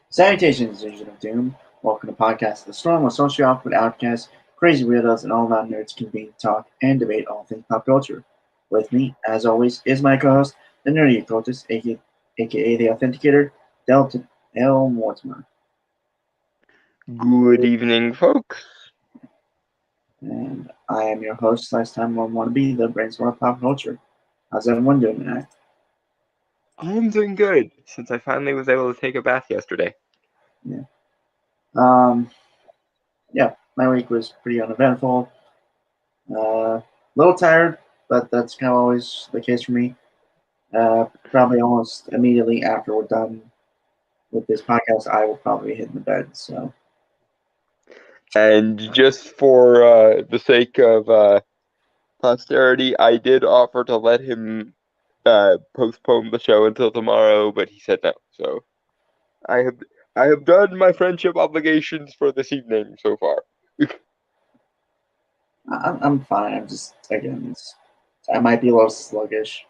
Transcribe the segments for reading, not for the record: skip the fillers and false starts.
Salutations, Agent of Doom. Welcome to Podcast of the Storm, with social awkward outcasts, crazy weirdos, and all about nerds convene to talk and debate all things pop culture. With me, as always, is my co-host, the nerdy occultist, aka the Authenticator, Delta L. Mortimer. Good evening, folks. And I am your host, last time I want to be the brainstorm of pop culture. How's everyone doing tonight? I'm doing good, since I finally was able to take a bath yesterday. Yeah, my week was pretty uneventful. A little tired, but that's kind of always the case for me. Probably almost immediately after we're done with this podcast, I will probably hit the bed. So, And just for the sake of posterity, I did offer to let him postpone the show until tomorrow, but he said no. So I have done my friendship obligations for this evening so far. I'm fine. I'm just, again, I might be a little sluggish.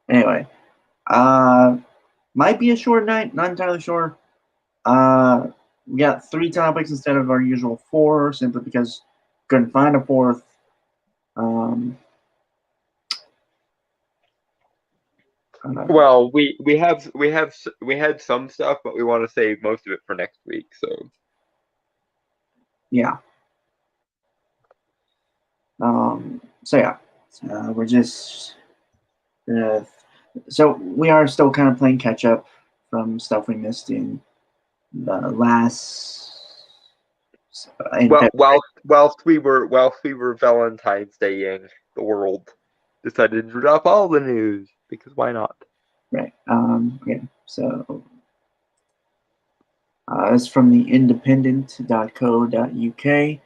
Anyway, might be a short night. Not entirely sure. We got 3 topics instead of our usual 4, simply because couldn't find a 4th. Well, we had some stuff, but we want to save most of it for next week. So yeah. We're just so we are still kind of playing catch up from stuff we missed in the last. Whilst we were Valentine's Day-ing, the world decided to drop all the news because why not? Right. Okay. So it's from the independent.co.uk.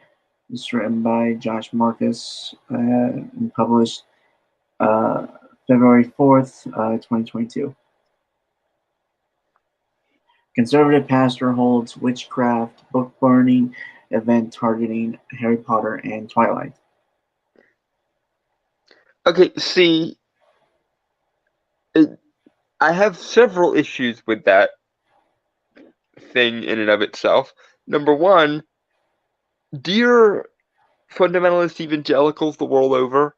It's written by Josh Marcus and published February 4th, 2022. Conservative pastor holds witchcraft book burning event targeting Harry Potter and Twilight. Okay, see, I have several issues with that thing in and of itself. Number one, dear fundamentalist evangelicals the world over,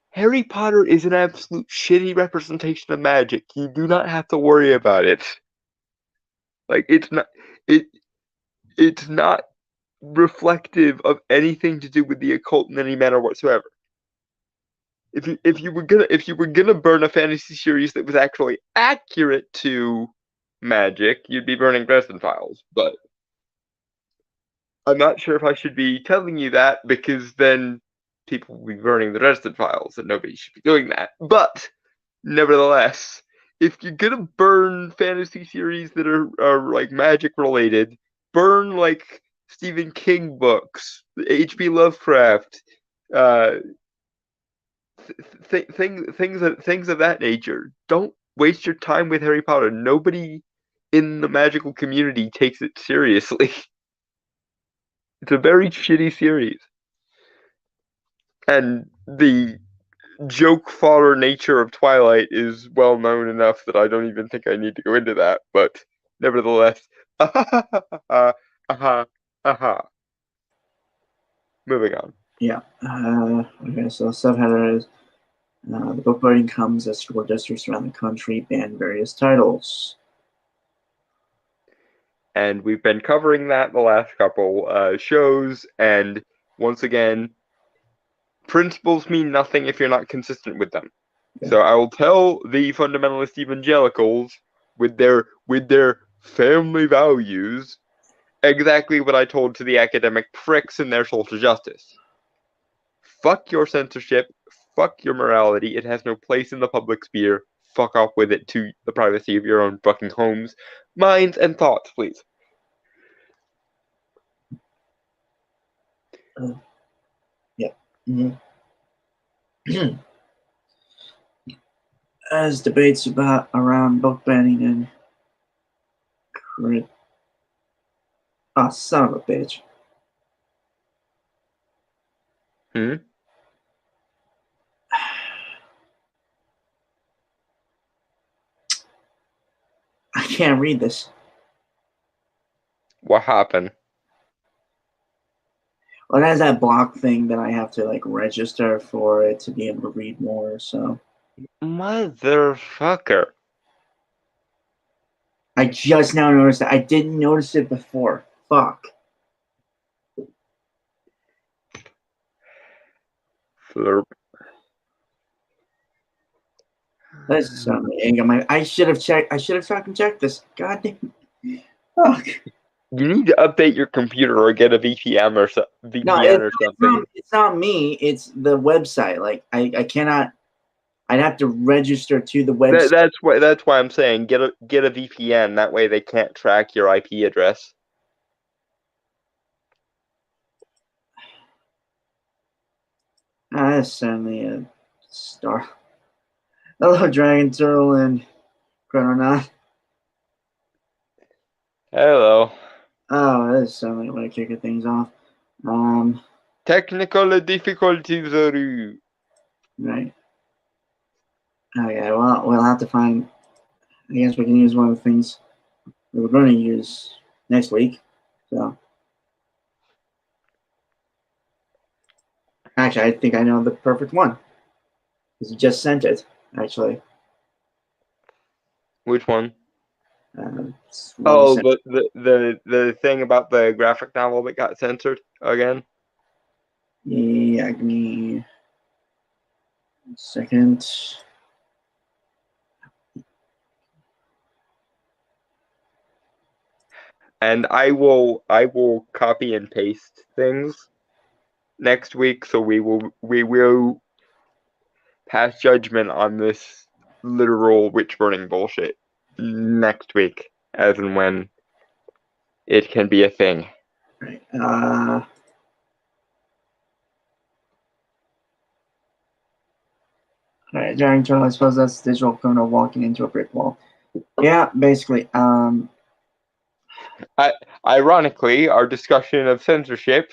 Harry Potter is an absolute shitty representation of magic. You do not have to worry about it. Like, it's not reflective of anything to do with the occult in any manner whatsoever. If you were gonna burn a fantasy series that was actually accurate to magic, you'd be burning Dresden Files. But I'm not sure if I should be telling you that, because then people will be burning the Dresden Files, and nobody should be doing that. But nevertheless, if you're gonna burn fantasy series that are like magic related, burn like Stephen King books, H.P. Lovecraft, things of that nature. Don't waste your time with Harry Potter. Nobody in the magical community takes it seriously. It's a very shitty series, and the joke fodder nature of Twilight is well known enough that I don't even think I need to go into that. But nevertheless, Aha. Moving on. Yeah. Okay, so subheader is the book burning comes as school districts around the country ban various titles. And we've been covering that the last couple shows, and once again, principles mean nothing if you're not consistent with them. Yeah. So I will tell the fundamentalist evangelicals with their family values exactly what I told to the academic pricks in their social justice. Fuck your censorship, fuck your morality, it has no place in the public sphere, fuck off with it to the privacy of your own fucking homes, minds, and thoughts, please. Yeah. Mm-hmm. As debates around book banning and son of a bitch. Hmm? I can't read this. What happened? Well, it has that block thing that I have to like register for it to be able to read more. So Motherfucker. I just now noticed that. I didn't notice it before. Fuck. Flurp. That's I should have checked. I should have fucking checked this. God damn. Fuck. You need to update your computer or get a VPN or something. No, it's not me. It's the website. Like I cannot. I'd have to register to the website. That's why I'm saying get a VPN. That way they can't track your IP address. That's certainly a star. Hello, Dragon Turtle and Chrononaut. Hello. Oh, that's certainly a way of kicking things off. Technical difficulties are Right. Okay, well, we'll have to find. I guess we can use one of the things we were going to use next week. So, actually, I think I know the perfect one because you just sent it. Actually. Which one? Oh, the thing about the graphic novel that got censored again. Yeah, give me a second. And I will copy and paste things next week, so we will pass judgment on this literal witch burning bullshit next week, as and when it can be a thing. Right. All right, Dragon Turtle. I suppose that's digital criminal walking into a brick wall. Yeah, basically. Ironically, our discussion of censorship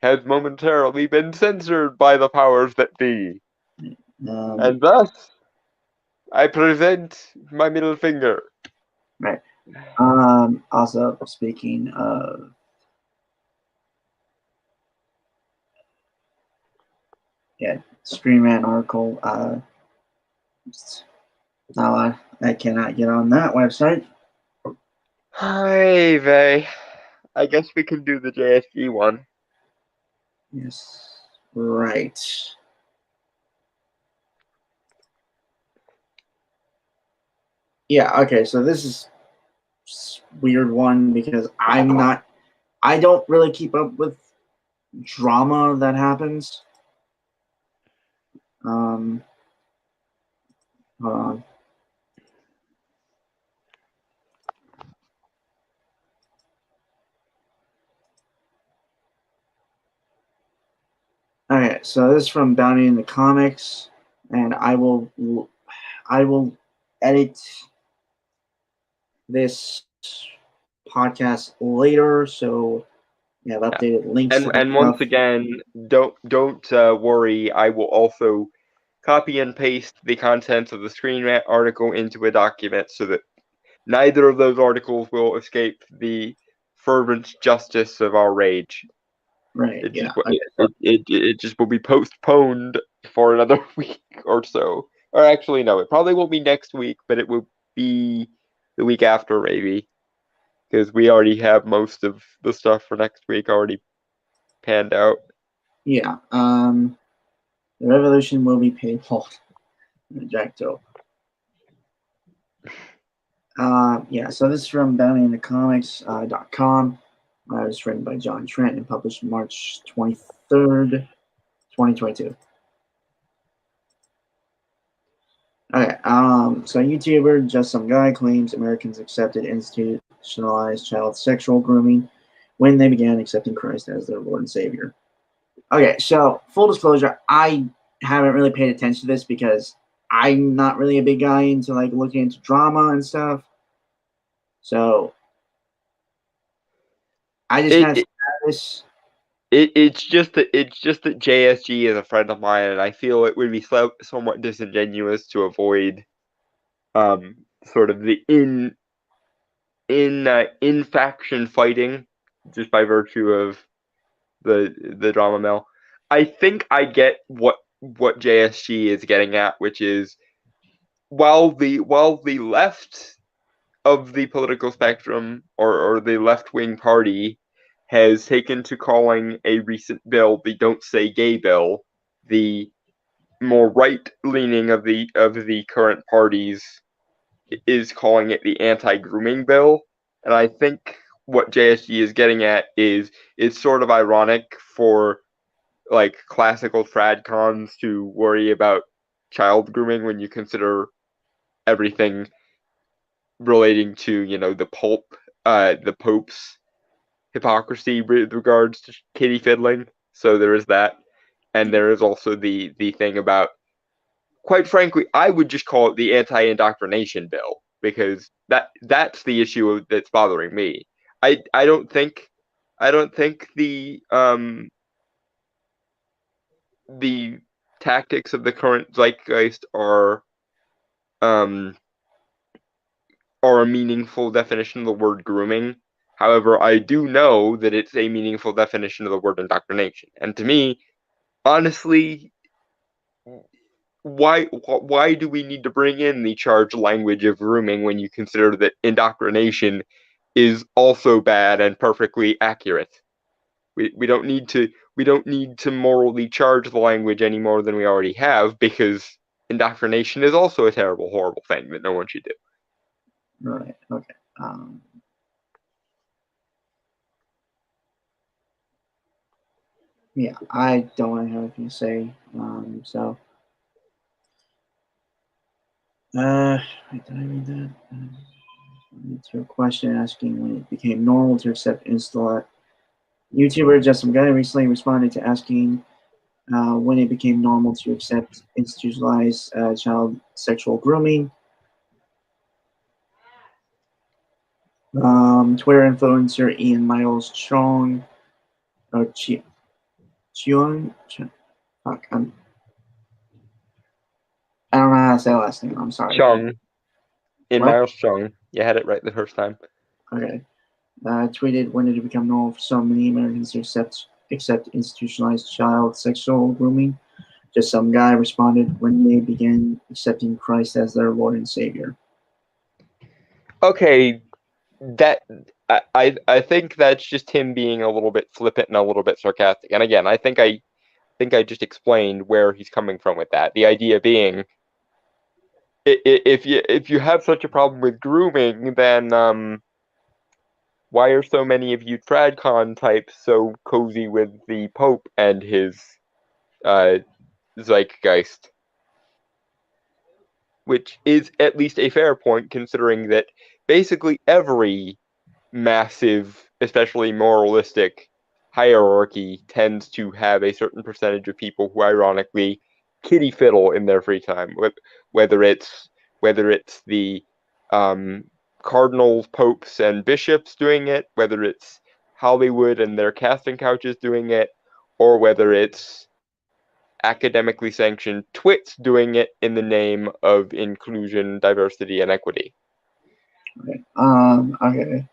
has momentarily been censored by the powers that be. And thus, I present my middle finger. Right. Also, speaking of Screen Rant article, no, I cannot get on that website. Hey, vey. I guess we can do the JSG one. Yes. Right. Yeah, okay, so this is weird one because I don't really keep up with drama that happens. Hold on. Okay, so this is from Bounty in the Comics, and I will edit this podcast later, so we have updated links. And once again, don't worry. I will also copy and paste the contents of the Screen Rant article into a document so that neither of those articles will escape the fervent justice of our rage. Right. It Yeah. just Okay. it just will be postponed for another week or so. Or actually, no, it probably won't be next week, but it will be the week after, maybe, because we already have most of the stuff for next week already panned out. Yeah. The revolution will be paid for. Jackto. Yeah. So this is from BatmanInTheComics.com. It was written by John Trent and published March 23rd, 2022. Okay. So YouTuber Just Some Guy claims Americans accepted institutionalized child sexual grooming when they began accepting Christ as their Lord and Savior. Okay, so full disclosure, I haven't really paid attention to this because I'm not really a big guy into like looking into drama and stuff. So I just kind of this. It's just that JSG is a friend of mine, and I feel it would be somewhat disingenuous to avoid sort of the in faction fighting just by virtue of the drama mill. I think I get what JSG is getting at, which is while the left of the political spectrum or the left wing party has taken to calling a recent bill the "Don't Say Gay" bill, the more right leaning of the current parties is calling it the anti-grooming bill. And I think what JSG is getting at is it's sort of ironic for like classical tradcons to worry about child grooming when you consider everything relating to, you know, the Pope's hypocrisy with regards to kitty fiddling. So there is that. And there is also the thing about, quite frankly, I would just call it the anti-indoctrination bill, because that's the issue that's bothering me. I don't think the tactics of the current zeitgeist um are a meaningful definition of the word grooming. However, I do know that it's a meaningful definition of the word indoctrination. And to me, honestly, why do we need to bring in the charged language of grooming when you consider that indoctrination is also bad and perfectly accurate? We don't need to morally charge the language any more than we already have, because indoctrination is also a terrible, horrible thing that no one should do. Right. Okay. Yeah, I don't really have anything to say. So, did I read that? To a question asking when it became normal to accept install. YouTuber Just Some Guy recently responded to asking when it became normal to accept institutionalized child sexual grooming. Twitter influencer Ian Miles Chong, or Cheung, fuck, I don't know how to say the last name. I'm sorry. Chung, in What? Miles Chung, you had it right the first time. Okay. Tweeted when did it become normal for so many Americans to accept institutionalized child sexual grooming? Just Some Guy responded when they began accepting Christ as their Lord and Savior. Okay, that I think that's just him being a little bit flippant and a little bit sarcastic. And again, I think I just explained where he's coming from with that. The idea being, if you have such a problem with grooming, then why are so many of you tradcon types so cozy with the Pope and his zeitgeist? Which is at least a fair point, considering that basically every massive, especially moralistic hierarchy tends to have a certain percentage of people who ironically kitty fiddle in their free time, whether it's the cardinals, popes, and bishops doing it, whether it's Hollywood and their casting couches doing it, or whether it's academically sanctioned twits doing it in the name of inclusion, diversity, and equity. Okay. Okay.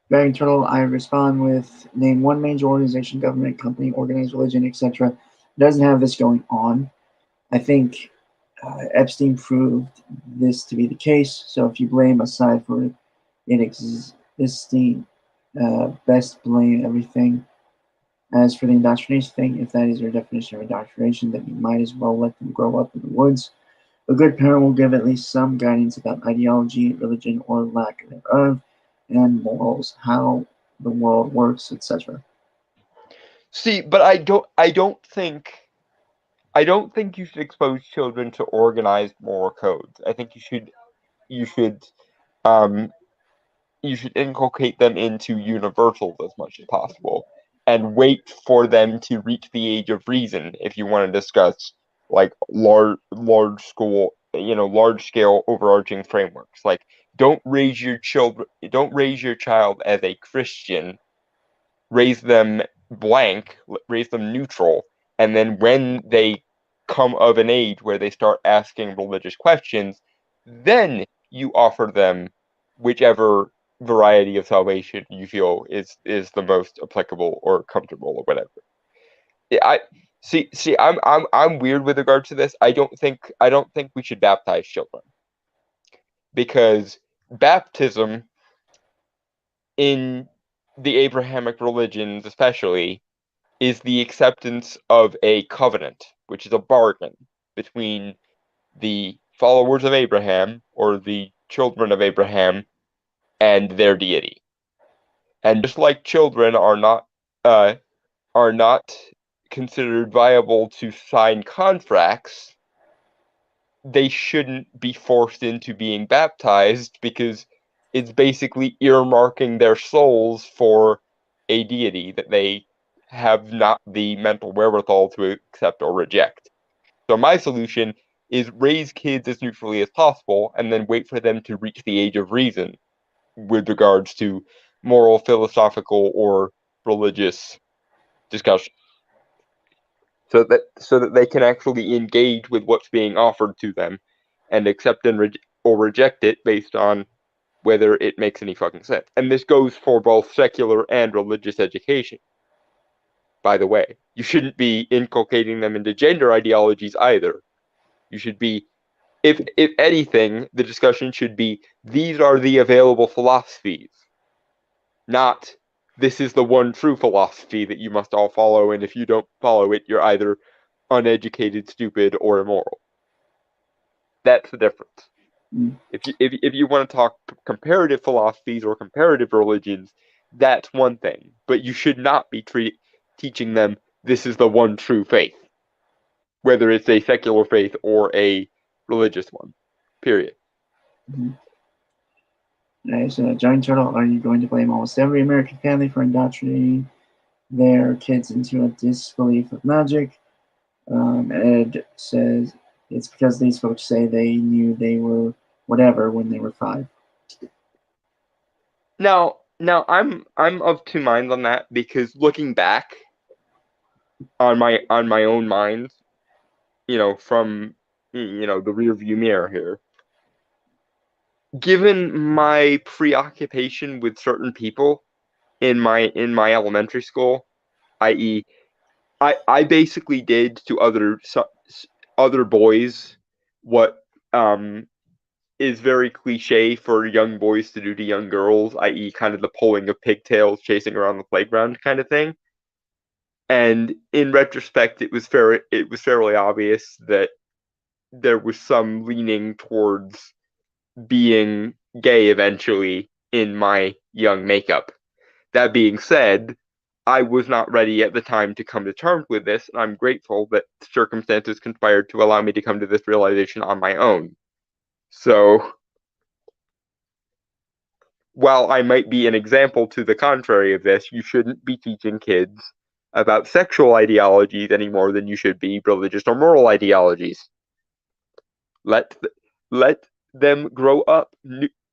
Dragon Turtle, I respond with name one major organization, government, company, organized religion, etc. Doesn't have this going on. I think Epstein proved this to be the case. So if you blame aside for it existing, best blame everything. As for the indoctrination thing, if that is your definition of indoctrination, then you might as well let them grow up in the woods. A good parent will give at least some guidance about ideology, religion, or lack thereof, and morals, how the world works, etc. See, but I don't think you should expose children to organized moral codes. I think you should um you should inculcate them into universals as much as possible and wait for them to reach the age of reason if you want to discuss like large scale overarching frameworks. Like don't raise your child as a Christian, raise them blank, raise them neutral, and then when they come of an age where they start asking religious questions, then you offer them whichever variety of salvation you feel is the most applicable or comfortable or whatever. I see. I'm weird with regard to this. I don't think we should baptize children because baptism in the Abrahamic religions, especially, is the acceptance of a covenant, which is a bargain between the followers of Abraham or the children of Abraham and their deity. And just like children uh, are not considered viable to sign contracts, they shouldn't be forced into being baptized because it's basically earmarking their souls for a deity that they have not the mental wherewithal to accept or reject. So my solution is raise kids as neutrally as possible and then wait for them to reach the age of reason with regards to moral, philosophical, or religious discussion. So that they can actually engage with what's being offered to them and accept or reject it based on whether it makes any fucking sense. And this goes for both secular and religious education. By the way, you shouldn't be inculcating them into gender ideologies either. You should be, if anything, the discussion should be these are the available philosophies, not this is the one true philosophy that you must all follow, and if you don't follow it, you're either uneducated, stupid, or immoral. That's the difference. Mm. If you want to talk comparative philosophies or comparative religions, that's one thing. But you should not be teaching them this is the one true faith, whether it's a secular faith or a religious one. Period. Mm-hmm. So, Giant Turtle, are you going to blame almost every American family for indoctrinating their kids into a disbelief of magic? Ed says it's because these folks say they knew they were whatever when they were 5. Now I'm of two minds on that because looking back on my own mind, from the rear view mirror here, given my preoccupation with certain people in my elementary school, i.e., I basically did to other boys what is very cliche for young boys to do to young girls, i.e., kind of the pulling of pigtails, chasing around the playground kind of thing. And in retrospect, it was fairly obvious that there was some leaning towards being gay eventually in my young makeup. That being said, I was not ready at the time to come to terms with this, and I'm grateful that circumstances conspired to allow me to come to this realization on my own. So, while I might be an example to the contrary of this, you shouldn't be teaching kids about sexual ideologies any more than you should be religious or moral ideologies. Let let them grow up.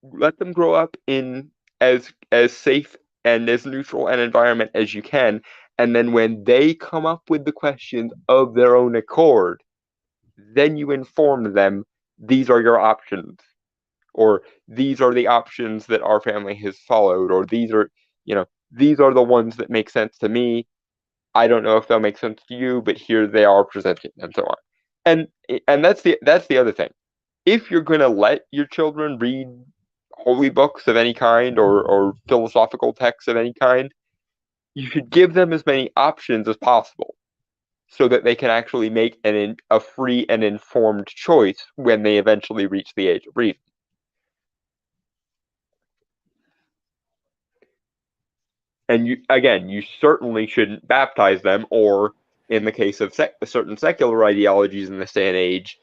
Let them grow up in as safe and as neutral an environment as you can, and then when they come up with the questions of their own accord, then you inform them these are your options. or these are the options that our family has followed, or these are the ones that make sense to me. I don't know if they'll make sense to you, but here they are presented, and so on. And that's the other thing. If you're going to let your children read holy books of any kind, or philosophical texts of any kind, you should give them as many options as possible so that they can actually make a free and informed choice when they eventually reach the age of reason. And you certainly shouldn't baptize them, or in the case of certain secular ideologies in this day and age,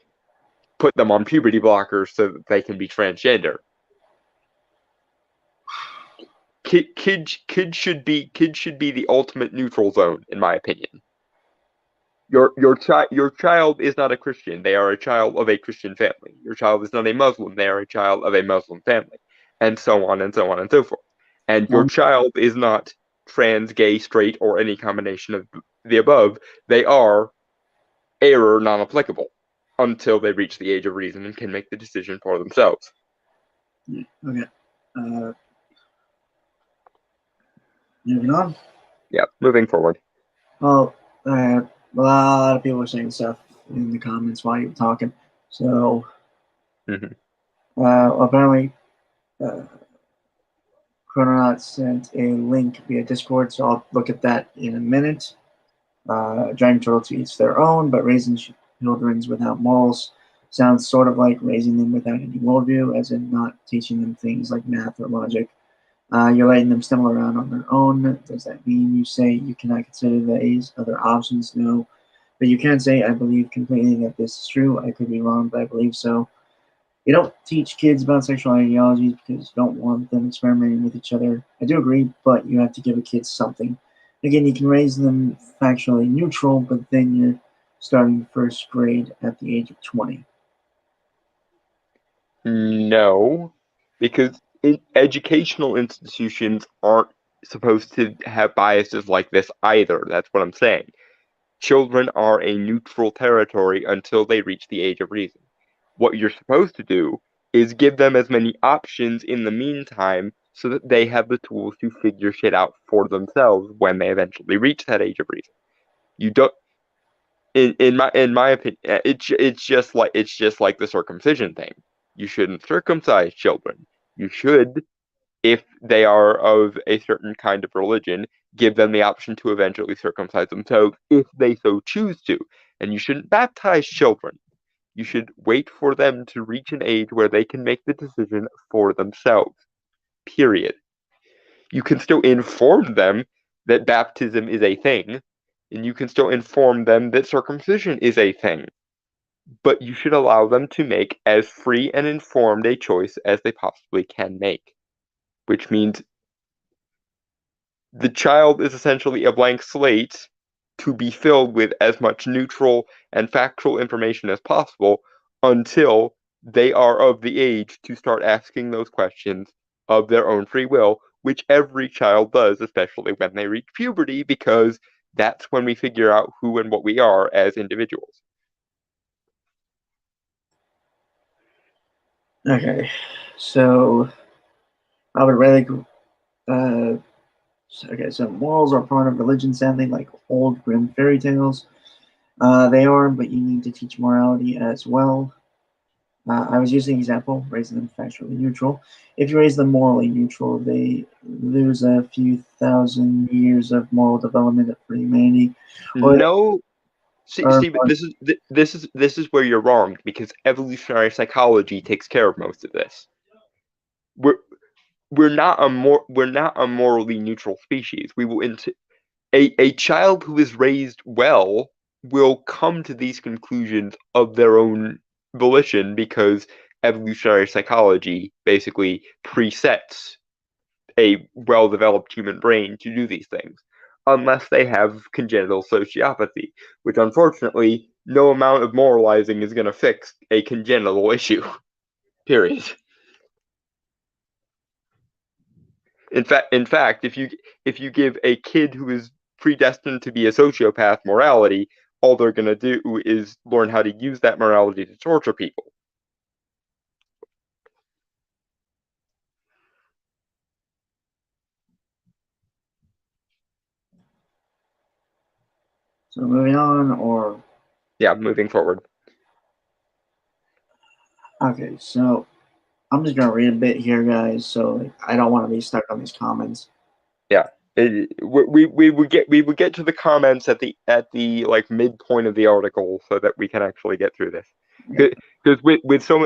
put them on puberty blockers so that they can be transgender. Kids should be the ultimate neutral zone, in my opinion. Your child is not a Christian; they are a child of a Christian family. Your child is not a Muslim; they are a child of a Muslim family, and so on and so on and so forth. And your child is not trans, gay, straight, or any combination of the above. They are error non-applicable until they reach the age of reason and can make the decision for themselves. Okay. Moving on. Yeah, moving forward. Well, a lot of people are saying stuff in the comments while you were talking. So, apparently, Chrononaut sent a link via Discord, so I'll look at that in a minute. Dragon Turtle to each their own, but raising children without morals sounds sort of like raising them without any worldview, as in not teaching them things like math or logic. You're letting them stumble around on their own. Does that mean you say you cannot consider these other options? No. But you can say, I believe completely that this is true. I could be wrong, but I believe so. You don't teach kids about sexual ideologies because you don't want them experimenting with each other. I do agree, but you have to give a kid something. Again, you can raise them factually neutral, but then you're starting first grade at the age of 20. No, because educational institutions aren't supposed to have biases like this either. That's what I'm saying. Children are a neutral territory until they reach the age of reason. What you're supposed to do is give them as many options in the meantime so that they have the tools to figure shit out for themselves when they eventually reach that age of reason. You don't in my opinion, it's just like the circumcision thing. You shouldn't circumcise children. You should, if they are of a certain kind of religion, give them the option to eventually circumcise themselves if they so choose to. And you shouldn't baptize children. You should wait for them to reach an age where they can make the decision for themselves. Period. You can still inform them that baptism is a thing, and you can still inform them that circumcision is a thing. But you should allow them to make as free and informed a choice as they possibly can make. Which means the child is essentially a blank slate to be filled with as much neutral and factual information as possible until they are of the age to start asking those questions of their own free will, which every child does, especially when they reach puberty, because that's when we figure out who and what we are as individuals. Okay, so Robert Relic. Okay, so morals are part of religion, sadly, like old grim fairy tales. They are, but you need to teach morality as well. I was using an example, raising them factually neutral. If you raise them morally neutral, they lose a few thousand years of moral development for humanity. Or No, Steve, this is where you're wrong, because evolutionary psychology takes care of most of this. We're we're not a morally neutral species. We will into a child who is raised well will come to these conclusions of their own volition, because evolutionary psychology basically presets a well-developed human brain to do these things, unless they have congenital sociopathy, which unfortunately no amount of moralizing is going to fix a congenital issue. Period. In fact, if you give a kid who is predestined to be a sociopath morality, all they're going to do is learn how to use that morality to torture people. So moving on, or Yeah, moving forward. okay, so I'm just gonna read a bit here, guys. So like, I don't want to be stuck on these comments. Yeah. We would get to the comments at the like midpoint of the article so that we can actually get through this. Okay. Because with so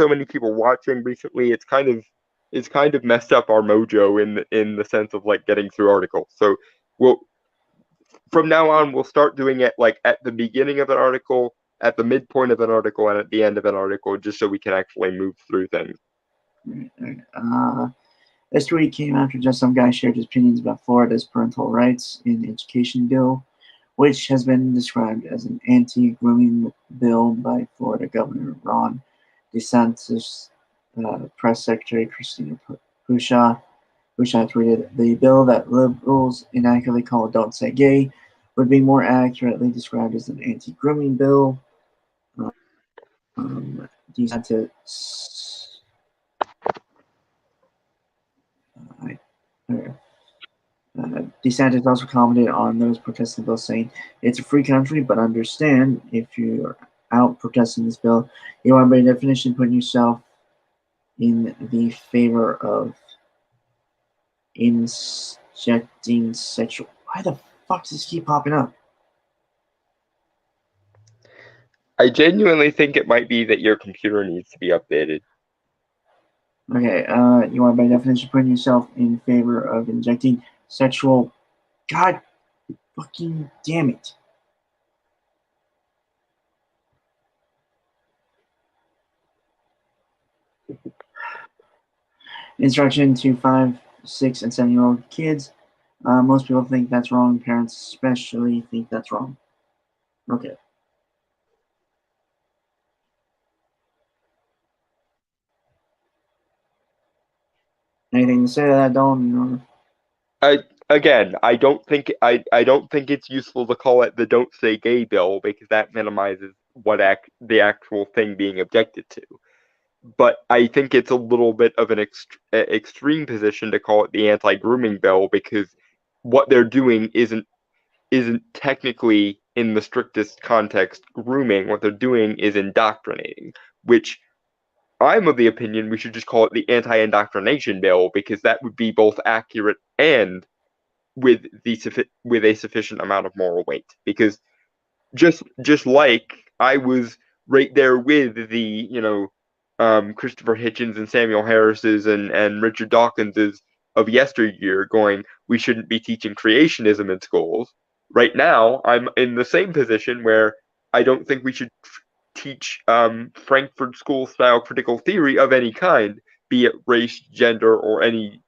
many people watching recently, it's kind of messed up our mojo in the sense of like getting through articles. So we'll from now on we'll start doing it like at the beginning of an article, at the midpoint of an article, and at the end of an article, just so we can actually move through things. This tweet came after just some guy shared his opinions about Florida's parental rights in education bill, which has been described as an anti-grooming bill by Florida Governor Ron DeSantis. Press Secretary Christina Pushaw tweeted, "The bill that liberals inaccurately call Don't Say Gay would be more accurately described as an anti-grooming bill." DeSantis DeSantis also commented on those protesting the bill, saying, "It's a free country, but understand if you're out protesting this bill, you are by definition putting yourself in the favor of injecting sexual." Why the fuck does this keep popping up? I genuinely think it might be that your computer needs to be updated. Okay, you are by definition putting yourself in favor of injecting sexual. God fucking damn it. Instruction to 5, 6, and 7-year-old kids. Most people think that's wrong. Parents especially think that's wrong. Okay. Anything to say to that, Don? Again, I don't think it's useful to call it the "Don't Say Gay" bill because that minimizes the actual thing being objected to. But I think it's a little bit of an extreme position to call it the anti-grooming bill because what they're doing isn't technically in the strictest context grooming. What they're doing is indoctrinating, which I'm of the opinion we should just call it the anti-indoctrination bill because that would be both accurate and with a sufficient amount of moral weight. Because just like I was right there with the Christopher Hitchens and Samuel Harris's and Richard Dawkins's of yesteryear going, we shouldn't be teaching creationism in schools. Right now, I'm in the same position where I don't think we should teach Frankfurt School style critical theory of any kind, be it race, gender, or any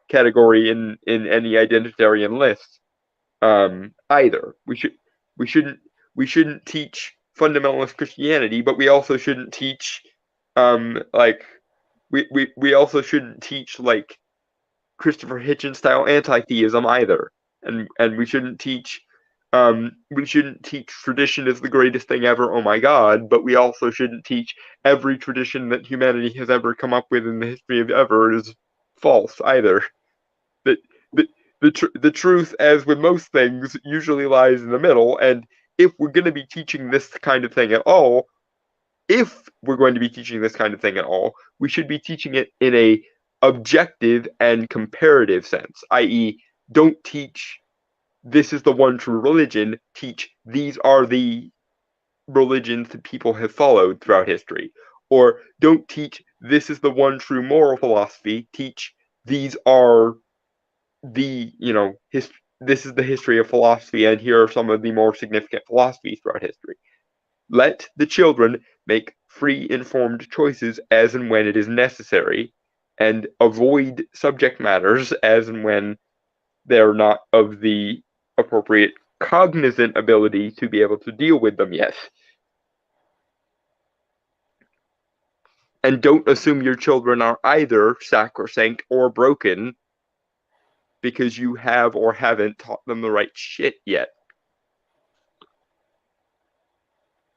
category in any identitarian list. Either we shouldn't we shouldn't teach fundamentalist Christianity, but we also shouldn't teach like we also shouldn't teach like Christopher Hitchens style anti-theism either, and we shouldn't teach tradition is the greatest thing ever. Oh my God! But we also shouldn't teach every tradition that humanity has ever come up with in the history of ever is false either. The the the truth, as with most things, usually lies in the middle. And if we're going to be teaching this kind of thing at all, if we're going to be teaching this kind of thing at all, we should be teaching it in a objective and comparative sense, i.e., don't teach this is the one true religion, teach these are the religions that people have followed throughout history. Or don't teach this is the one true moral philosophy, teach these are this is the history of philosophy, and here are some of the more significant philosophies throughout history. Let the children make free, informed choices as and when it is necessary, and avoid subject matters as and when they're not of the appropriate cognizant ability to be able to deal with them yet. And don't assume your children are either sacrosanct or broken because you have or haven't taught them the right shit yet.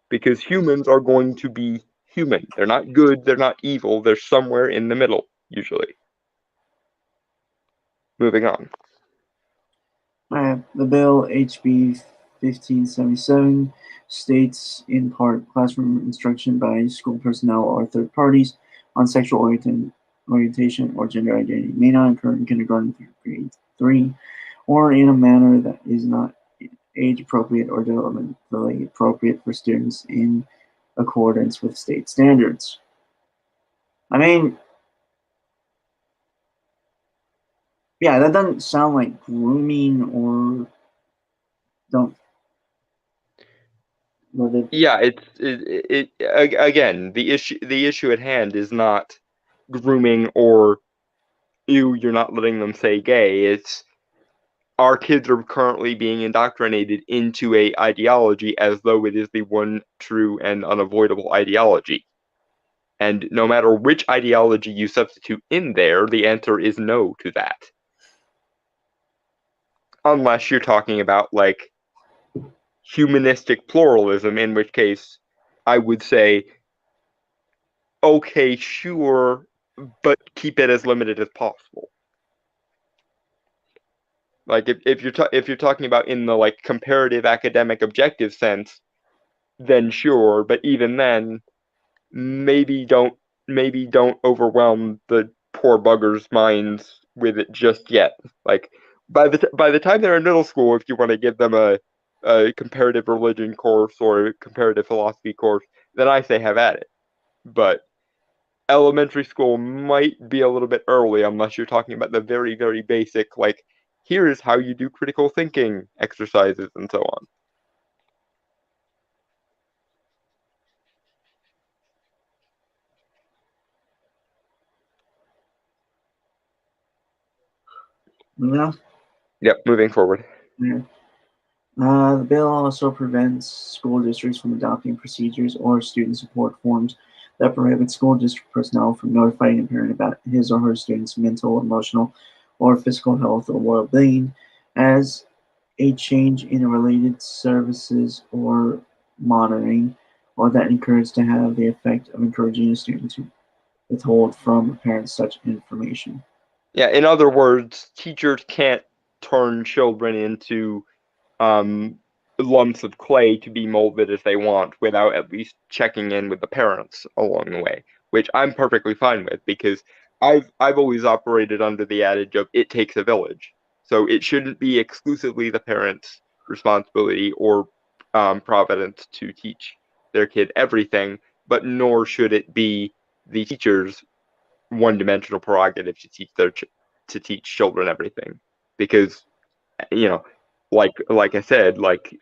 Because humans are going to be human. They're not good, they're not evil, they're somewhere in the middle, usually. Moving on. The bill HB 1577 states in part classroom instruction by school personnel or third parties on sexual orientation or gender identity may not occur in kindergarten through grade 3 or in a manner that is not age appropriate or developmentally appropriate for students in accordance with state standards. I mean, yeah, that doesn't sound like grooming or don't. Yeah, again, the issue at hand is not grooming or you're not letting them say gay. It's our kids are currently being indoctrinated into a ideology as though it is the one true and unavoidable ideology. And no matter which ideology you substitute in there, the answer is no to that. Unless you're talking about like humanistic pluralism, in which case I would say, okay, sure, but keep it as limited as possible. Like if you're talking about in the like comparative academic objective sense, then sure, but even then, maybe don't overwhelm the poor buggers' minds with it just yet. Like by the time they're in middle school, if you want to give them a comparative religion course or a comparative philosophy course, then I say have at it. But elementary school might be a little bit early unless you're talking about the very, very basic, like, here is how you do critical thinking exercises and so on. Yeah. Yep, moving forward. Yeah. The bill also prevents school districts from adopting procedures or student support forms that prohibit school district personnel from notifying a parent about his or her student's mental, emotional, or physical health or well-being as a change in related services or monitoring, or that encourage to have the effect of encouraging a student to withhold from a parent such information. Yeah, in other words, teachers can't turn children into lumps of clay to be molded as they want without at least checking in with the parents along the way, which I'm perfectly fine with because I've always operated under the adage of it takes a village. So it shouldn't be exclusively the parents' responsibility or providence to teach their kid everything, but nor should it be the teacher's one-dimensional prerogative to to teach children everything, because you know, like I said, like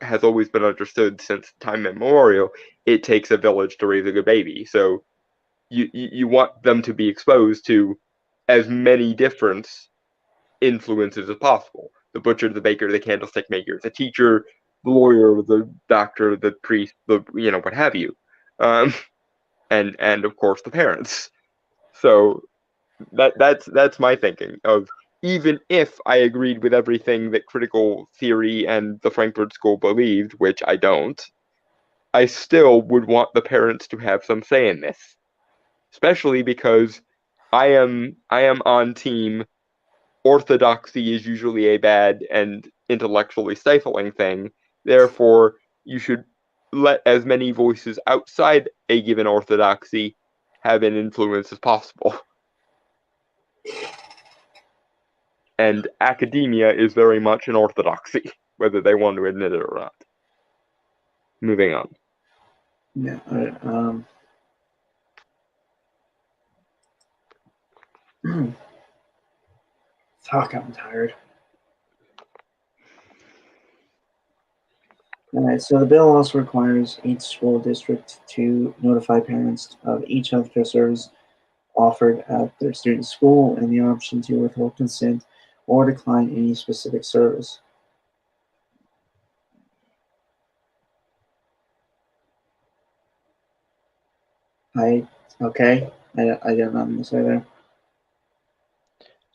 has always been understood since time immemorial, it takes a village to raise a good baby. So you want them to be exposed to as many different influences as possible: the butcher, the baker, the candlestick maker, the teacher, the lawyer, the doctor, the priest, the what have you, um, and of course the parents. So that's my thinking of, even if I agreed with everything that critical theory and the Frankfurt School believed, which I don't, I still would want the parents to have some say in this, especially because I am on team orthodoxy is usually a bad and intellectually stifling thing. Therefore, you should let as many voices outside a given orthodoxy have an influence as possible. And academia is very much an orthodoxy, whether they want to admit it or not. Moving on. Yeah. Fuck, I'm tired. All right, so the bill also requires each school district to notify parents of each healthcare service offered at their student's school and the option to withhold consent or decline any specific service. Okay, I got nothing to say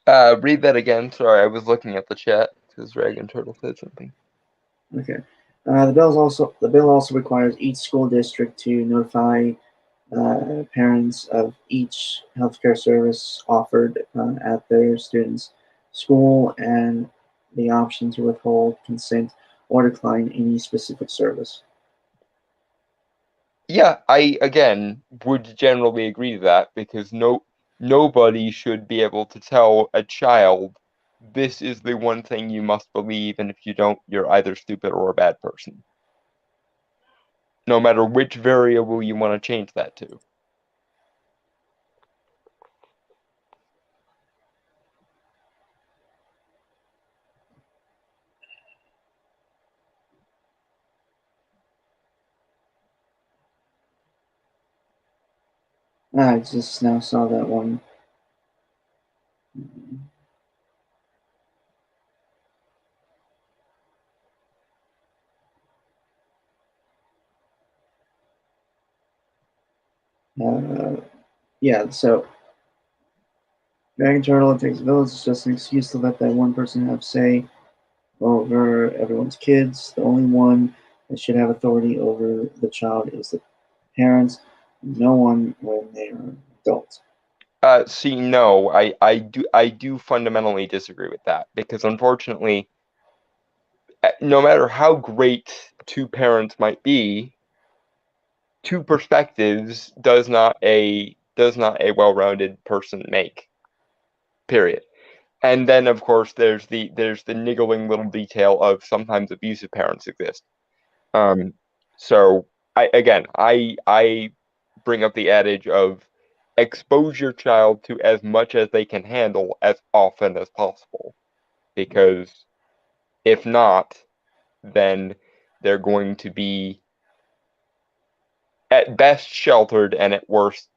there. Read that again. Sorry, I was looking at the chat because Dragon Turtle said something. Okay. The bill also requires each school district to notify parents of each healthcare service offered at their student's school and the option to withhold consent or decline any specific service. Yeah, I again would generally agree to that because nobody should be able to tell a child this is the one thing you must believe, and if you don't, you're either stupid or a bad person. No matter which variable you want to change that to. I just now saw that one. Uh, yeah, so Dragon Turtle, It Takes a Village is just an excuse to let that one person have say over everyone's kids. The only one that should have authority over the child is the parents, no one when they are adults. See, no, I do fundamentally disagree with that because unfortunately, no matter how great two parents might be, two perspectives does not a well-rounded person make. Period. And then of course there's the niggling little detail of sometimes abusive parents exist. Um, so I bring up the adage of expose your child to as much as they can handle as often as possible, because if not, then they're going to be at best sheltered and at worst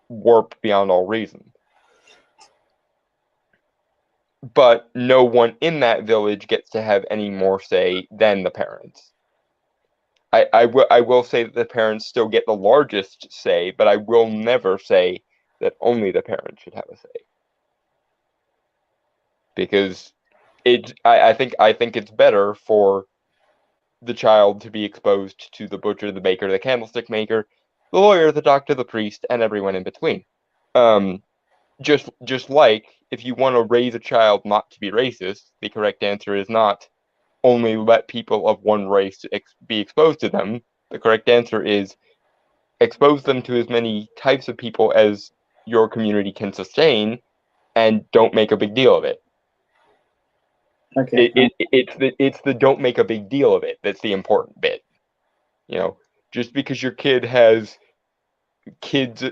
warped beyond all reason. But no one in that village gets to have any more say than the parents. I will say that the parents still get the largest say, but I will never say that only the parents should have a say. Because I think it's better for the child to be exposed to the butcher, the baker, the candlestick maker, the lawyer, the doctor, the priest, and everyone in between. Um, just like if you want to raise a child not to be racist, the correct answer is not only let people of one race be exposed to them. The correct answer is expose them to as many types of people as your community can sustain, and don't make a big deal of it. Okay. It's the don't make a big deal of it that's the important bit. You know, just because your kid has kids,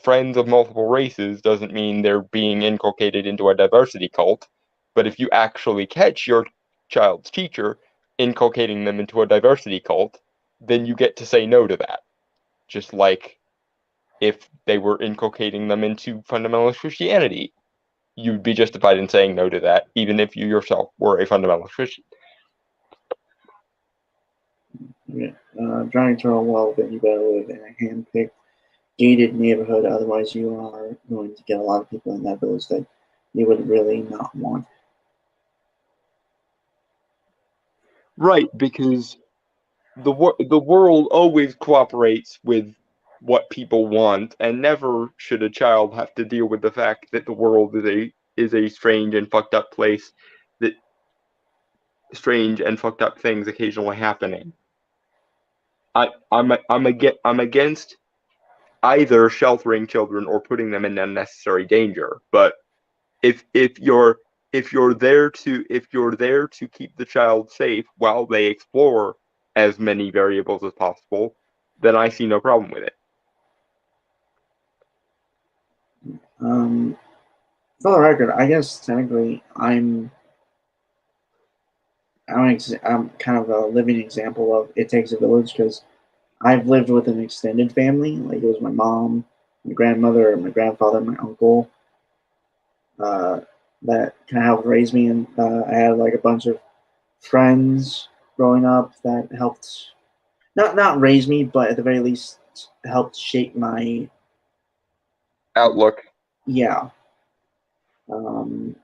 friends of multiple races doesn't mean they're being inculcated into a diversity cult. But if you actually catch your child's teacher inculcating them into a diversity cult, then you get to say no to that. Just like if they were inculcating them into fundamentalist Christianity, you'd be justified in saying no to that, even if you yourself were a fundamentalist Christian. Yeah. Dragon Turtle, well, then you better live in a hand-picked, gated neighborhood. Otherwise, you are going to get a lot of people in that village that you would really not want. Right, because the world always cooperates with what people want, and never should a child have to deal with the fact that the world is a strange and fucked up place, that strange and fucked up things occasionally happening. I'm against either sheltering children or putting them in unnecessary danger. But if you're there to keep the child safe while they explore as many variables as possible, then I see no problem with it. Um, for the record, I guess technically I'm kind of a living example of It Takes a Village because I've lived with an extended family. Like it was my mom, my grandmother, my grandfather, my uncle. Uh, that kind of helped raise me, and I had like a bunch of friends growing up that helped not raise me, but at the very least helped shape my Outlook. yeah. Um,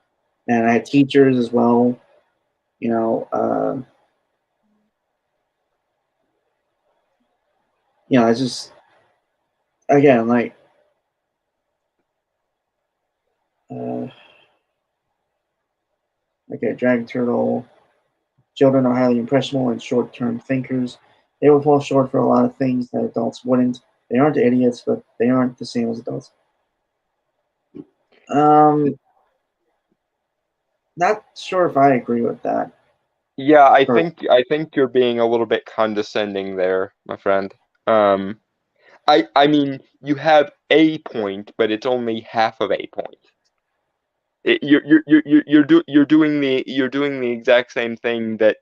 and I had teachers as well. You know, it's just again like uh, okay, Dragon Turtle. Children are highly impressionable and short-term thinkers. They will fall short for a lot of things that adults wouldn't. They aren't idiots, but they aren't the same as adults. Um, not sure if I agree with that. Yeah, Or, I think you're being a little bit condescending there, my friend. Um, I mean, you have a point, but it's only half of a point. You're doing the exact same thing that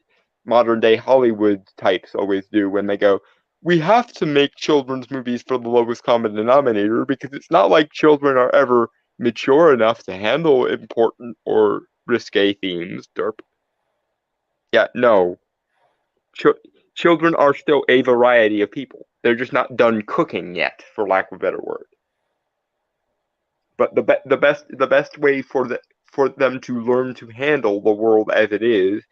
modern day Hollywood types always do when they go, we have to make children's movies for the lowest common denominator because it's not like children are ever mature enough to handle important or risque themes. Derp. Yeah, no. Ch- Children are still a variety of people. They're just not done cooking yet, for lack of a better word. But the best way for them to learn to handle the world as it is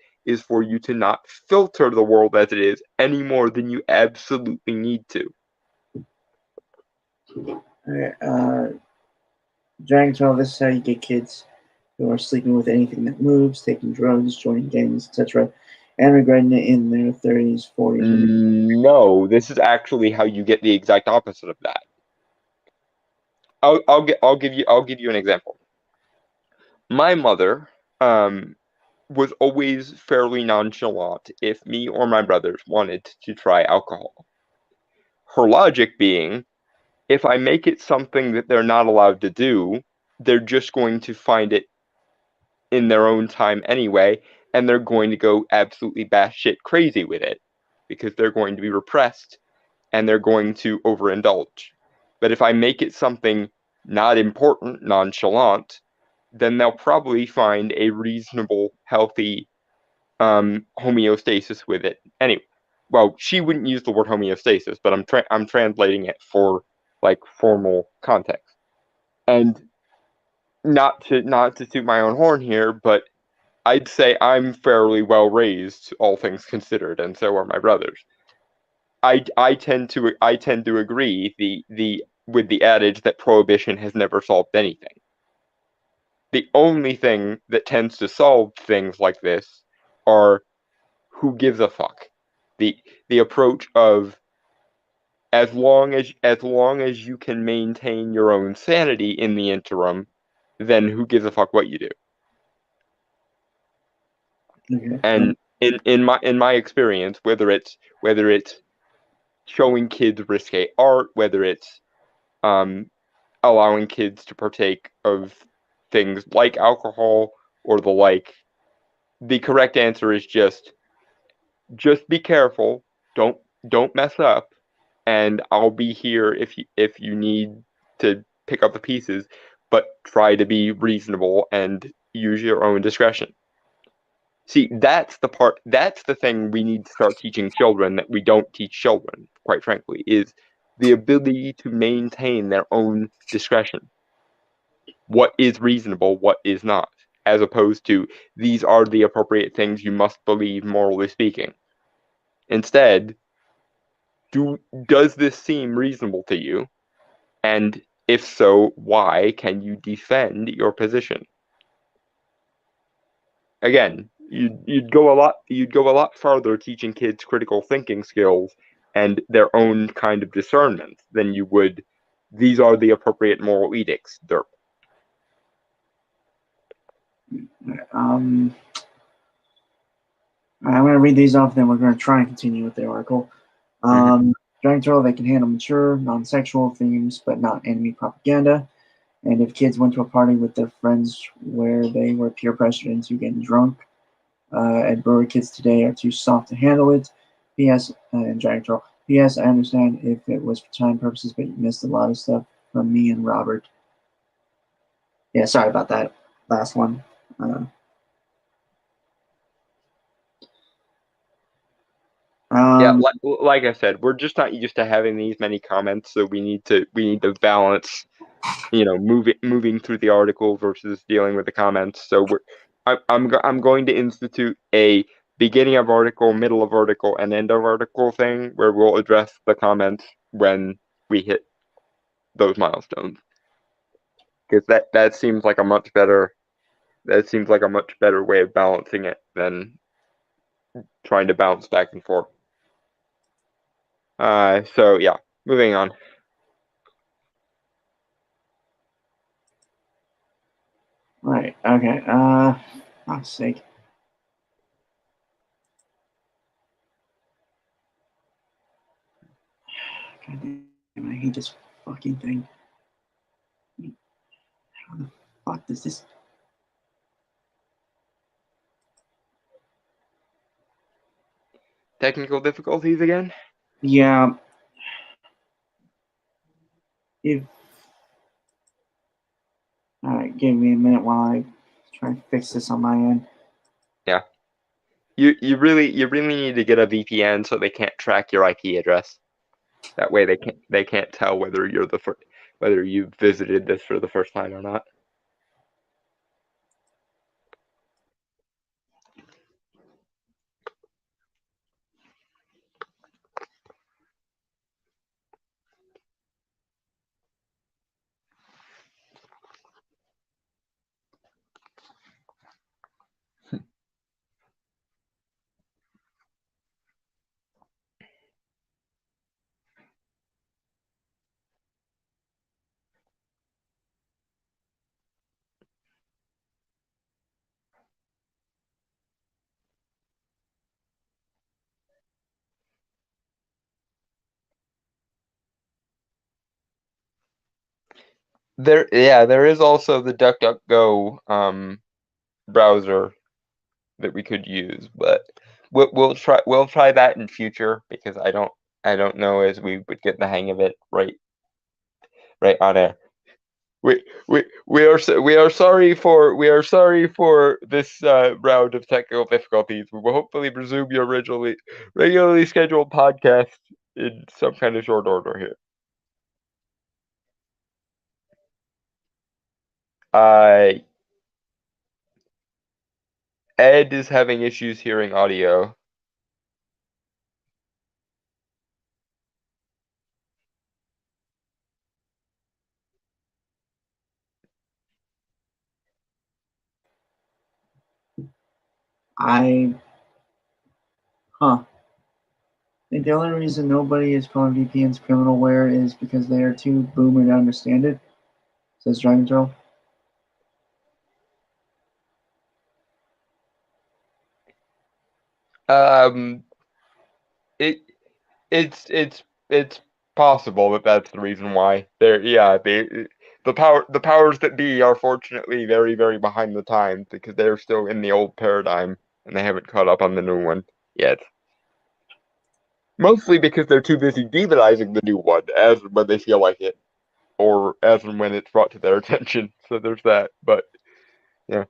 for you to not filter the world as it is any more than you absolutely need to. uh, Dragon 12, this is how you get kids who are sleeping with anything that moves, taking drugs, joining gangs, etc., and regretting it in their 30s, 40s, or maybe. No, this is actually how you get the exact opposite of that. I'll give you an example. My mother um was always fairly nonchalant if me or my brothers wanted to try alcohol. Her logic being, if I make it something that they're not allowed to do, they're just going to find it in their own time anyway, and they're going to go absolutely batshit crazy with it because they're going to be repressed and they're going to overindulge. But if I make it something not important, nonchalant, then they'll probably find a reasonable, healthy homeostasis with it. Anyway, well, she wouldn't use the word homeostasis, but I'm translating it for like formal context. And not to toot my own horn here, but I'd say I'm fairly well raised, all things considered, and so are my brothers. I tend to agree the with the adage that prohibition has never solved anything. The only thing that tends to solve things like this are who gives a fuck. The approach of as long as you can maintain your own sanity in the interim, then who gives a fuck what you do? Okay. And in my experience, whether it's showing kids risque art, whether it's um allowing kids to partake of things like alcohol or the like, the correct answer is just be careful. Don't don't mess up, and I'll be here if you need to pick up the pieces, but try to be reasonable and use your own discretion. See, that's the thing we need to start teaching children that we don't teach children, quite frankly, is the ability to maintain their own discretion. What is reasonable, what is not, as opposed to these are the appropriate things you must believe, morally speaking. Instead, do does this seem reasonable to you? And if so, why can you defend your position? Again, you'd go a lot farther teaching kids critical thinking skills and their own kind of discernment than you would these are the appropriate moral edicts, derp. Um, I'm going to read these off, then we're going to try and continue with the article. Mm-hmm. Dragon 12, they can handle mature, non sexual themes, but not enemy propaganda. And if kids went to a party with their friends where they were peer pressured into getting drunk, and brewery kids today are too soft to handle it. P.S. And Dragon Troll. P.S. I understand if it was for time purposes, but you missed a lot of stuff from me and Robert. Yeah, sorry about that last one. Uh, Yeah, um, like I said, we're just not used to having these many comments, so we need to balance, you know, moving through the article versus dealing with the comments. So I'm going to institute a beginning of article, middle of article, and end of article thing where we'll address the comments when we hit those milestones. Because that seems like a much better way of balancing it than trying to bounce back and forth. So yeah, moving on. Right. Okay. Fuck's sake. God damn, I hate this fucking thing. How the fuck does this? Technical difficulties again? Yeah. If all right, give me a minute while I try to fix this on my end. Yeah. You really need to get a VPN so they can't track your IP address. That way they can't tell whether you're whether you visited this for the first time or not. There is also the DuckDuckGo browser that we could use, but we'll try that in future because I don't know as we would get the hang of it right on air. We are sorry for this round of technical difficulties. We will hopefully resume your regularly scheduled podcast in some kind of short order here. Ed is having issues hearing audio. I think the only reason nobody is calling VPNs criminalware is because they are too boomer to understand it. Says Dragon Troll. It it's possible that that's the reason why. The powers that be are fortunately very behind the times because they're still in the old paradigm and they haven't caught up on the new one yet. Mostly because they're too busy demonizing the new one as when they feel like it, or as and when it's brought to their attention. So there's that. But yeah.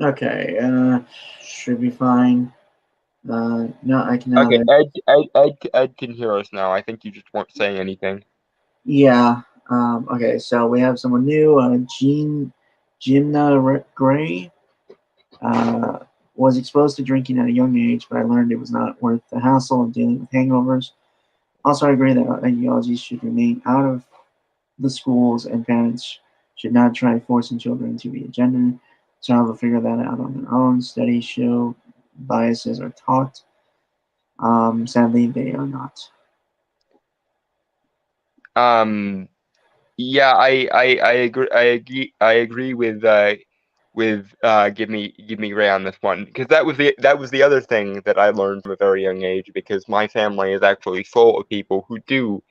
Okay. Should be fine. No, I can have Okay, it. Ed can hear us now. I think you just weren't saying anything. Yeah. Okay. So we have someone new. Jimna Gray. Was exposed to drinking at a young age, but I learned it was not worth the hassle of dealing with hangovers. Also, I agree that ideologies should remain out of the schools, and parents should not try forcing children to be a gender. Child will figure that out on their own. Studies show biases are taught. Sadly, they are not. Yeah, I agree. I agree with give me Ray on this one because that was the other thing that I learned from a very young age because my family is actually full of people who do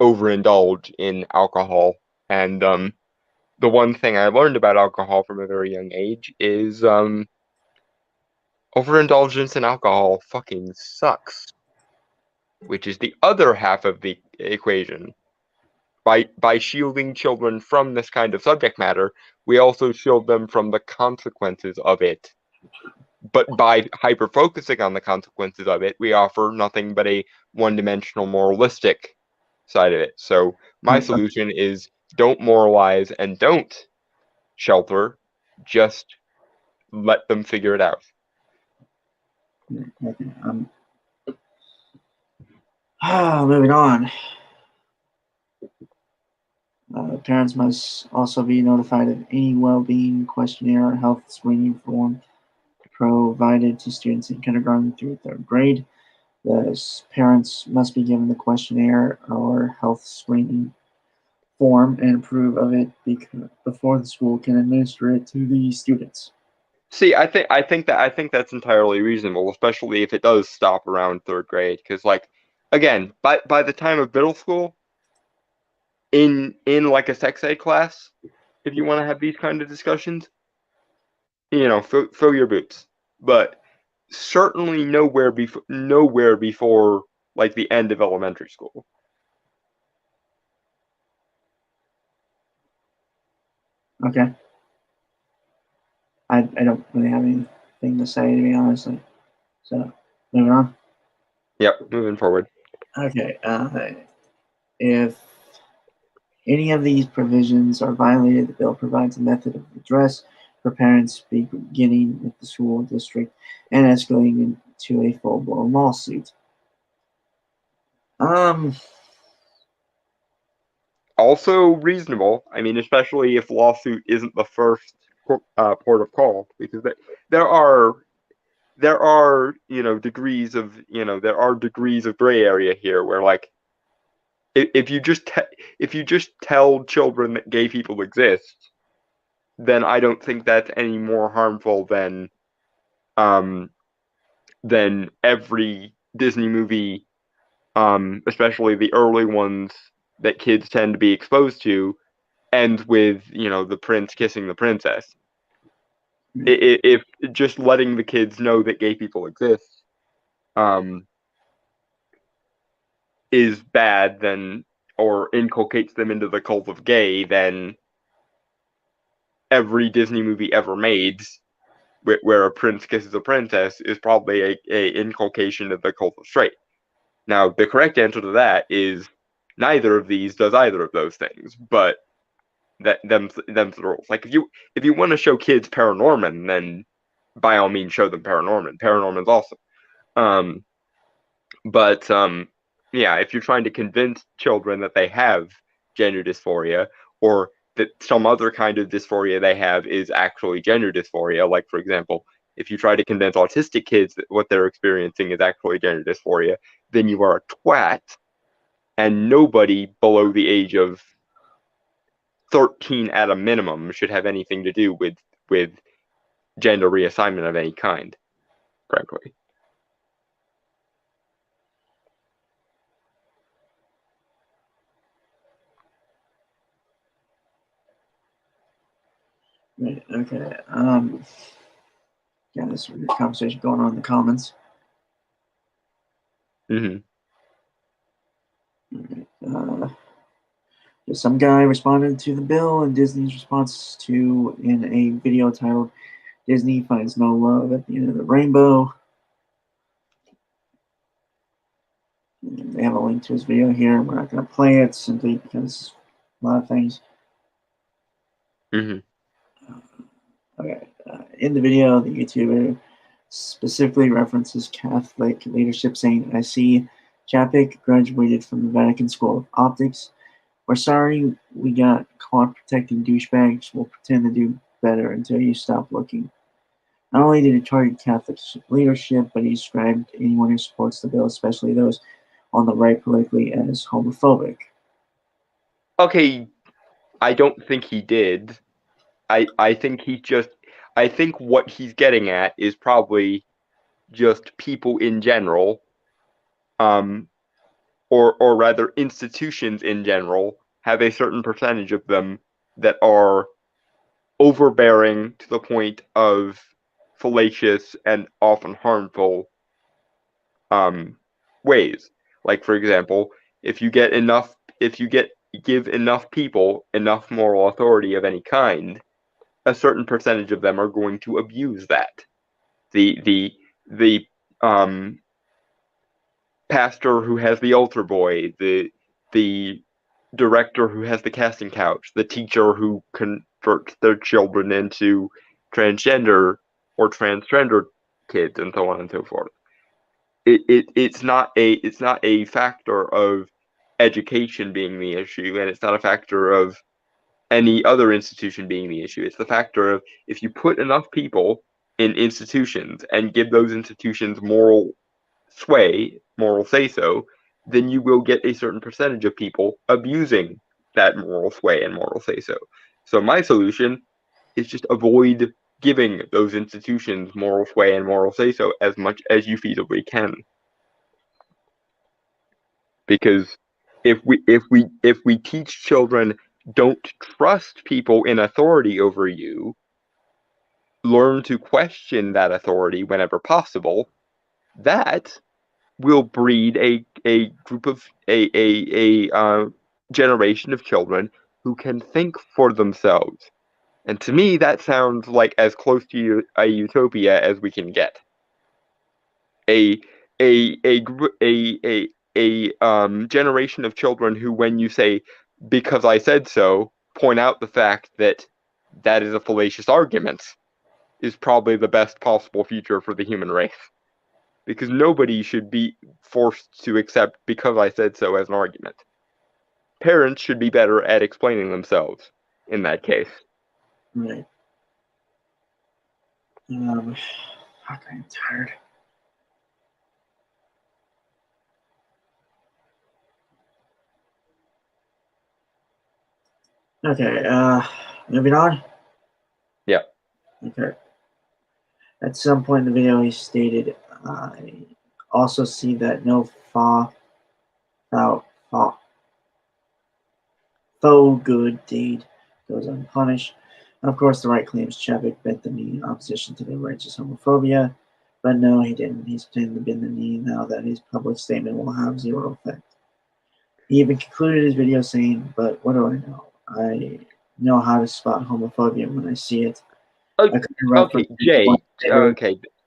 overindulge in alcohol, and the one thing I learned about alcohol from a very young age is overindulgence in alcohol fucking sucks, which is the other half of the equation. By shielding children from this kind of subject matter, we also shield them from the consequences of it. But by hyper focusing on the consequences of it, we offer nothing but a one-dimensional moralistic side of it. So my solution is don't moralize and don't shelter, just let them figure it out. Moving on. Parents must also be notified of any well-being questionnaire or health screening form provided to students in kindergarten through third grade. The parents must be given the questionnaire or health screening form and approve of it before the school can administer it to the students. See, I think that's entirely reasonable, especially if it does stop around third grade. Because, like, again, by the time of middle school, in like a sex ed class, if you want to have these kind of discussions, fill your boots. But certainly nowhere before like the end of elementary school. Okay. I don't really have anything to say, to be honest. So, moving on. Yep, moving forward. Okay. If any of these provisions are violated, the bill provides a method of redress for parents, beginning with the school district and escalating into a full-blown lawsuit. Um, Also reasonable. I mean, especially if lawsuit isn't the first port of call, because there are degrees of gray area here where, like, if you just tell children that gay people exist, then I don't think that's any more harmful um than every Disney movie, especially the early ones that kids tend to be exposed to, ends with the prince kissing the princess. If just letting the kids know that gay people exist um, is bad, then, or inculcates them into the cult of gay, then every Disney movie ever made where a prince kisses a princess is probably a inculcation of the cult of straight. Now, the correct answer to that is neither of these does either of those things, but them's the rules. Like, if you want to show kids Paranorman, then by all means show them Paranorman. Paranorman's awesome. But yeah, if you're trying to convince children that they have gender dysphoria, or that some other kind of dysphoria they have is actually gender dysphoria, like, for example, if you try to convince autistic kids that what they're experiencing is actually gender dysphoria, then you are a twat, and nobody below the age of 13 at a minimum should have anything to do with gender reassignment of any kind, frankly. right, okay. Yeah, this weird conversation going on in the comments. Mm-hmm. Some guy responded to the bill and Disney's response to in a video titled "Disney Finds No Love at the End of the Rainbow." And they have a link to his video here. We're not going to play it simply because a lot of things. Mm-hmm. Okay. In the video, the YouTuber specifically references Catholic leadership, saying, "I see Chapek graduated from the Vatican School of Optics. We're sorry we got caught protecting douchebags. We'll pretend to do better until you stop looking." Not only did he target Catholic leadership, but he described anyone who supports the bill, especially those on the right politically, as homophobic. Okay, I don't think he did. I think I think what he's getting at is probably just people in general, or rather institutions in general, have a certain percentage of them that are overbearing to the point of fallacious and often harmful ways. Like, for example, if you give enough people enough moral authority of any kind, a certain percentage of them are going to abuse that. The pastor who has the altar boy, the director who has the casting couch, the teacher who converts their children into transgender or transgender kids, and so on and so forth. It's not a factor of education being the issue, and it's not a factor of any other institution being the issue. It's the factor of, if you put enough people in institutions and give those institutions moral sway, moral say so, then you will get a certain percentage of people abusing that moral sway and moral say so. So my solution is just avoid giving those institutions moral sway and moral say so as much as you feasibly can. Because if we teach children don't trust people in authority over you, learn to question that authority whenever possible, that will breed a group of a generation of children who can think for themselves. And to me, that sounds like as close to a utopia as we can get. A generation of children who, when you say "because I said so," point out the fact that that is a fallacious argument, is probably the best possible future for the human race. Because nobody should be forced to accept "because I said so" as an argument. Parents should be better at explaining themselves in that case. Right. Fuck, I'm tired. Okay, moving on. Yeah. Okay. At some point in the video, he stated, I also see that no faux good deed goes unpunished. And of course, the right claims Chadwick bent the knee in opposition to the righteous homophobia, but no, he didn't. He's pretending to bend the knee now that his public statement will have zero effect. He even concluded his video saying, "But what do I know? I know how to spot homophobia when I see it." Okay, Jay.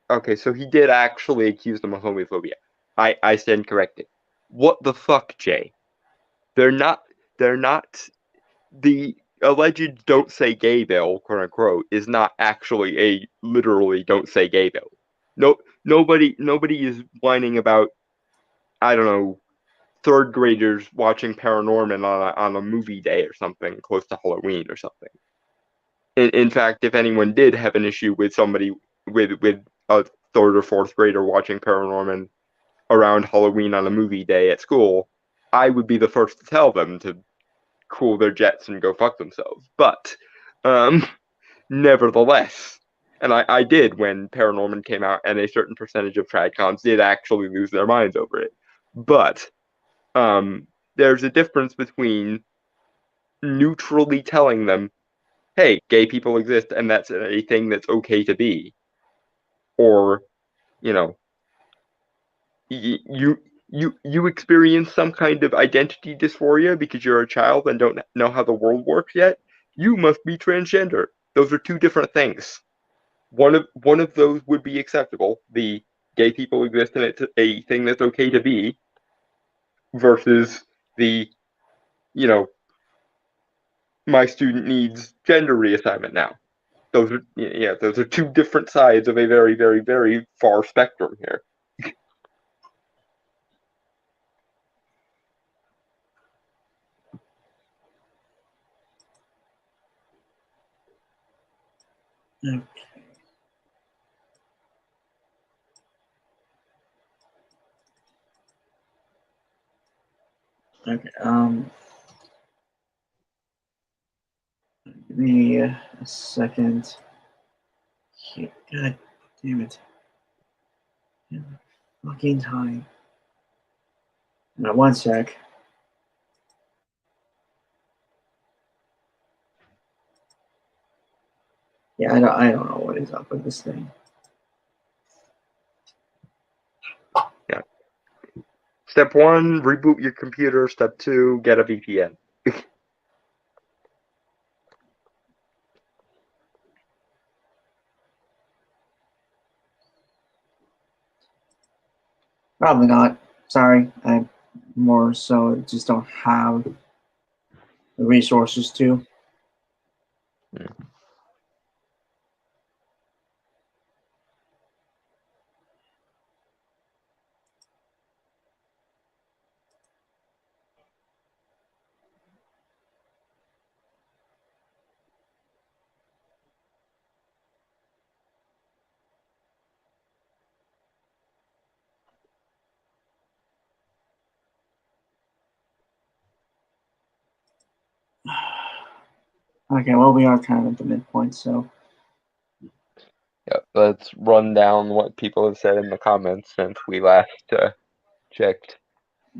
Okay. So he did actually accuse them of homophobia. I stand corrected. What the fuck, Jay? They're not. They're not. The alleged "don't say gay" bill, quote unquote, is not actually a literally "don't say gay" bill. No, nobody is whining about, I don't know, third graders watching Paranorman on a movie day or something close to Halloween or something. In fact, if anyone did have an issue with somebody with a third or fourth grader watching Paranorman around Halloween on a movie day at school, I would be the first to tell them to cool their jets and go fuck themselves. But nevertheless, and I did when Paranorman came out, and a certain percentage of tradcons did actually lose their minds over it. But there's a difference between neutrally telling them, "Hey, gay people exist, and that's a thing that's okay to be," or, you know, you experience some kind of identity dysphoria because you're a child and don't know how the world works yet. You must be transgender. Those are two different things. One of those would be acceptable. The gay people exist and it's a thing that's okay to be, versus the, you know, my student needs gender reassignment now. Those are two different sides of a very, very, very far spectrum here. Okay. Okay. Give me a second. God damn it. Fucking time. Now, one sec. Yeah, I don't know what is up with this thing. Yeah. Step 1, reboot your computer. Step 2, get a VPN. Probably not. Sorry. I more so just don't have the resources to. Okay, well, we are kind of at the midpoint, so Yeah, let's run down what people have said in the comments since we last checked.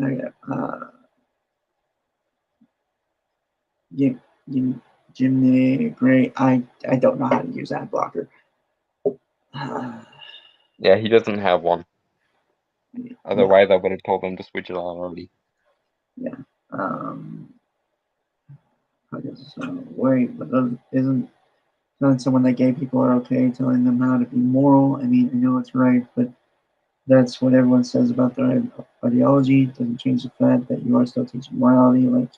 okay. Jim, Jimmy Gray. I don't know how to use ad blocker. Yeah, he doesn't have one. Yeah. Otherwise, I would have told him to switch it on already. Yeah. I guess wait, but isn't telling someone that gay people are okay, telling them how to be moral? I mean, I know it's right, but that's what everyone says about their ideology. It doesn't change the fact that you are still teaching morality, like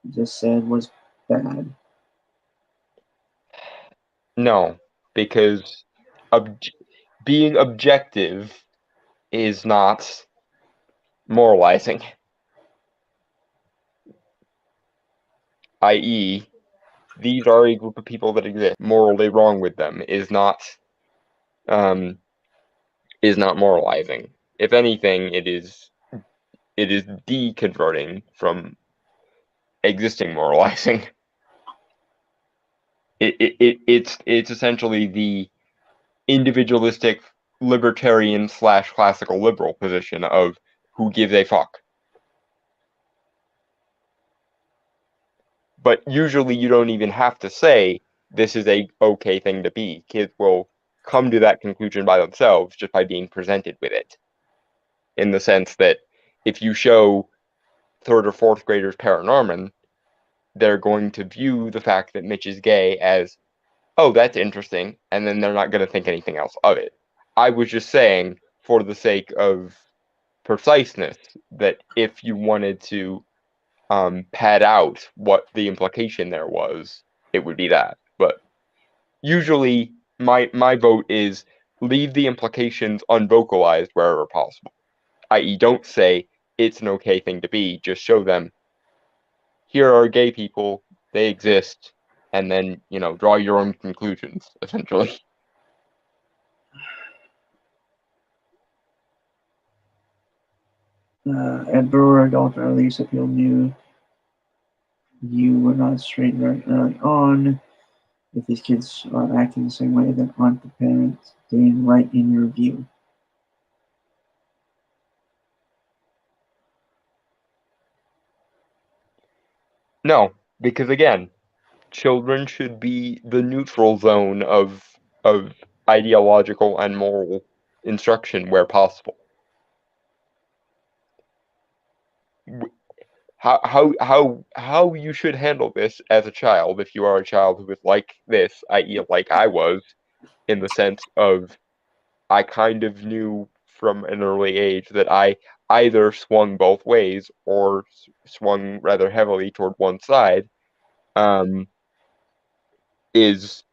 you just said, was bad. No, because ob- being objective is not moralizing. I.e., these are a group of people that exist. Morally wrong with them um, is not moralizing. If anything, it is deconverting from existing moralizing. It's essentially the individualistic libertarian slash classical liberal position of who gives a fuck. But usually you don't even have to say this is a okay thing to be. Kids will come to that conclusion by themselves just by being presented with it. In the sense that if you show third or fourth graders Paranorman, they're going to view the fact that Mitch is gay as, oh, that's interesting, and then they're not going to think anything else of it. I was just saying, for the sake of preciseness, that if you wanted to pad out what the implication there was, it would be that. But usually, my vote is leave the implications unvocalized wherever possible. I.e., don't say it's an okay thing to be. Just show them here are gay people, they exist, and then draw your own conclusions. Essentially, Ed Brewer, adult release appeal knew you were not straight very early on. If these kids are acting the same way, then aren't the parents doing right in your view? no, because again, children should be the neutral zone of ideological and moral instruction where possible. How you should handle this as a child, if you are a child who is like this, i.e., like I was, in the sense of I kind of knew from an early age that I either swung both ways or swung rather heavily toward one side. Um, is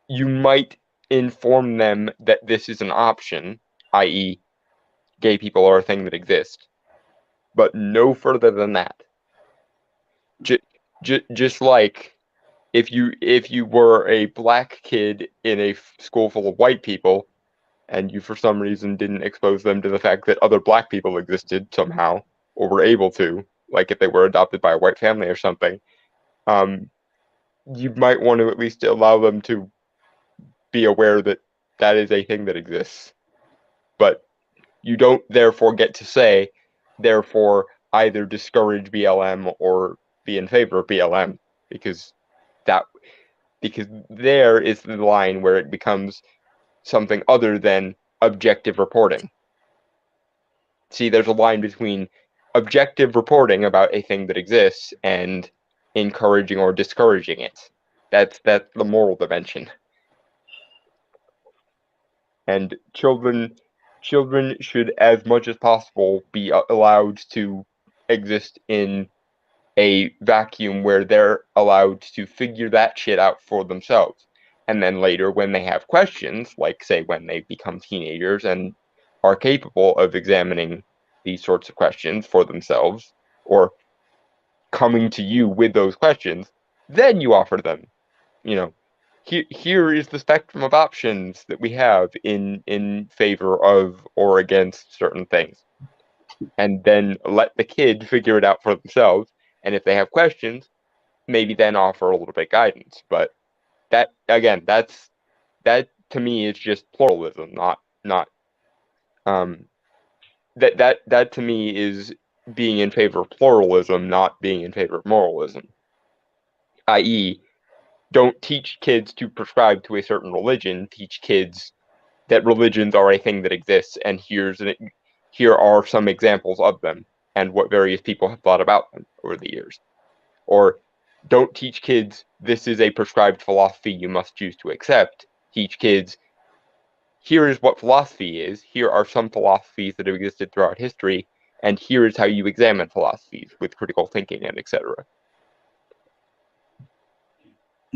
you might inform them that this is an option, i.e., gay people are a thing that exists, but no further than that. Just like if you were a black kid in a school full of white people, and you for some reason didn't expose them to the fact that other black people existed somehow, or were able to, like if they were adopted by a white family or something, um, you might want to at least allow them to be aware that that is a thing that exists. But you don't therefore get to say, therefore, either discourage BLM or be in favor of BLM, because that because there is the line where it becomes something other than objective reporting. See, there's a line between objective reporting about a thing that exists and encouraging or discouraging it. That's the moral dimension. And children should, as much as possible, be allowed to exist in a vacuum where they're allowed to figure that shit out for themselves. And then later, when they have questions, like say when they become teenagers and are capable of examining these sorts of questions for themselves, or coming to you with those questions, then you offer them, you know, here is the spectrum of options that we have in favor of or against certain things, and then let the kid figure it out for themselves. And if they have questions, maybe then offer a little bit guidance. But that again, that to me is just pluralism, not that to me is being in favor of pluralism, not being in favor of moralism. I.e., don't teach kids to prescribe to a certain religion. Teach kids that religions are a thing that exists, and here are some examples of them, and what various people have thought about them over the years. Or don't teach kids this is a prescribed philosophy you must choose to accept. Teach kids here is what philosophy is. Here are some philosophies that have existed throughout history, and here is how you examine philosophies with critical thinking and etc.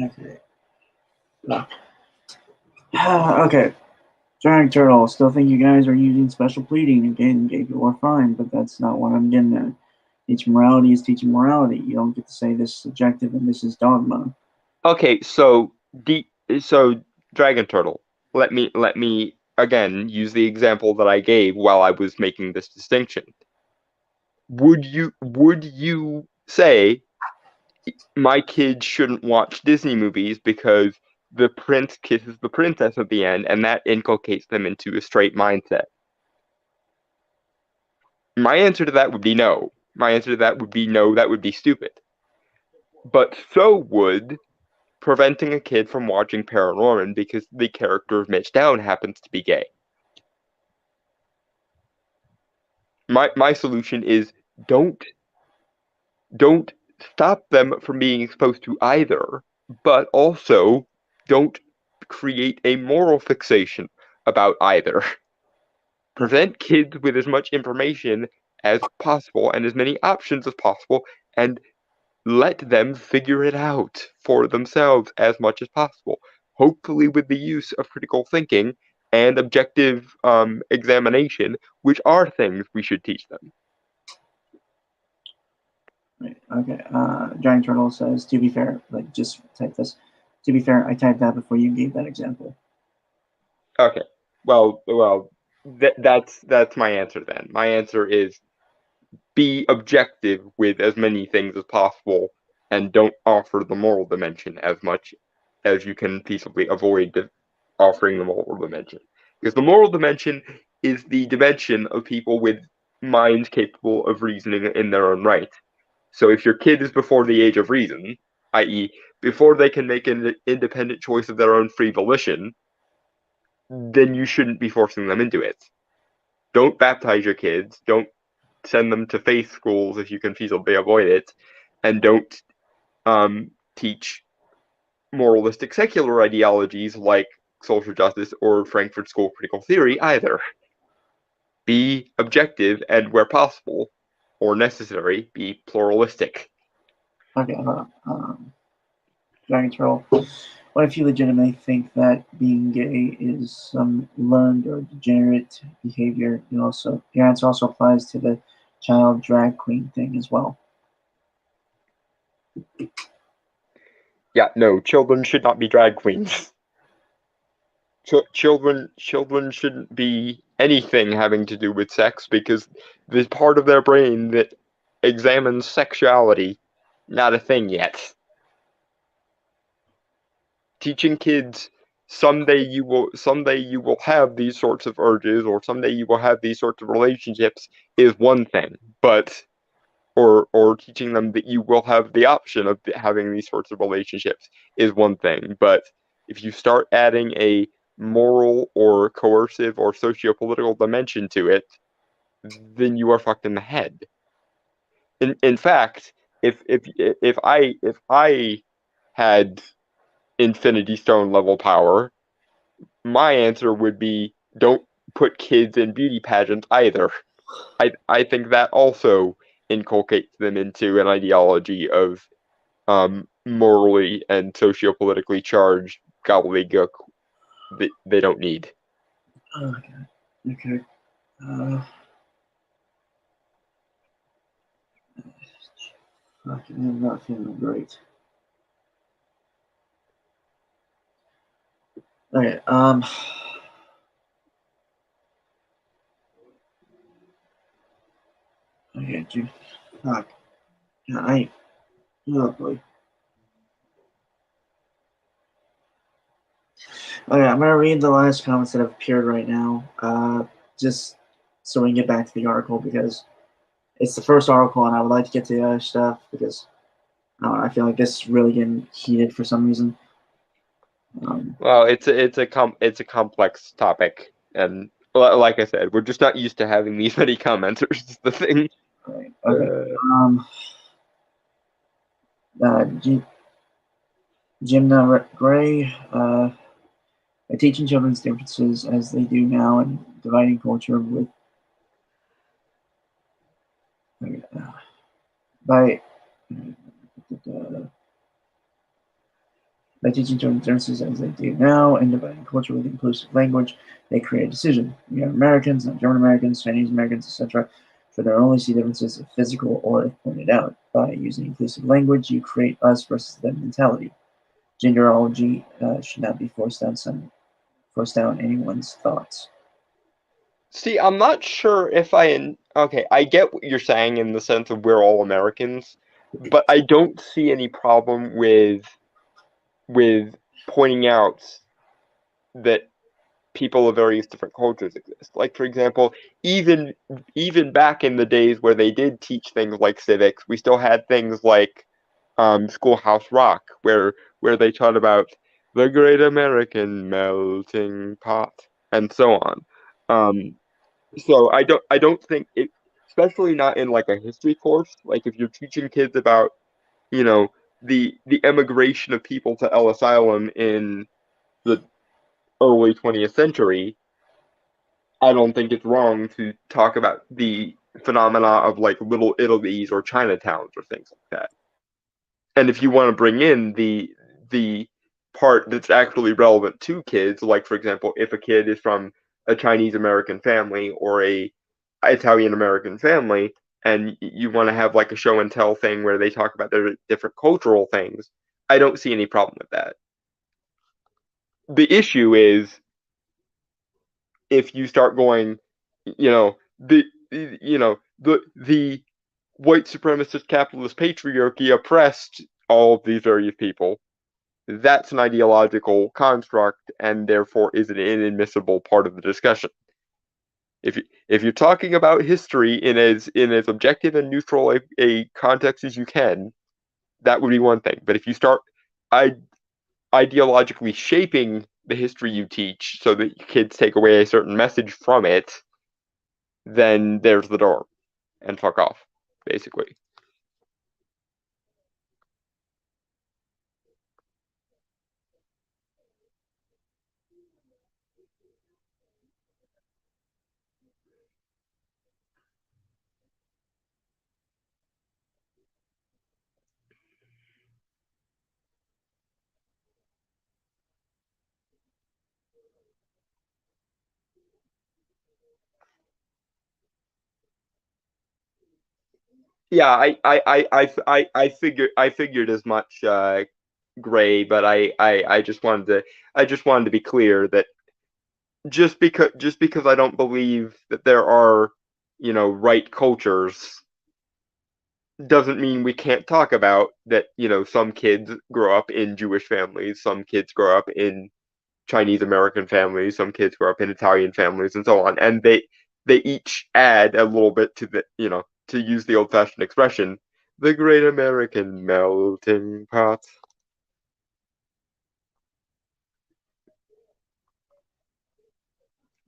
Okay. Okay. Giant Turtle, still think you guys are using special pleading again, gay people are fine, but that's not what I'm getting at. Teaching morality is teaching morality. You don't get to say this is subjective and this is dogma. Okay, so Dragon Turtle, let me again use the example that I gave while I was making this distinction. Would you say my kids shouldn't watch Disney movies because the prince kisses the princess at the end and that inculcates them into a straight mindset? My answer to that would be no. My answer to that would be no, that would be stupid. But so would preventing a kid from watching Paranorman because the character of Mitch Down happens to be gay. My solution is don't stop them from being exposed to either, but also don't create a moral fixation about either. Present kids with as much information as possible and as many options as possible, and let them figure it out for themselves as much as possible. Hopefully, with the use of critical thinking and objective examination, which are things we should teach them. Right. Okay. Giant Turtle says, to be fair, like just type this. To be fair, I typed that before you gave that example. Okay. Well, that's my answer then. My answer is be objective with as many things as possible and don't offer the moral dimension as much as you can feasibly avoid offering the moral dimension. Because the moral dimension is the dimension of people with minds capable of reasoning in their own right. So if your kid is before the age of reason, i.e., before they can make an independent choice of their own free volition, then you shouldn't be forcing them into it. Don't baptize your kids. Don't send them to faith schools if you can feasibly avoid it, and don't teach moralistic secular ideologies like social justice or Frankfurt School critical theory either. Be objective and, where possible or necessary, be pluralistic. Okay, hold on. Dragon Turtle, what if you legitimately think that being gay is some learned or degenerate behavior? Your answer also applies to the child drag queen thing as well. Yeah, no, children should not be drag queens. Children shouldn't be anything having to do with sex because there's part of their brain that examines sexuality not a thing yet. Teaching kids someday you will have these sorts of urges or someday you will have these sorts of relationships is one thing, but or teaching them that you will have the option of having these sorts of relationships is one thing, but if you start adding a moral or coercive or socio-political dimension to it, then you are fucked in the head. In fact, if I had Infinity Stone level power, my answer would be don't put kids in beauty pageants either. I think that also inculcates them into an ideology of morally and socio-politically charged gobbledygook that they don't need. Okay. Okay. I'm not feeling great. Okay. Okay. Fuck. Yeah, oh boy. Okay, I'm gonna read the last comments that have appeared right now. Just so we can get back to the article because it's the first article, and I would like to get to the other stuff because I feel like this is really getting heated for some reason. Well, it's a complex topic, and like I said, we're just not used to having these many commenters. Is the thing. Right, okay. Uh, Jim Gray, by teaching children's differences as they do now and dividing culture with by by teaching children differences as they do now and dividing culture with inclusive language, they create a decision. We are Americans, not German Americans, Chinese Americans, etc. For there only see differences if physical or if pointed out. By using inclusive language, you create us versus them mentality. Genderology should not be forced down anyone's thoughts. See, I'm not sure if okay, I get what you're saying in the sense of we're all Americans, but I don't see any problem with pointing out that people of various different cultures exist. Like, for example, even back in the days where they did teach things like civics, we still had things like Schoolhouse Rock, where they taught about the Great American Melting Pot and so on. So I don't think it, especially not in like a history course. Like if you're teaching kids about you know the emigration of people to Ellis Island in the early 20th century, I don't think it's wrong to talk about the phenomena of like little Italies or Chinatowns or things like that. And if you want to bring in the part that's actually relevant to kids, like for example, if a kid is from a Chinese American family or a Italian American family, and you want to have like a show and tell thing where they talk about their different cultural things, I don't see any problem with that. The issue is if you start going, the white supremacist capitalist patriarchy oppressed all of these various people. That's an ideological construct and therefore is an inadmissible part of the discussion. If you're talking about history in as objective and neutral a context as you can, that would be one thing. But if you start ideologically shaping the history you teach so that kids take away a certain message from it, then there's the door and fuck off, basically. Yeah, I figured as much, Gray, but I just wanted to be clear that just because I don't believe that there are right cultures doesn't mean we can't talk about that. Some kids grow up in Jewish families, some kids grow up in Chinese American families, some kids grow up in Italian families, and so on, and they each add a little bit to the to use the old fashioned expression, the Great American Melting Pot.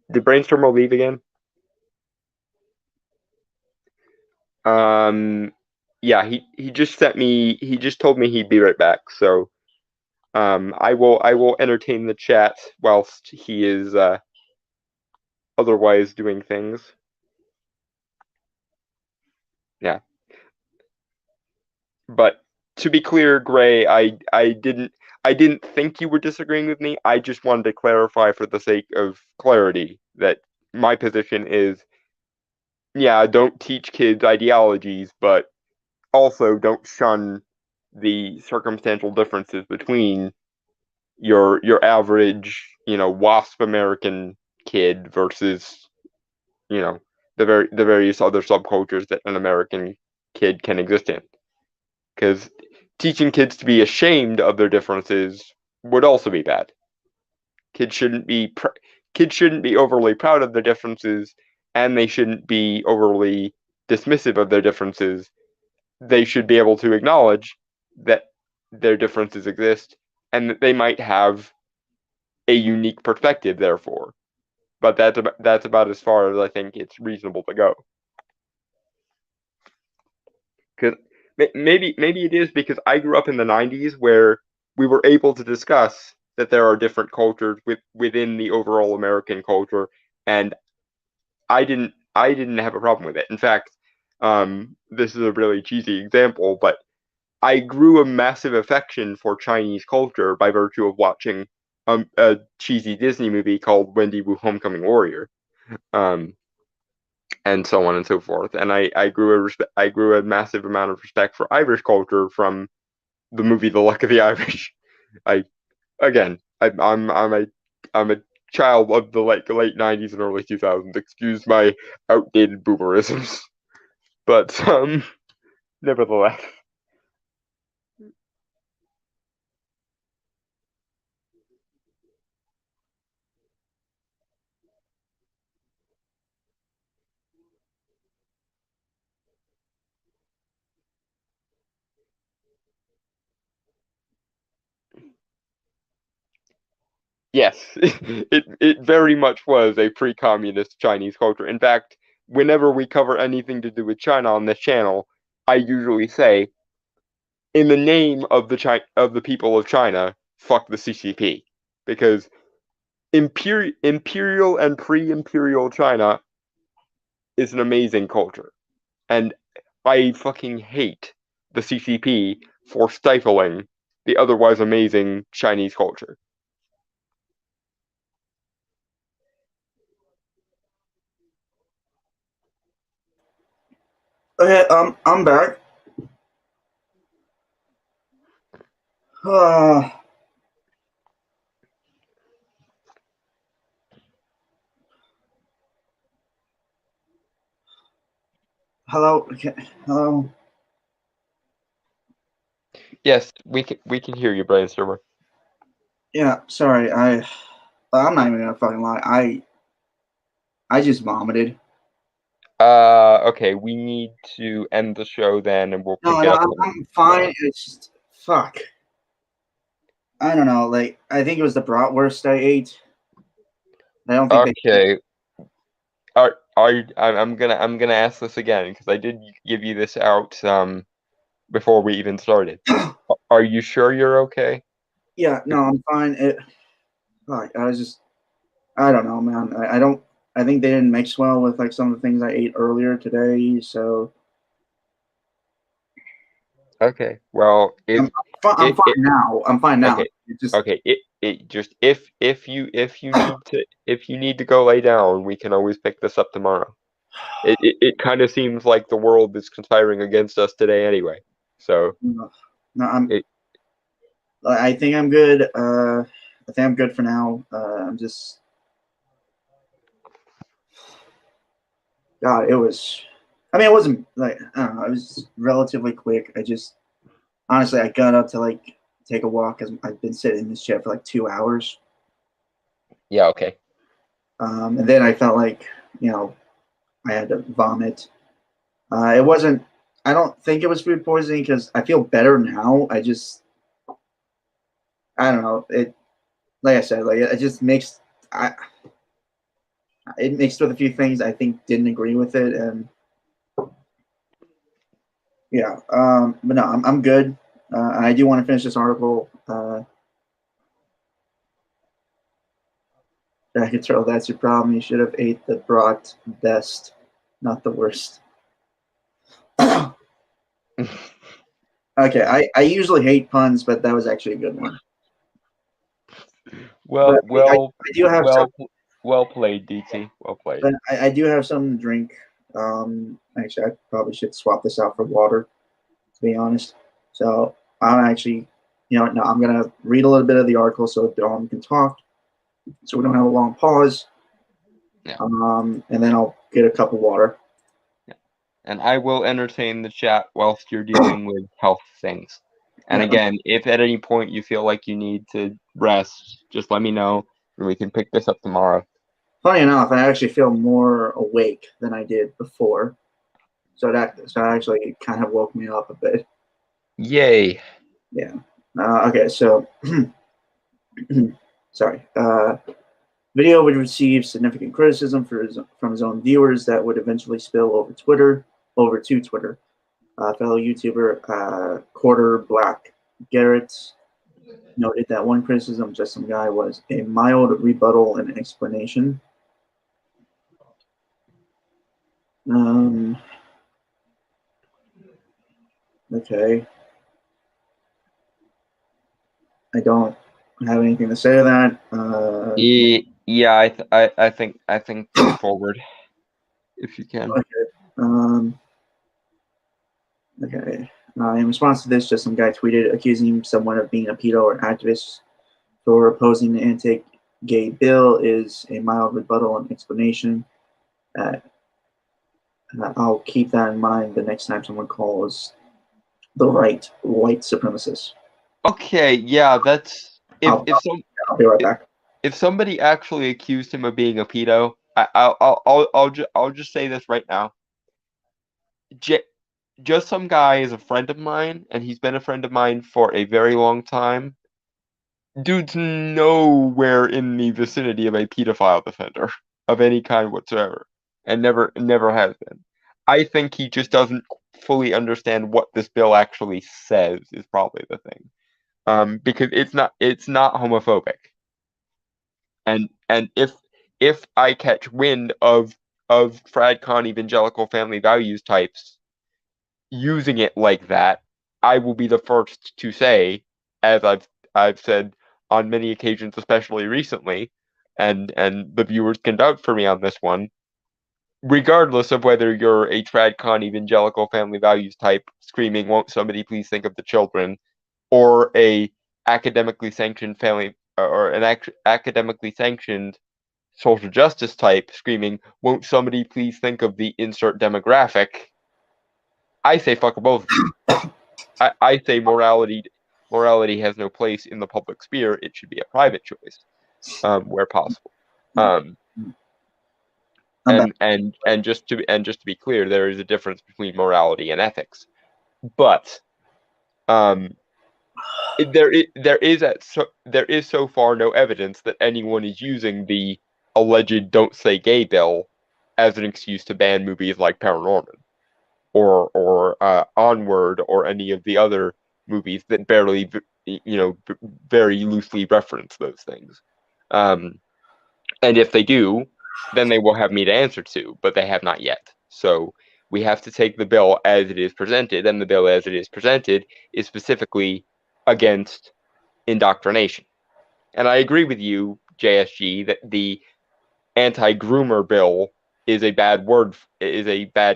Did Brainstormer leave again? Um, yeah, he just sent me. He just told me he'd be right back. So, I will entertain the chat whilst he is otherwise doing things. Yeah, but to be clear, Gray, I didn't think you were disagreeing with me. I just wanted to clarify for the sake of clarity that my position is, yeah, don't teach kids ideologies, but also don't shun the circumstantial differences between your average, WASP American kid versus, the various other subcultures that an American kid can exist in. Because teaching kids to be ashamed of their differences would also be bad. Kids shouldn't be overly proud of their differences, and they shouldn't be overly dismissive of their differences. They should be able to acknowledge that their differences exist and that they might have a unique perspective, therefore. But that's about as far as I think it's reasonable to go. Because maybe it is because I grew up in the '90s where we were able to discuss that there are different cultures within the overall American culture, and I didn't have a problem with it. In fact, this is a really cheesy example, but I grew a massive affection for Chinese culture by virtue of watching a cheesy Disney movie called Wendy Wu Homecoming Warrior, um, and so on and so forth. And I grew a massive amount of respect for Irish culture from the movie The Luck of the Irish. I again, I'm a child of the late '90s and early 2000s. Excuse my outdated boomerisms, but nevertheless. Yes, it very much was a pre-communist Chinese culture. In fact, whenever we cover anything to do with China on this channel, I usually say, in the name of the people of China, fuck the CCP, because imperial and pre-imperial China is an amazing culture, and I fucking hate the CCP for stifling the otherwise amazing Chinese culture. Okay, I'm back. Uh, hello, okay, hello. Yes, we can hear you, Brainstormer. Yeah, sorry. I'm not even gonna fucking lie. I just vomited. Okay, we need to end the show then, and we'll No, pick it no, up I'm tomorrow. fine. It's just fuck. I don't know. Like I think it was the bratwurst I ate. I don't think they. Okay, I'm gonna ask this again because I did give you this out before we even started. Are you sure you're okay? Yeah, no, I'm fine. Fuck, I was just. I don't know, man. I don't. I think they didn't mix well with like some of the things I ate earlier today. So Okay. Well, I'm, if I'm it, fine it now. I'm fine now. okay, It just okay, it just if you need to go lay down, we can always pick this up tomorrow. It kind of seems like the world is conspiring against us today anyway. So no. I'm. it I think I'm good. I think I'm good for now. I'm just. God, it was. I mean, it wasn't like I don't know. It was relatively quick. I just honestly, I got up to like take a walk because I've been sitting in this chair for like 2 hours. yeah, okay. And then I felt like I had to vomit. It wasn't. I don't think it was food poisoning because I feel better now. I don't know. It like I said, like it just mixed. I it mixed with a few things I think didn't agree with it, and yeah. But no, I'm good. And I do want to finish this article. I could throw that's your problem. You should have ate the brat best, not the worst. Okay, I usually hate puns, but that was actually a good one. But Well, I do have some. well played, DT. Well played. But I do have something to drink. Actually, I probably should swap this out for water, to be honest. So I'm actually, no, I'm gonna read a little bit of the article so Dawn can talk, so we don't have a long pause. Yeah. And then I'll get a cup of water. And I will entertain the chat whilst you're dealing with health things. And Yeah. again, if at any point you feel like you need to rest, just let me know. and we can pick this up tomorrow. Funny enough, I actually feel more awake than I did before. So that actually kind of woke me up a bit. Yay. Yeah. Okay, so sorry. Video would receive significant criticism from his own viewers that would eventually spill over to Twitter. Fellow YouTuber Quarter Black Garrett noted that one criticism of Just Some Guy was a mild rebuttal and explanation. Okay. I don't have anything to say to that. Yeah, I think go forward if you can. Okay. Okay. In response to this, Just Some Guy tweeted accusing someone of being a pedo or activist for opposing the anti-gay bill is a mild rebuttal and explanation. I'll keep that in mind the next time someone calls the right white supremacist. Okay, yeah, that's I'll be right back. if somebody actually accused him of being a pedo, I'll just say this right now. Just Some Guy is a friend of mine, and he's been a friend of mine for a very long time. Dude's nowhere in the vicinity of a pedophile defender of any kind whatsoever, and never has been. I think he just doesn't fully understand what this bill actually says is probably the thing. Because it's not homophobic. And if I catch wind of FradCon evangelical family values types using it like that, I will be the first to say, as I've said on many occasions, especially recently, and the viewers can vouch for me on this one, regardless of whether you're a TradCon evangelical family values type screaming, "Won't somebody please think of the children," or a academically sanctioned family or an academically sanctioned social justice type screaming, "Won't somebody please think of the insert demographic?" I say fuck both of you. I say morality has no place in the public sphere. It should be a private choice, where possible. And just to be clear, there is a difference between morality and ethics. But there is so far no evidence that anyone is using the alleged "Don't Say Gay" bill as an excuse to ban movies like Paranorman or Onward or any of the other movies that barely, very loosely reference those things. And if they do, then they will have me to answer to, but they have not yet. So we have to take the bill as it is presented, and the bill as it is presented is specifically against indoctrination. And I agree with you, JSG, that the anti-groomer bill is a bad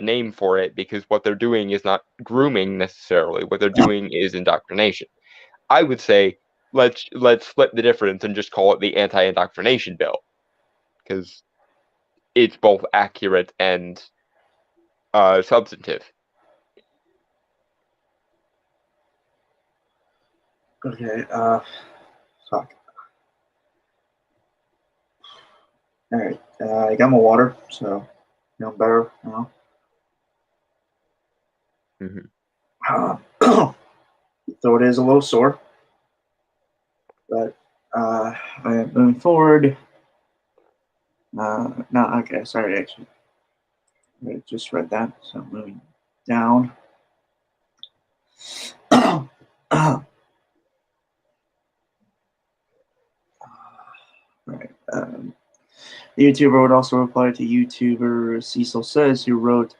name for it, because what they're doing is not grooming necessarily. What they're doing is indoctrination. I would say let's split the difference and just call it the anti-indoctrination bill, because it's both accurate and substantive. Okay. Fuck. All right. I got my water, so I'm better now. Mm-hmm. So it is a little sore, but I am moving forward. No, okay. Sorry, actually, I just read that. So moving down. Right. The YouTuber would also reply to YouTuber Cecil Says, who wrote,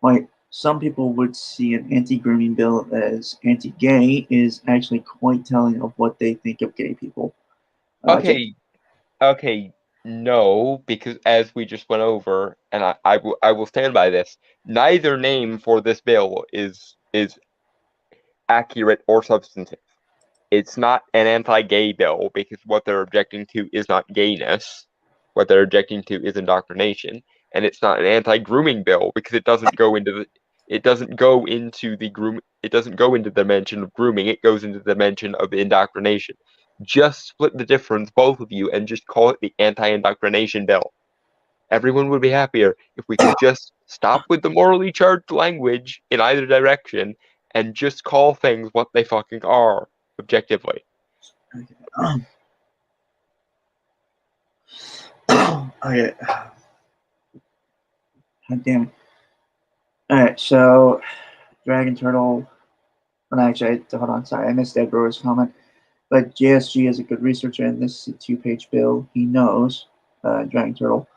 "Why some people would see an anti-grooming bill as anti-gay is actually quite telling of what they think of gay people." Okay, no, because as we just went over, and I will stand by this, neither name for this bill is accurate or substantive. It's not an anti-gay bill, because what they're objecting to is not gayness. What they're objecting to is indoctrination. And it's not an anti-grooming bill, because it doesn't go into the dimension of grooming. It goes into the dimension of indoctrination. just split the difference, both of you, and just call it the anti-indoctrination bill. Everyone would be happier if we could just stop with the morally charged language in either direction and just call things what they fucking are, objectively. Okay. Okay. God damn it. Alright, so Dragon Turtle. Well, actually, hold on, sorry, I missed Ed Brewer's comment. But JSG is a good researcher, and this is a 2-page bill. He knows, Dragon Turtle,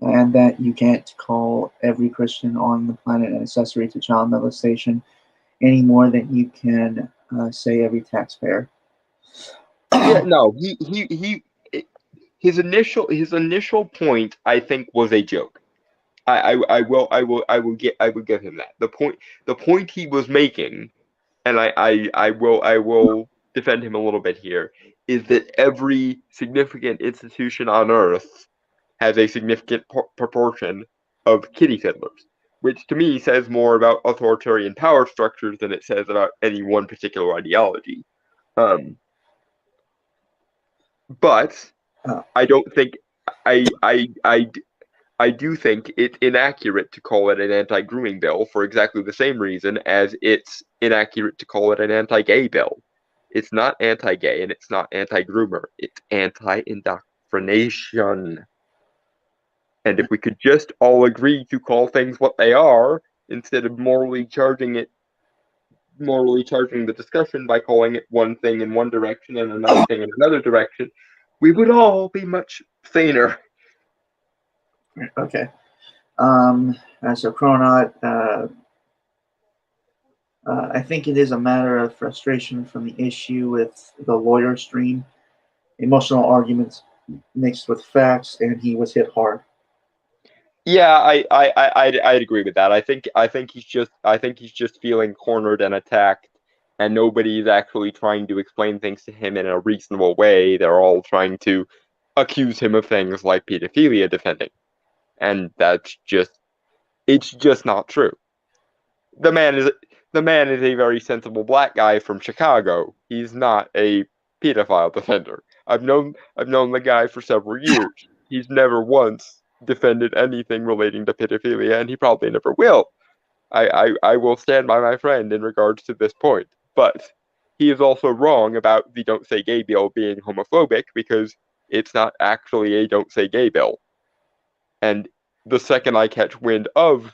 and that you can't call every Christian on the planet an accessory to child molestation any more than you can say every taxpayer. Yeah, no, his initial point, I think, was a joke. I will give him that. The point he was making, and I will defend him a little bit here, is that every significant institution on Earth has a significant proportion of kitty fiddlers, which to me says more about authoritarian power structures than it says about any one particular ideology. But I don't think I do think it's inaccurate to call it an anti-grooming bill for exactly the same reason as it's inaccurate to call it an anti-gay bill. It's not anti-gay and it's not anti-groomer. It's anti-indoctrination. And if we could just all agree to call things what they are instead of morally charging the discussion by calling it one thing in one direction and another thing in another direction, we would all be much saner. Okay. So Chronaut, I think it is a matter of frustration from the issue with the lawyer stream, emotional arguments mixed with facts, and he was hit hard. Yeah, I'd agree with that. I think he's just feeling cornered and attacked, and nobody's actually trying to explain things to him in a reasonable way. They're all trying to accuse him of things like pedophilia defending, and it's just not true. The man is a very sensible black guy from Chicago. He's not a pedophile defender. I've known the guy for several years. He's never once defended anything relating to pedophilia, and he probably never will. I will stand by my friend in regards to this point. But he is also wrong about the Don't Say Gay bill being homophobic because it's not actually a Don't Say Gay bill. And the second I catch wind of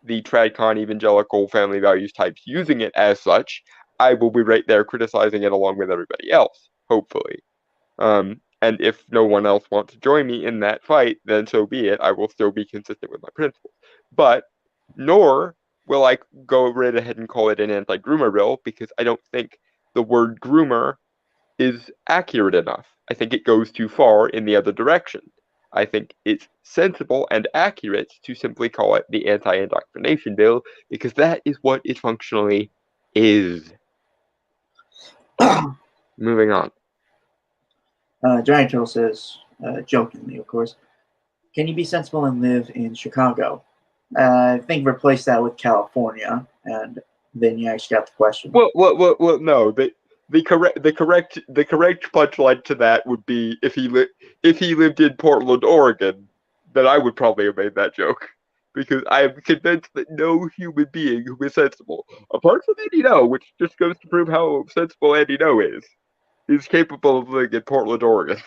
the TradCon evangelical family values types using it as such, I will be right there criticizing it along with everybody else, hopefully. And if no one else wants to join me in that fight, then so be it. I will still be consistent with my principles. But nor will I go right ahead and call it an anti-groomer bill because I don't think the word groomer is accurate enough. I think it goes too far in the other direction. I think it's sensible and accurate to simply call it the anti-indoctrination bill because that is what it functionally is. Moving on. Giant Turtle says, jokingly, of course, can you be sensible and live in Chicago? I think replace that with California, and then you actually got the question. Well, no. The correct punchline to that would be if he lived in Portland, Oregon, then I would probably have made that joke. Because I am convinced that no human being who is sensible, apart from Andy No, which just goes to prove how sensible Andy No is capable of living in Portland, Oregon.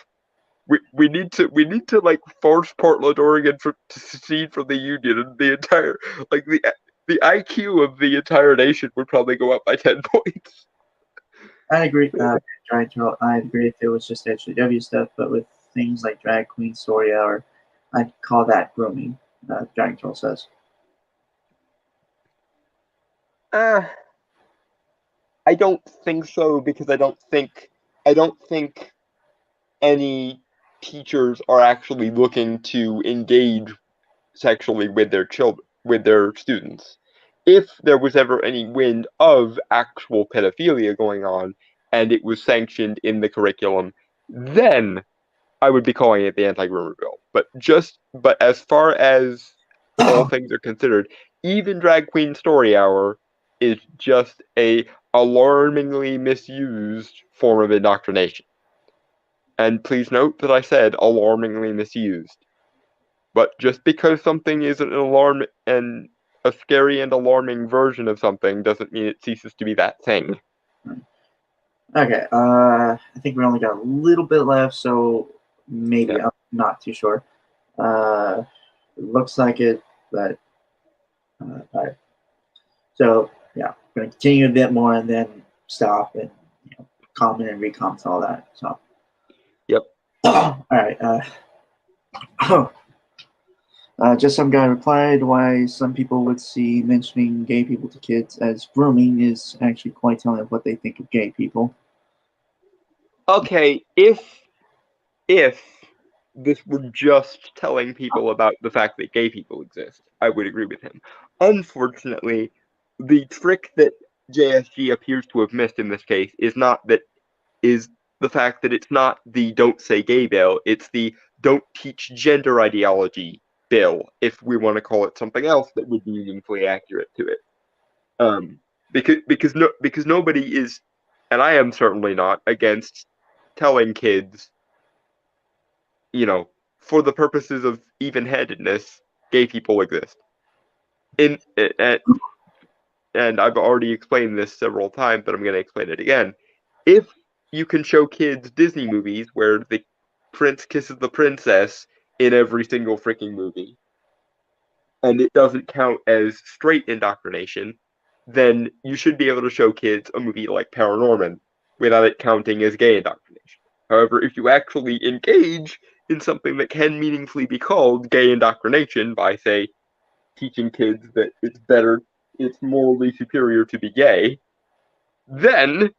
We need to like force Portland, Oregon to secede from the Union, and the entire the IQ of the entire nation would probably go up by 10 points. I agree. Giant Turtle, I agree if it was just HW stuff, but with things like Drag Queen Story Hour, I'd call that grooming. Giant Turtle says. I don't think so because I don't think any teachers are actually looking to engage sexually with their students. If there was ever any wind of actual pedophilia going on and it was sanctioned in the curriculum, then I would be calling it the anti-groomer bill. But as far as all things are considered, even Drag Queen Story Hour is just a alarmingly misused form of indoctrination. And please note that I said alarmingly misused. But just because something is an alarm and a scary and alarming version of something doesn't mean it ceases to be that thing. Okay, I think we only got a little bit left, so maybe Yeah. I'm not too sure. It looks like it, but all right. So yeah, I'm gonna continue a bit more and then stop and comment and recomment all that. So Yep. all right. Just some guy replied why some people would see mentioning gay people to kids as grooming is actually quite telling of what they think of gay people. Okay, if this were just telling people about the fact that gay people exist, I would agree with him. Unfortunately, the trick that JSG appears to have missed in this case is the fact that it's not the don't say gay bill, it's the don't teach gender ideology bill, if we want to call it something else that would be meaningfully accurate to it. Um, because nobody is, and I am certainly not against telling kids, for the purposes of even-handedness, gay people exist. In and I've already explained this several times, but I'm going to explain it again. If you can show kids Disney movies where the prince kisses the princess in every single freaking movie, and it doesn't count as straight indoctrination, then you should be able to show kids a movie like Paranorman without it counting as gay indoctrination. However, if you actually engage in something that can meaningfully be called gay indoctrination by, say, teaching kids that it's morally superior to be gay, then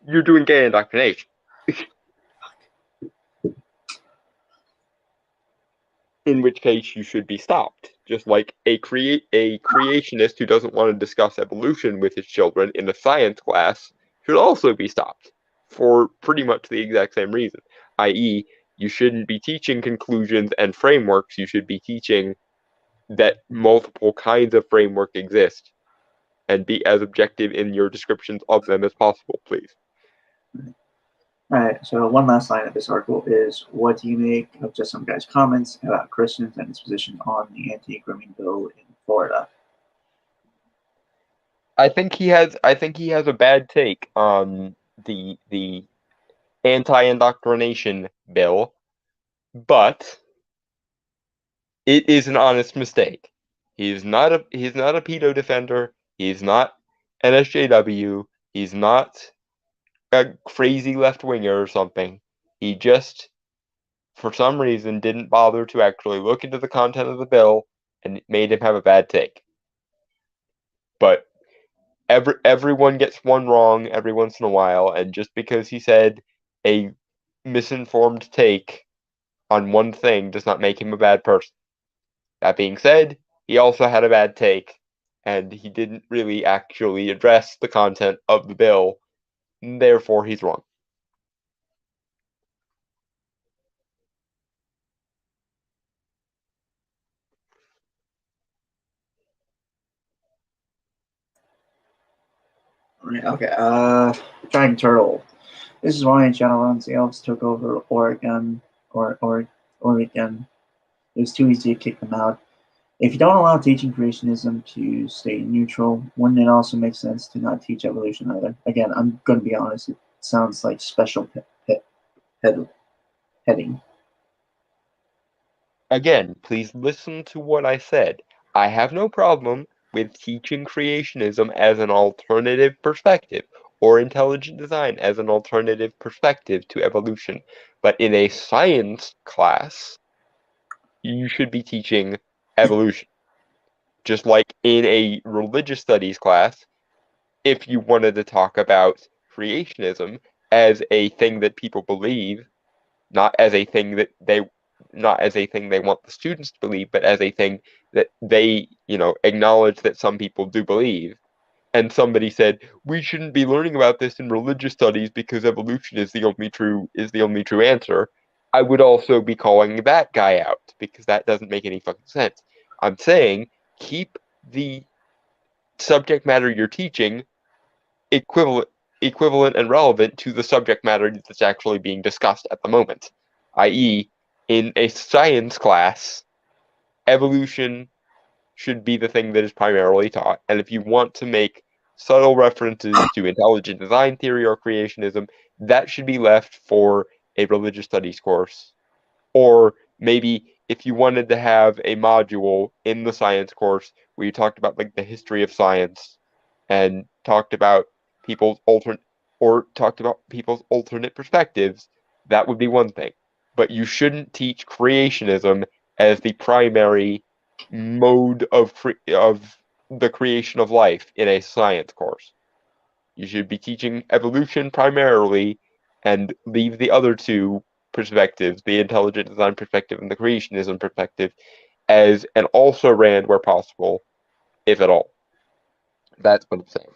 you're doing gay indoctrination. In which case you should be stopped. Just like a creationist who doesn't want to discuss evolution with his children in a science class should also be stopped for pretty much the exact same reason. I.e., you shouldn't be teaching conclusions and frameworks, you should be teaching that multiple kinds of framework exist and be as objective in your descriptions of them as possible, please. All right, so one last line of this article is, what do you make of just some guy's comments about Christians and his position on the anti-grooming bill in Florida? I think he has a bad take on the anti-indoctrination bill, but it is an honest mistake. He's not a pedo defender. He's not an SJW. He's not a crazy left winger or something. He just, for some reason, didn't bother to actually look into the content of the bill, and it made him have a bad take. But everyone gets one wrong every once in a while, and just because he said a misinformed take on one thing does not make him a bad person. That being said, he also had a bad take, and he didn't really actually address the content of the bill, and therefore he's wrong. Okay, Dragon Turtle. This is why in Shadowruns the elves took over Oregon. It was too easy to kick them out. If you don't allow teaching creationism to stay neutral, wouldn't it also make sense to not teach evolution either? Again, I'm going to be honest, it sounds like special heading. Again, please listen to what I said. I have no problem with teaching creationism as an alternative perspective, or intelligent design as an alternative perspective to evolution. But in a science class, you should be teaching evolution. Just like in a religious studies class, if you wanted to talk about creationism as a thing that people believe, not as a thing that they not as a thing they want the students to believe, but as a thing that they, acknowledge that some people do believe. And somebody said, we shouldn't be learning about this in religious studies because evolution is the only true answer. I would also be calling that guy out because that doesn't make any fucking sense. I'm saying keep the subject matter you're teaching equivalent equivalent and relevant to the subject matter that's actually being discussed at the moment. I.e., in a science class, evolution should be the thing that is primarily taught. And if you want to make subtle references to intelligent design theory or creationism, that should be left for a religious studies course. Or maybe if you wanted to have a module in the science course where you talked about like the history of science and talked about people's alternate perspectives, that would be one thing. But you shouldn't teach creationism as the primary mode of the creation of life in a science course. You should be teaching evolution primarily and leave the other two perspectives, the intelligent design perspective and the creationism perspective, as an also ran where possible, if at all. That's what I'm saying.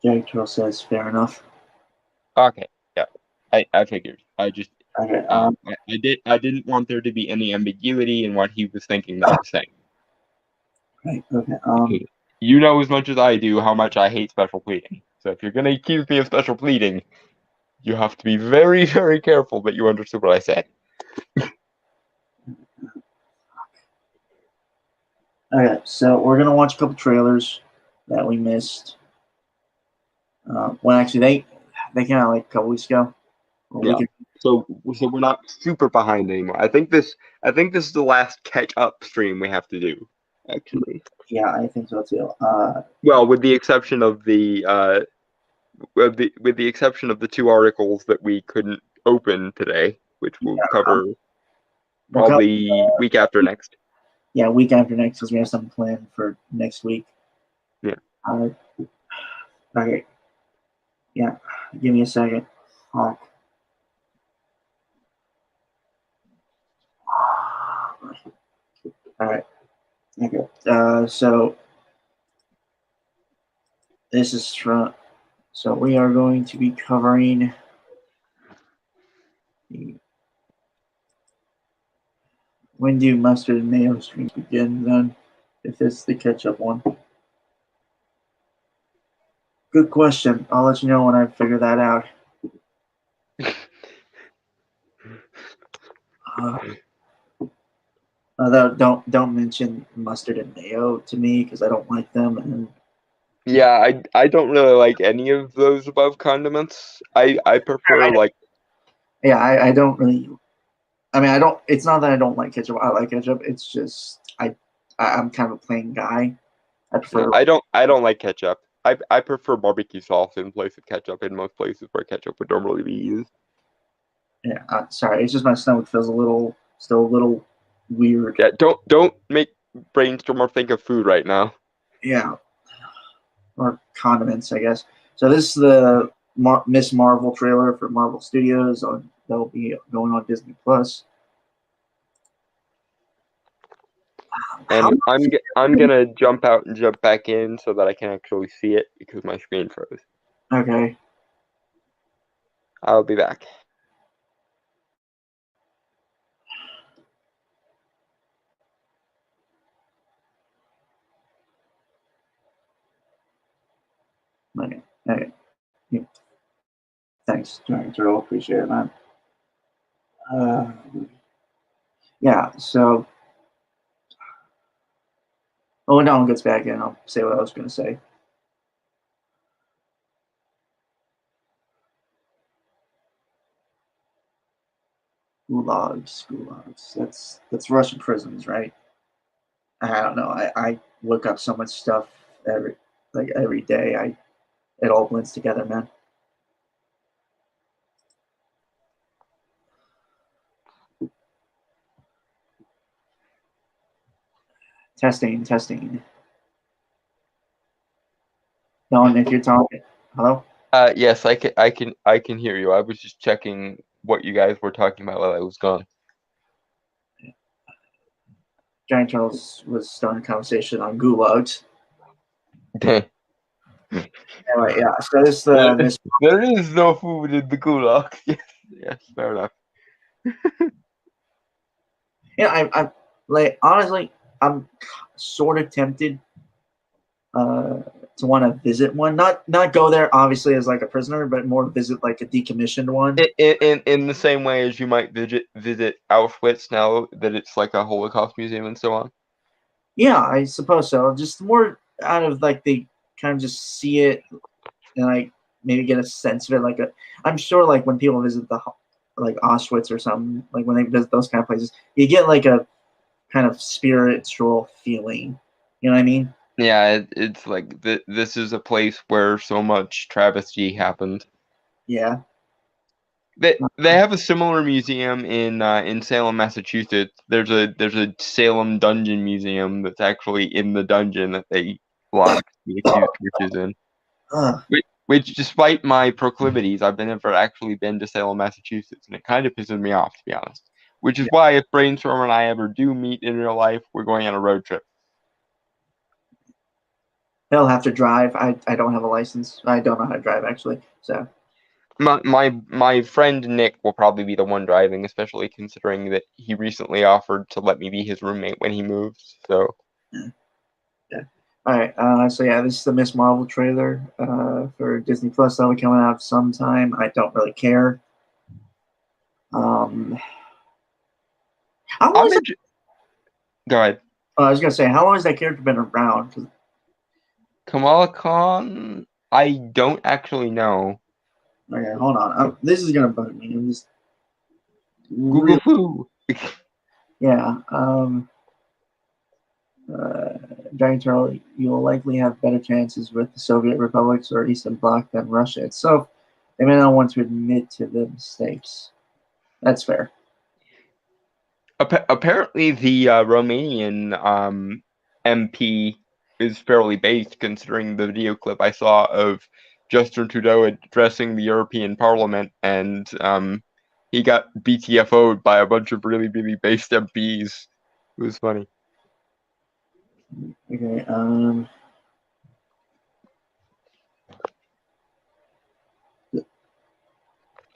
Jack Turtle says, fair enough. Okay, yeah, I figured. I just Okay, I didn't want there to be any ambiguity in what he was thinking that I was saying. right, okay. You know as much as I do how much I hate special pleading. So if you're gonna accuse me of special pleading, you have to be very, very careful that you understood what I said. Okay, so we're gonna watch a couple trailers that we missed. Well, actually, they came out like a couple weeks ago. Yeah. So we're not super behind anymore. I think this is the last catch up stream we have to do. Actually. Yeah, I think so too. Well, with the exception of the exception of the two articles that we couldn't open today, which we'll cover probably week after next. Yeah, week after next, because we have something planned for next week. Yeah. Okay. Yeah, give me a second. All right. Okay. So this is from. So we are going to be covering when do mustard and mayo streams begin? Then, if it's the ketchup one. Good question. I'll let you know when I figure that out. Although don't mention mustard and mayo to me because I don't like them. And yeah, I don't really like any of those above condiments. I prefer like. Yeah, I don't really. I mean, I don't. It's not that I don't like ketchup. I like ketchup. It's just I'm kind of a plain guy. I prefer. I don't like ketchup. I prefer barbecue sauce in place of ketchup in most places where ketchup would normally be used. Yeah, sorry. It's just my stomach feels still a little weird. Yeah, don't make brainstorm or think of food right now. Yeah, or condiments, I guess. So this is the Miss Marvel trailer for Marvel Studios. That'll be going on Disney Plus. And I'm gonna jump out and jump back in so that I can actually see it because my screen froze. Okay. I'll be back. Okay. Yeah. Thanks, Giant Turtle. Appreciate it, man. Yeah. So. Oh, when Alan gets back in, I'll say what I was going to say. Gulags. That's Russian prisons, right? I don't know. I look up so much stuff every day. It all blends together, man. Testing. Don, if you're talking, hello. Yes, I can hear you. I was just checking what you guys were talking about while I was gone. Giant Turtles was starting a conversation on gulags. Anyway, yeah. So this there is no food in the gulag. Yes, fair enough. Yeah, I'm like honestly, I'm sort of tempted to want to visit one. Not go there obviously as like a prisoner, but more visit like a decommissioned one. In the same way as you might visit Auschwitz now that it's like a Holocaust museum and so on. Yeah, I suppose so. Just more out of like they kind of just see it and like maybe get a sense of it. Like I'm sure like when people visit the like Auschwitz or something, like when they visit those kind of places, you get like a kind of spiritual feeling. You know what I mean? Yeah, it's like this is a place where so much travesty happened. Yeah. They have a similar museum in Salem, Massachusetts. There's a Salem Dungeon Museum that's actually in the dungeon that they locked the accused witches in. Ugh. Which, despite my proclivities, I've never actually been to Salem, Massachusetts, and it kind of pisses me off, to be honest. Which is why if Brainstorm and I ever do meet in real life, we're going on a road trip. They'll have to drive. I don't have a license. I don't know how to drive actually. So My friend Nick will probably be the one driving, especially considering that he recently offered to let me be his roommate when he moves. So yeah. All right. So yeah, this is the Miss Marvel trailer for Disney Plus. That'll be coming out sometime. I don't really care. How long I'm is it? Go ahead. I was gonna say, how long has that character been around? 'Cause Kamala Khan, I don't actually know. okay, hold on. This is gonna bug me. I'm just Google really, who? yeah. Giant Turtle, you will likely have better chances with the Soviet republics or Eastern Bloc than Russia itself. They may not want to admit to the mistakes. That's fair. Apparently, the Romanian MP is fairly based, considering the video clip I saw of Justin Trudeau addressing the European Parliament, and he got BTFO'd by a bunch of really, really based MPs. It was funny. Okay.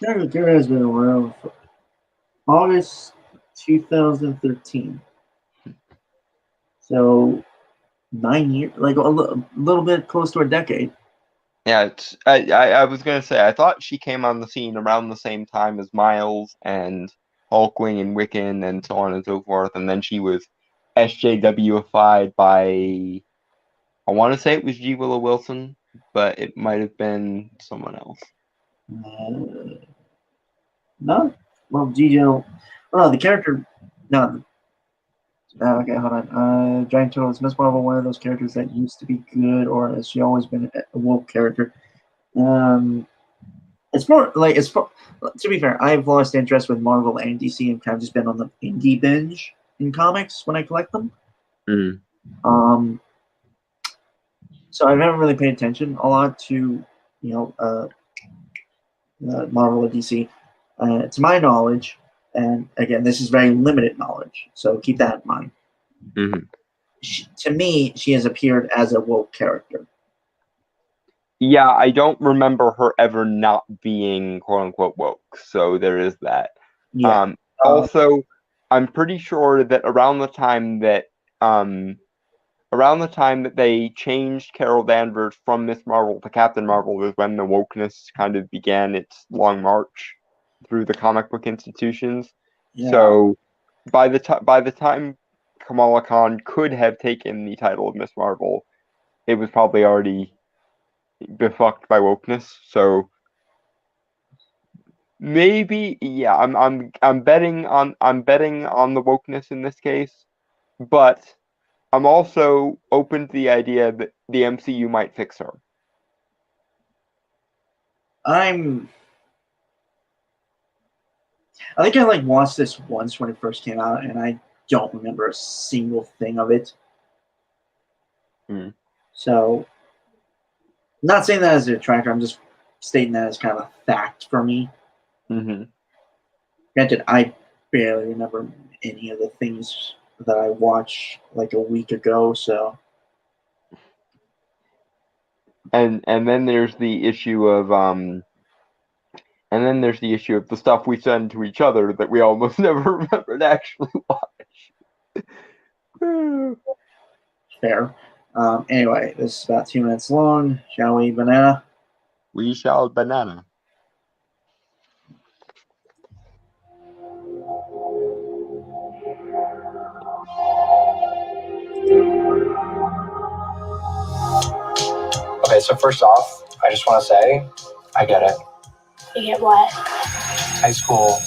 Character has been around for August 2013. So 9 years, like a little bit close to a decade. Yeah, I was gonna say I thought she came on the scene around the same time as Miles and Hulkling and Wiccan and so on and so forth, and then she was SJWified by I want to say it was G. Willow Wilson, but it might have been someone else. No, well, Gigi. Oh, the character. No. Okay, hold on. Giant Turtle is Miss Marvel one of those characters that used to be good, or has she always been a woke character? Um, it's more like it's. To be fair, I've lost interest with Marvel and DC and kind of just been on the indie binge in comics when I collect them. Mm. So I've never really paid attention a lot to, Marvel or DC. To my knowledge, and again, this is very limited knowledge, so keep that in mind. Mm-hmm. To me, she has appeared as a woke character. Yeah, I don't remember her ever not being quote unquote woke, so there is that. Yeah. Also, I'm pretty sure that around the time that they changed Carol Danvers from Miss Marvel to Captain Marvel was when the wokeness kind of began its long march through the comic book institutions. Yeah. So by the time Kamala Khan could have taken the title of Miss Marvel, it was probably already befucked by wokeness. So maybe, yeah, I'm betting on the wokeness in this case, but I'm also open to the idea that the MCU might fix her. I think I like watched this once when it first came out, and I don't remember a single thing of it. Mm. So, I'm not saying that as a detractor. I'm just stating that as kind of a fact for me. Mm-hmm. Granted, I barely remember any of the things that I watched like a week ago. So, And then there's the issue of the stuff we send to each other that we almost never remember to actually watch. fair. Anyway, this is about 2 minutes long. Shall we, Banana? We shall banana. Okay, so first off, I just want to say, I get it. You get what? High school.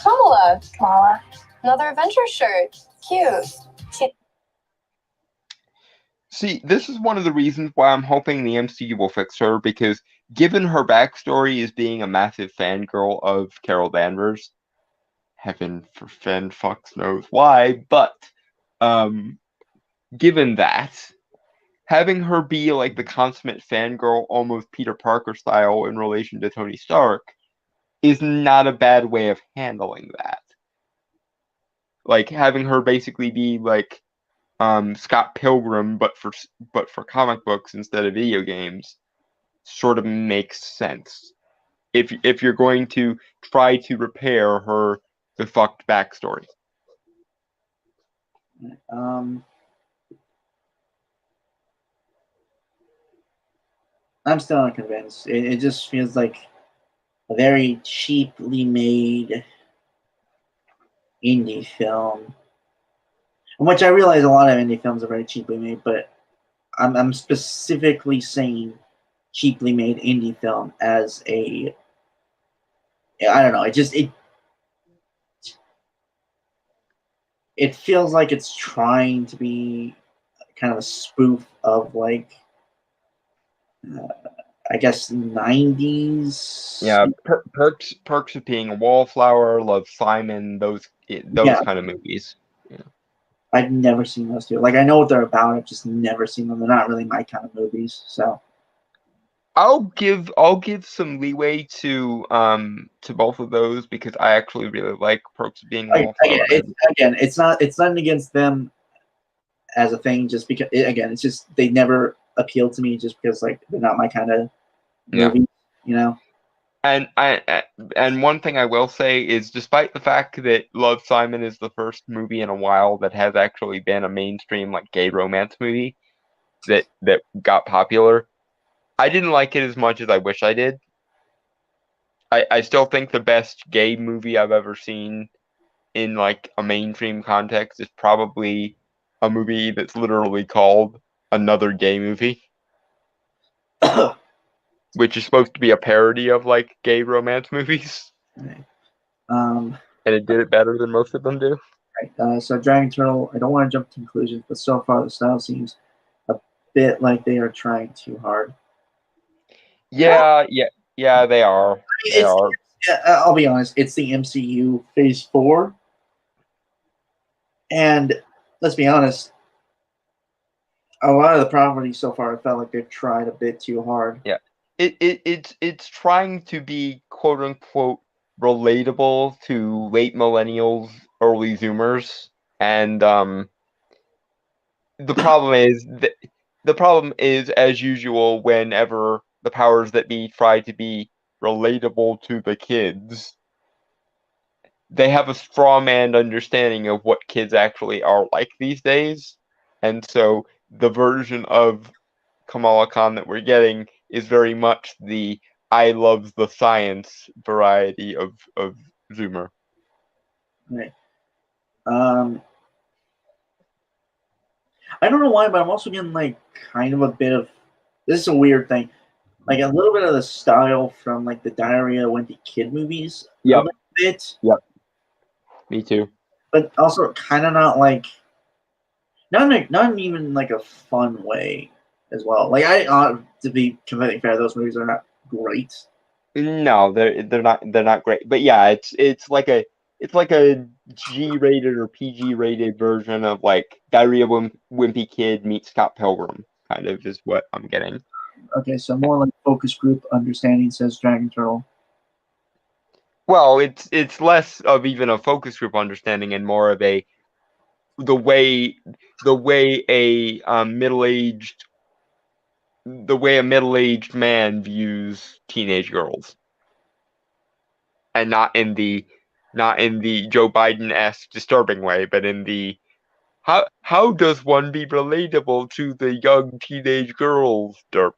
Kamala. Another adventure shirt. Cute. See, this is one of the reasons why I'm hoping the MCU will fix her, because given her backstory as being a massive fangirl of Carol Danvers, heaven forfend fucks knows why, but given that, having her be like the consummate fangirl, almost Peter Parker style in relation to Tony Stark, is not a bad way of handling that. Like having her basically be like Scott Pilgrim, but for comic books instead of video games, sort of makes sense. If you're going to try to repair her fucked backstory. I'm still not convinced. It just feels like a very cheaply made indie film, which I realize a lot of indie films are very cheaply made, but I'm specifically saying cheaply made indie film as a, I don't know, it feels like it's trying to be kind of a spoof of like I guess 90s. Yeah, Perks of Being a Wallflower, Love Simon, those kind of movies. Yeah. I've never seen those two. Like I know what they're about, I've just never seen them. They're not really my kind of movies, so I'll give some leeway to both of those because I actually really like Perks of Being a Wallflower. It's nothing against them as a thing, just because it's just they never appealed to me just because like they're not my kind of movie, you know. And one thing I will say is, despite the fact that Love, Simon is the first movie in a while that has actually been a mainstream like gay romance movie that got popular, I didn't like it as much as I wish I did. I still think the best gay movie I've ever seen in like a mainstream context is probably a movie that's literally called Another Gay Movie, which is supposed to be a parody of like gay romance movies. Right. And it did it better than most of them do. Right. So Dragon Turtle, I don't want to jump to conclusions, but so far the style seems a bit like they are trying too hard. Yeah, they are. I'll be honest, it's the MCU Phase 4. And let's be honest, a lot of the properties so far, I felt like they've tried a bit too hard. Yeah. It's trying to be quote unquote relatable to late millennials, early Zoomers, and the problem is as usual whenever the powers that be try to be relatable to the kids, they have a straw man understanding of what kids actually are like these days, and so the version of Kamala Khan that we're getting is very much the I love the science variety of Zoomer. Right. I don't know why, but I'm also getting like kind of a bit of, this is a weird thing, like a little bit of the style from like the Diary of a Wimpy Kid movies. Yep. A little bit. Yep. Me too. But also kind of not like, not even like a fun way as well. Like to be completely fair, those movies are not great. No, they're not great. But yeah, it's like a G-rated or PG-rated version of like Diary of a Wimpy Kid meets Scott Pilgrim, kind of is what I'm getting. Okay, so more like focus group understanding, says Dragon Turtle. Well, it's less of even a focus group understanding and more of the way a middle-aged man views teenage girls, and not in the Joe Biden-esque disturbing way, but in the How does one be relatable to the young teenage girls, Derp?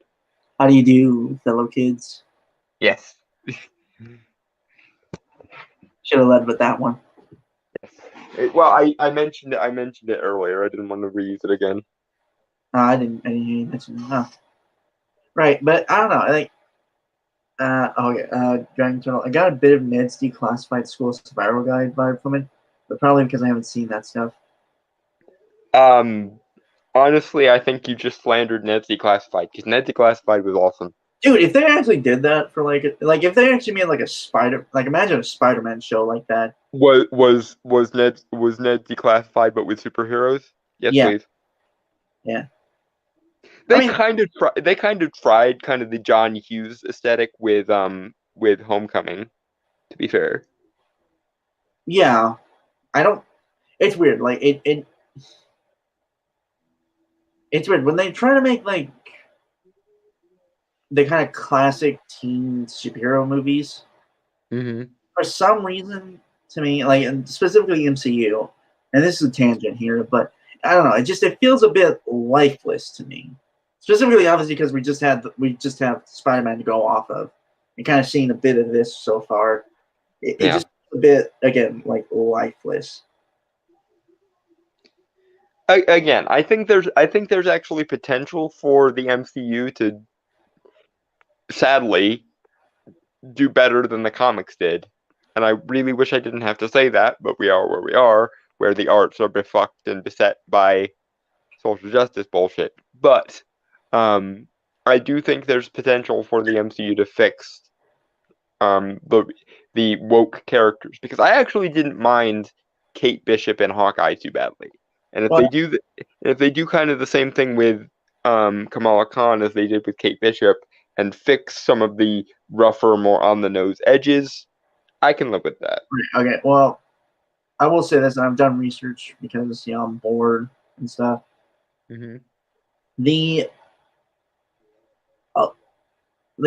How do you do, fellow kids? Yes. Should have led with that one. Well, I mentioned it. I mentioned it earlier. I didn't want to reuse it again. I didn't hear you mention it. No. Right, but I don't know. Dragon Turtle. I got a bit of Ned's Declassified School Spiral Guide vibe from it, but probably because I haven't seen that stuff. Honestly, I think you just slandered Ned's Declassified because Ned's Declassified was awesome. Dude, if they actually did that for like if they actually made like imagine a Spider-Man show like that. Was Ned Declassified but with superheroes? Yes, Yeah. please. Yeah. They kind of tried kind of the John Hughes aesthetic with Homecoming, to be fair. Yeah. It's weird. Like it's weird when they try to make like the kind of classic teen superhero movies. Mm-hmm. For some reason, to me, like and specifically MCU, and this is a tangent here, but I don't know. It feels a bit lifeless to me. Specifically, obviously, because we just have Spider-Man to go off of, and kind of seeing a bit of this so far. It just a bit again like lifeless. Again, I think there's actually potential for the MCU to, sadly, do better than the comics did, and I really wish I didn't have to say that, but we are where we are, where the arts are befucked and beset by social justice bullshit. But I do think there's potential for the MCU to fix the woke characters, because I actually didn't mind Kate Bishop and Hawkeye too badly. And if they do kind of the same thing with Kamala Khan as they did with Kate Bishop and fix some of the rougher, more on the nose edges, I can live with that. Okay, well, I will say this, and I've done research because I'm bored and stuff. Mm-hmm. The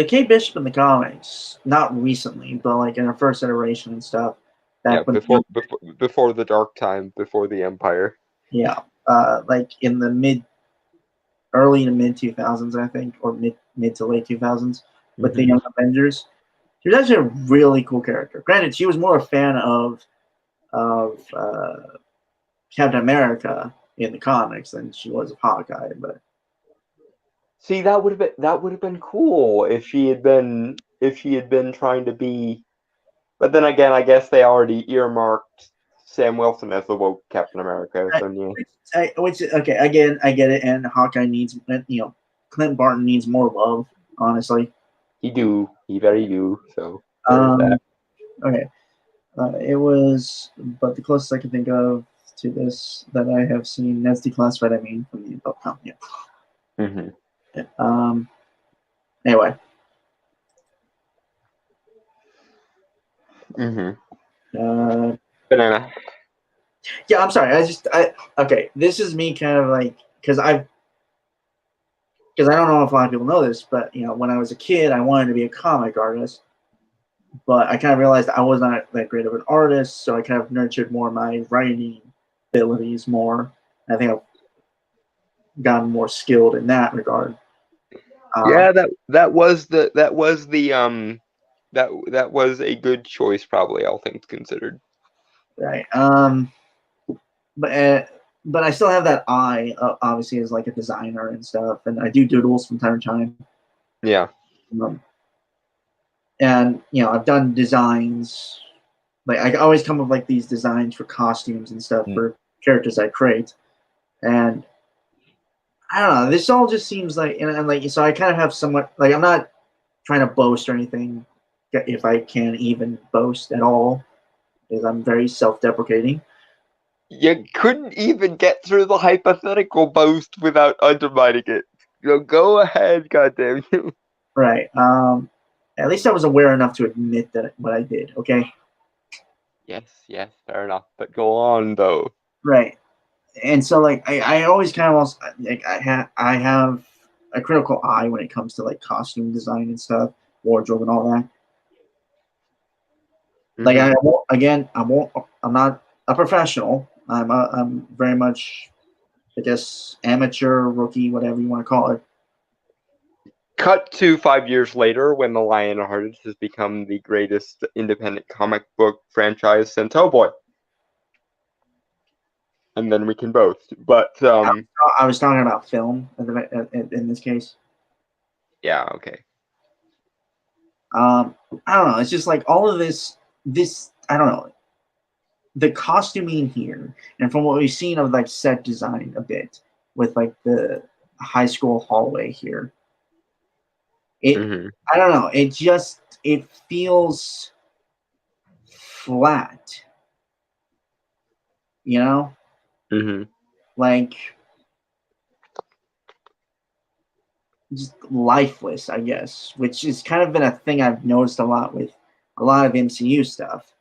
Kate Bishop in the comics, not recently, but like in her first iteration and stuff. Before the Dark Time, before the Empire. Yeah, like in the early to mid 2000s, I think, or mid to late 2000s, with the Young Avengers. She was actually a really cool character. Granted, she was more a fan of Captain America in the comics than she was of Hawkeye. But see, that would have been cool if she had been trying to be. But then again, I guess they already earmarked Sam Wilson as the woke Captain America. So yeah. Again, I get it, and Hawkeye needs, Clint Barton needs more love. Honestly, he very do. So okay, it was, but the closest I can think of to this that I have seen Ned's Declassified. I mean, from the adult count. Yeah. Mm-hmm. Anyway. Mm-hmm. Banana. Yeah, I'm sorry. Okay. This is me kind of like because I don't know if a lot of people know this, but when I was a kid, I wanted to be a comic artist, but I kind of realized I was not that great of an artist, so I kind of nurtured more my writing abilities more. I think I've gotten more skilled in that regard. Yeah, that was a good choice, probably, all things considered. Right. But I still have that eye, obviously, as like a designer and stuff, and I do doodles from time to time. Yeah. And I've done designs. Like I always come up with like these designs for costumes and stuff for characters I create, and I don't know. This all just seems like, and like, so I kind of have somewhat like I'm not trying to boast or anything, if I can even boast at all, because I'm very self-deprecating. You couldn't even get through the hypothetical boast without undermining it. Go ahead, goddamn you. Right. At least I was aware enough to admit that what I did. Okay. Yes, fair enough. But go on though. Right. And so, like, I always kind of also like I have a critical eye when it comes to like costume design and stuff, wardrobe and all that. Mm-hmm. Like I'm not a professional, I'm very much, I guess, amateur, rookie, whatever you want to call it. Cut to 5 years later, when The Lionhearted has become the greatest independent comic book franchise since Hellboy. And then we can boast. But I was talking about film in this case. yeah, okay. I don't know. It's just like all of this. I don't know. The costuming here, and from what we've seen of like set design a bit with like the high school hallway here, I don't know. It feels flat. You know, like just lifeless, I guess, which has kind of been a thing I've noticed a lot with a lot of MCU stuff.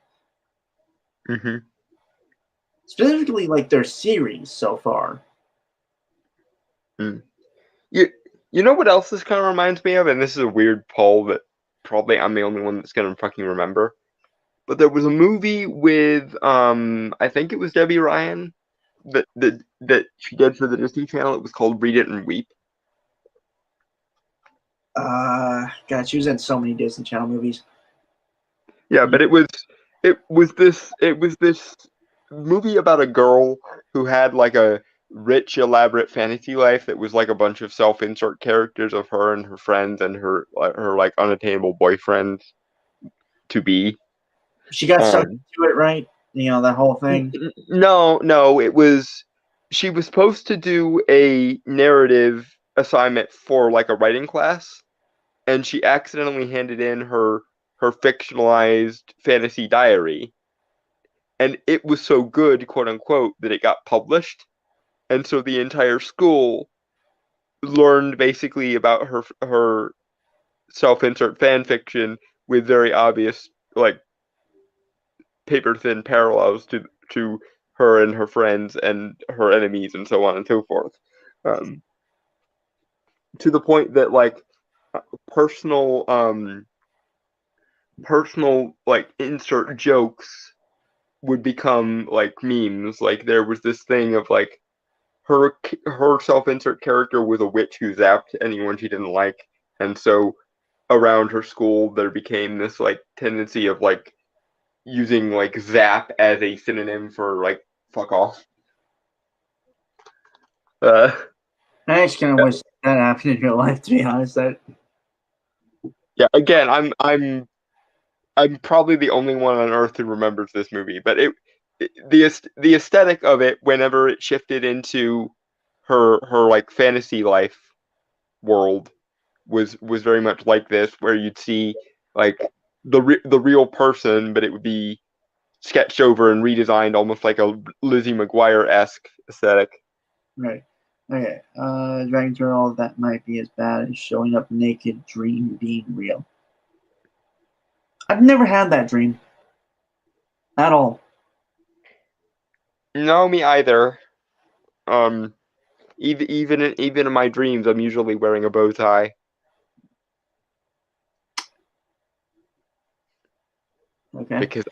Specifically, like their series so far. You know what else this kind of reminds me of? And this is a weird poll that probably I'm the only one that's going to fucking remember. But there was a movie with, I think it was Debbie Ryan that she did for the Disney Channel. It was called Read It and Weep. God, she was in so many Disney Channel movies. Yeah, but it was this movie about a girl who had like a rich, elaborate fantasy life that was like a bunch of self-insert characters of her and her friends and her like unattainable boyfriend to be. She got sucked into it, right? You know, that whole thing. No, it was she was supposed to do a narrative assignment for like a writing class, and she accidentally handed in her fictionalized fantasy diary, and it was so good, quote unquote, that it got published, and so the entire school learned basically about her self-insert fan fiction with very obvious like paper thin parallels to her and her friends and her enemies and so on and so forth, to the point that like personal like insert jokes would become like memes. Like there was this thing of like her self-insert character was a witch who zapped anyone she didn't like, and so around her school there became this like tendency of like using like zap as a synonym for like fuck off. I actually kind of wish that happened in real life, to be honest. Yeah, again, I'm probably the only one on earth who remembers this movie, but the aesthetic of it, whenever it shifted into her like fantasy life world, was very much like this, where you'd see like the real person, but it would be sketched over and redesigned almost like a Lizzie McGuire-esque aesthetic. Right. Okay. Dragon Turtle, that might be as bad as showing up naked, dream being real. I've never had that dream. At all. No, me either. Even in my dreams, I'm usually wearing a bow tie. Okay.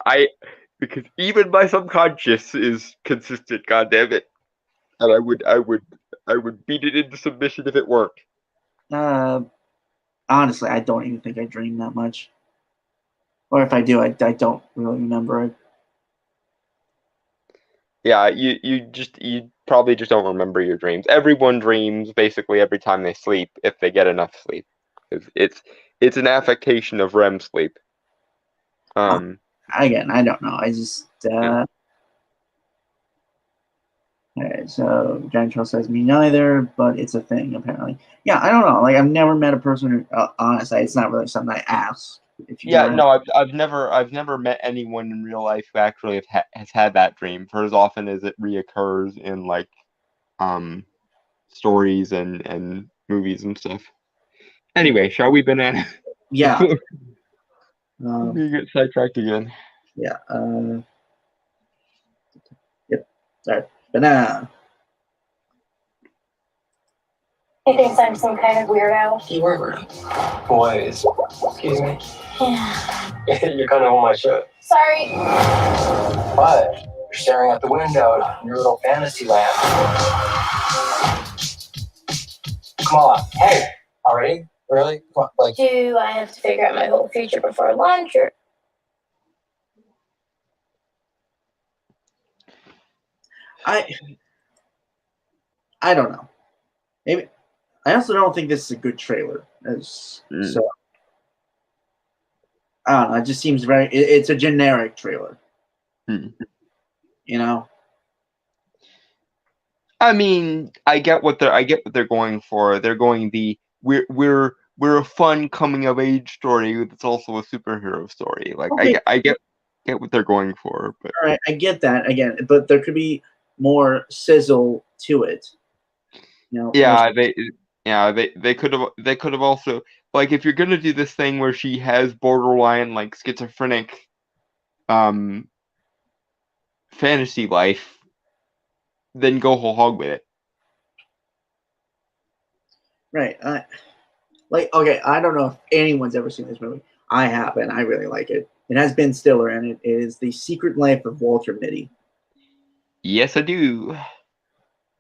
Because even my subconscious is consistent. God damn it! And I would beat it into submission if it weren't. Honestly, I don't even think I dream that much. Or if I do, I don't really remember it. Yeah, you probably just don't remember your dreams. Everyone dreams basically every time they sleep, if they get enough sleep. It's an affectation of REM sleep. Again, I don't know. I just Okay, so Giant Troll says me neither, but it's a thing apparently. Yeah, I don't know. Like I've never met a person who, honestly, it's not really something I ask. No, I've never met anyone in real life who actually has had that dream for as often as it reoccurs in like stories and movies and stuff. Anyway, shall we banana? Yeah. We get sidetracked again. Yeah. Yep. Sorry. Banana. He thinks I'm some kind of weirdo. You were rude. Boys. Excuse me. Yeah. You're kind of on my shirt. Sorry. What? You're staring out the window in your little fantasy land. Come on. Hey, already? Really? Come on, like, Do I have to figure out my whole future before lunch, or I don't know. Maybe I also don't think this is a good trailer. So I don't know. It just seems very. It's a generic trailer. Hmm. You know. I mean, I get what they're going for. They're going the we're a fun coming of age story that's also a superhero story. Like Okay. I get what they're going for, but All right, I get that again, but there could be more sizzle to it. You know. they could have also, like, if you're gonna do this thing where she has borderline like schizophrenic fantasy life, then go whole hog with it. Right. Like, okay, I don't know if anyone's ever seen this movie. I have, and I really like it. It has Ben Stiller, and it is The Secret Life of Walter Mitty. Yes, I do.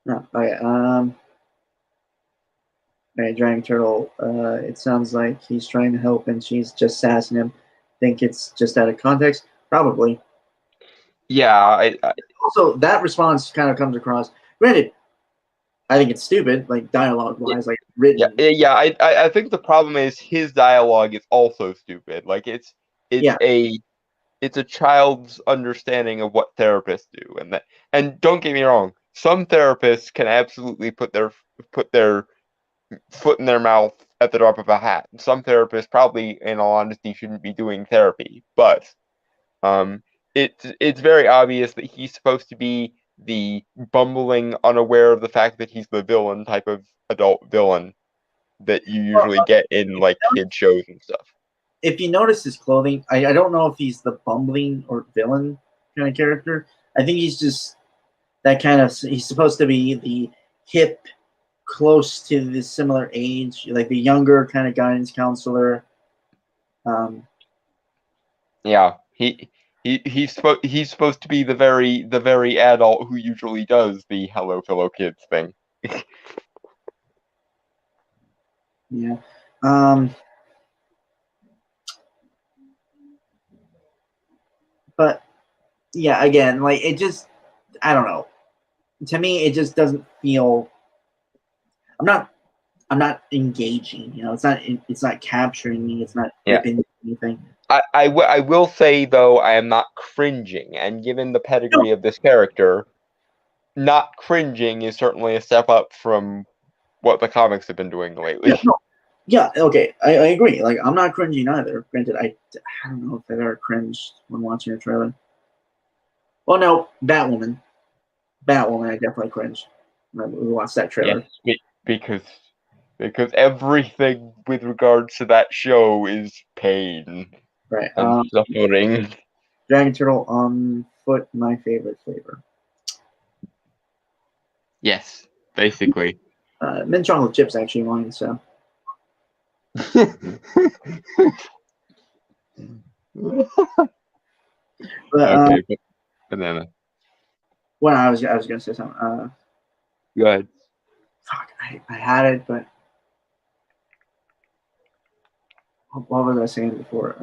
No, okay. Right, Dragon Turtle. It sounds like he's trying to help, and she's just sassing him. Think it's just out of context? Probably. Yeah, I Also, that response kind of comes across. Granted, I think it's stupid, like dialogue-wise, like written. I think the problem is his dialogue is also stupid. Like it's Yeah. a child's understanding of what therapists do, and don't get me wrong, some therapists can absolutely put their foot in their mouth at the drop of a hat. Some therapists probably, in all honesty, shouldn't be doing therapy, but it's very obvious that he's supposed to be the bumbling, unaware of the fact that he's the villain type of adult villain that you usually get in like kid shows and stuff. If you notice his clothing, I don't know if he's the bumbling or villain kind of character. I think he's just that kind of. He's supposed to be the hip, close to the similar age, like the younger kind of guidance counselor. Yeah, he's supposed to be the very adult who usually does the hello fellow kids thing. Yeah. But yeah, again, like it just, I don't know. To me, it just doesn't feel. I'm not engaging. You know, it's not capturing me. It's not gripping anything. I will say though, I am not cringing, and given the pedigree of this character, not cringing is certainly a step up from what the comics have been doing lately. Yeah, okay, I agree. Like, I'm not cringing either. Granted, I don't know if I've ever cringed when watching a trailer. Well, no, Batwoman, I definitely cringed when we watched that trailer. Yes, because everything with regards to that show is pain Right. and suffering. Dragon Turtle on foot, my favorite flavor. Yes, basically. Mint chocolate chips actually mine, so. But, Okay, banana. Well, I was gonna say something. Go ahead. Fuck, I had it, but what was I saying before?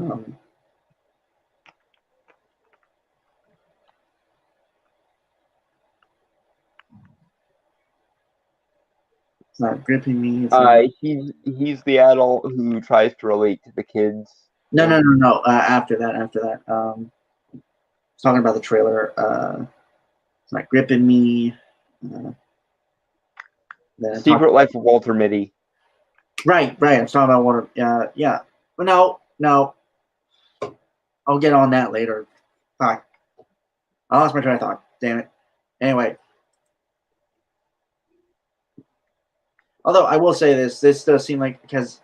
It's not gripping me. It's not... He's the adult who tries to relate to the kids. No. After that. Talking about the trailer. It's not gripping me. Secret Life of Walter Mitty. Right. I'm talking about Walter. Yeah. But no. I'll get on that later. Fuck. I lost my train of thought. Damn it. Anyway. Although I will say this does seem like, because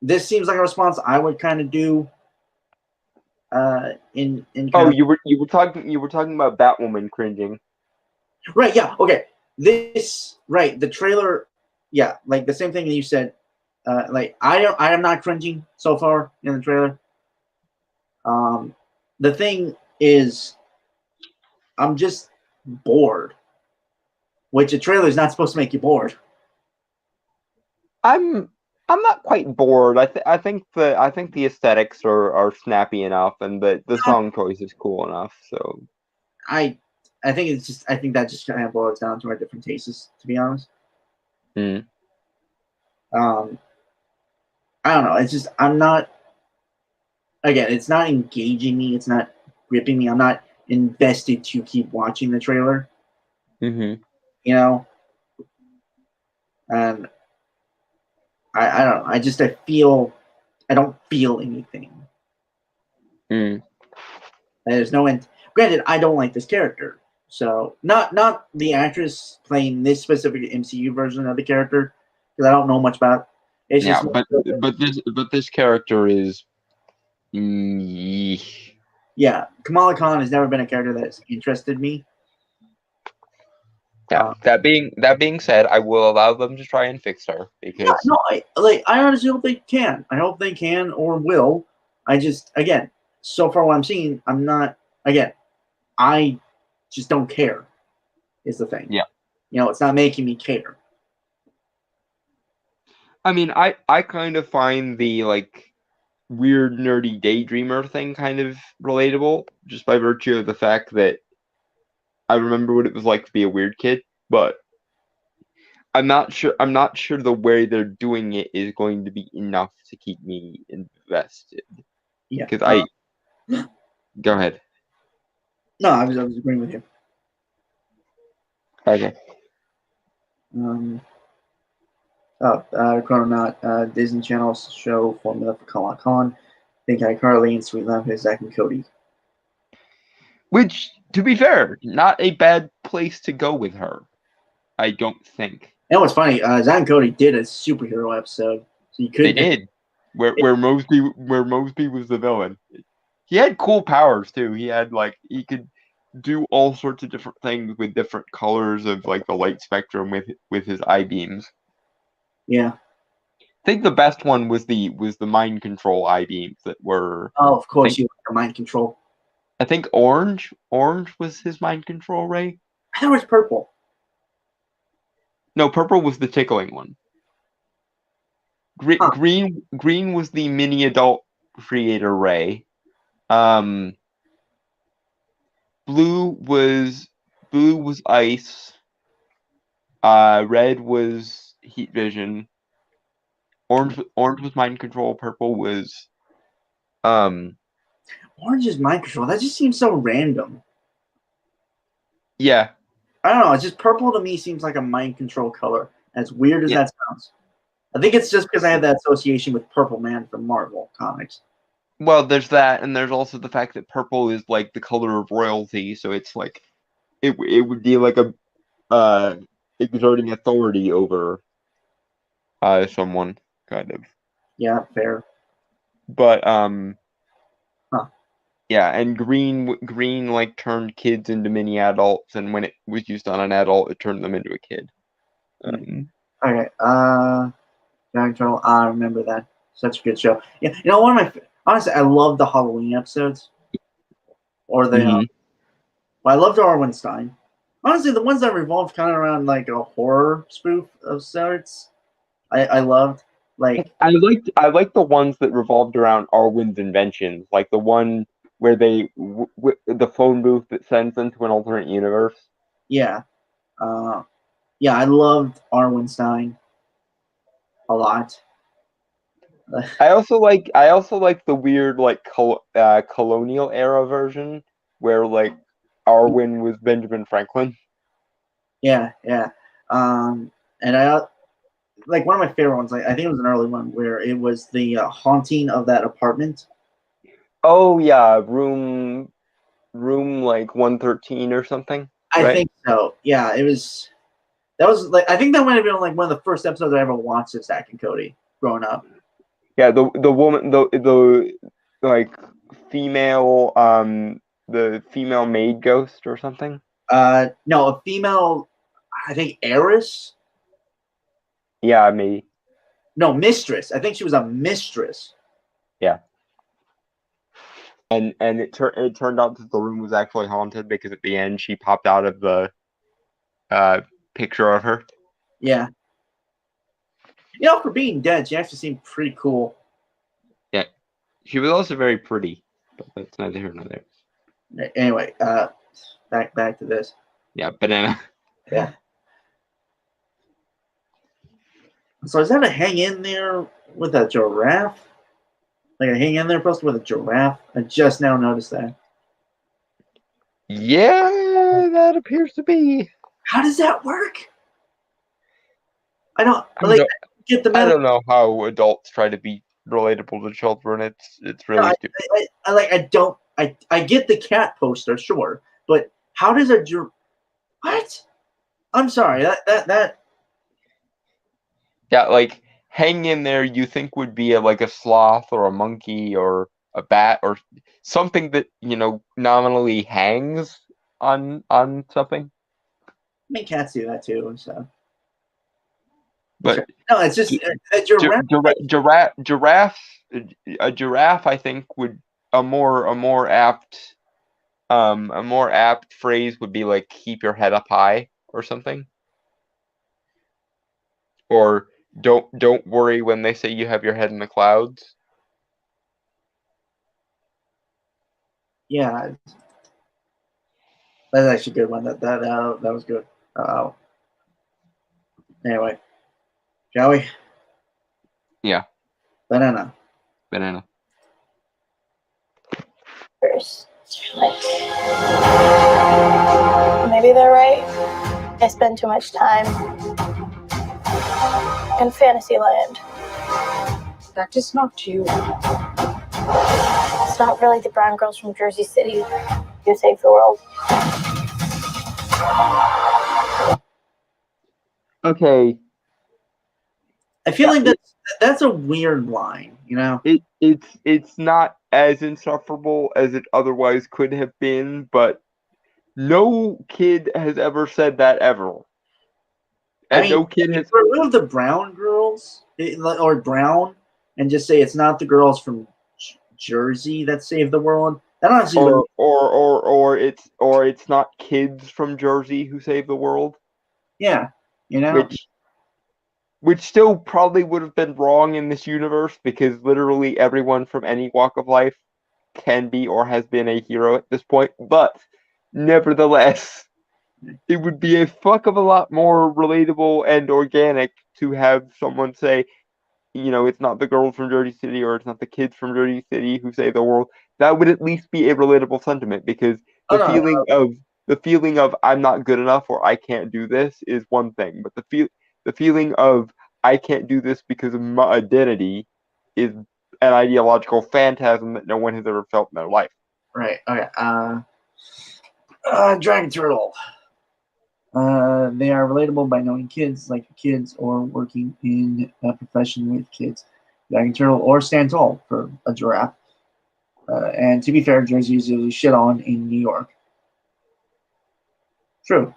this seems like a response I would kind of do. You were talking about Batwoman cringing. Right. Yeah. Okay. The trailer. Yeah. Like the same thing that you said. Like I am not cringing so far in the trailer. The thing is, I'm just bored, which a trailer is not supposed to make you bored. I'm not quite bored. I think the aesthetics are snappy enough, and the song choice is cool enough. So I think that just kind of boils down to our different tastes, to be honest. Mm. I don't know. It's just I'm not. Again, it's not engaging me. It's not gripping me. I'm not invested to keep watching the trailer. Mm-hmm. You know, and I don't know. I don't feel anything. Mm. There's no end. Granted, I don't like this character, so not the actress playing this specific MCU version of the character, because I don't know much about. It's Yeah, just but this character is. Mm, yeah. Kamala Khan has never been a character that has interested me. yeah. That being said, I will allow them to try and fix her because No, I honestly hope they can. I hope they can or will. I just again, so far what I'm seeing, I'm not again. I just don't care. Is the thing. Yeah. It's not making me care. I mean, I kind of find the like weird nerdy daydreamer thing kind of relatable, just by virtue of the fact that I remember what it was like to be a weird kid, but I'm not sure the way they're doing it is going to be enough to keep me invested. Yeah. Because go ahead. No, I was agreeing with you. Okay. Chrononaut, Disney Channel show formula for Kamala Khan. Think iCarly and Sweet Love has Zack and Cody. Which, to be fair, not a bad place to go with her. I don't think. You know what's funny? Zack and Cody did a superhero episode, so you could. They did. Where Mosby was the villain. He had cool powers too. He could do all sorts of different things with different colors of like the light spectrum with his eye beams. Yeah. I think the best one was the mind control eye beams that were. Oh, of course, you like mind control. I think orange was his mind control ray. I thought it was purple. No, purple was the tickling one. Green was the mini adult creator ray. Blue was ice. Red was heat vision. Orange was mind control. Purple was Orange is mind control. That just seems so random. Yeah. I don't know. It's just purple to me seems like a mind control color. As weird as that sounds. I think it's just because I have that association with Purple Man from Marvel Comics. Well, there's that, and there's also the fact that purple is like the color of royalty, so it's like it would be like a exerting authority over someone, kind of. Yeah, fair. But Huh. Yeah, and green like turned kids into mini adults, and when it was used on an adult, it turned them into a kid. Okay. Mind control. I remember that. Such a good show. Yeah, honestly, I love the Halloween episodes. Or the I loved Arwenstein. Honestly, the ones that revolved kind of around like a horror spoof of sorts, I loved. Like I liked the ones that revolved around Arwen's inventions, like the one where they the phone booth that sends them to an alternate universe. Yeah, I loved Arwenstein a lot. I also like the weird like colonial era version where like Arwen was Benjamin Franklin. Yeah. And I like one of my favorite ones. Like, I think it was an early one where it was the haunting of that apartment. Oh yeah, room like 113 or something. I think so. Yeah, it was. That was like I think that might have been like one of the first episodes I ever watched of Zack and Cody growing up. Yeah, the woman the like female the female maid ghost or something. No, a female. I think heiress. Yeah, maybe. No, mistress. I think she was a mistress. Yeah. and it turned out that the room was actually haunted because at the end she popped out of the picture of her. Yeah. For being dead, she actually seemed pretty cool. Yeah, she was also very pretty, but that's neither here nor there. Anyway, back to this. Yeah, banana. Yeah. So is that a hang in there with a giraffe? Like a hang in there post with a giraffe? I just now noticed that. Yeah, that appears to be. How does that work? I don't get the I meta. don't know how adults try to be relatable to children. It's really stupid. I get the cat poster, sure, but how does a what? I'm sorry. That Yeah, like hang in there. You think would be like a sloth or a monkey or a bat or something that nominally hangs on something. I mean, cats do that too. So, But no, it's just a giraffe. a giraffe, I think would a more apt phrase would be like keep your head up high or something. Or don't worry when they say you have your head in the clouds. Yeah, that's actually a good one. That was good. Anyway, shall we? Yeah. Banana. First, like, maybe they're right. I spend too much time in Fantasyland. That is not you. It's not really the brown girls from Jersey City who save the world. Okay. I feel like that's a weird line, It's not as insufferable as it otherwise could have been, but no kid has ever said that ever. And no kid has remove the brown girls or brown and just say it's not the girls from Jersey that save the world. That honestly or it's not kids from Jersey who save the world. Yeah, which still probably would have been wrong in this universe because literally everyone from any walk of life can be or has been a hero at this point. But nevertheless, it would be a fuck of a lot more relatable and organic to have someone say, it's not the girls from Jersey City or it's not the kids from Jersey City who save the world. That would at least be a relatable sentiment because the feeling of I'm not good enough or I can't do this is one thing, but the feeling of I can't do this because of my identity is an ideological phantasm that no one has ever felt in their life. Right. Okay. Dragon Turtle. They are relatable by knowing kids, like kids, or working in a profession with kids. Dragon Turtle or stand tall for a giraffe. And to be fair, Jersey is usually shit on in New York. True.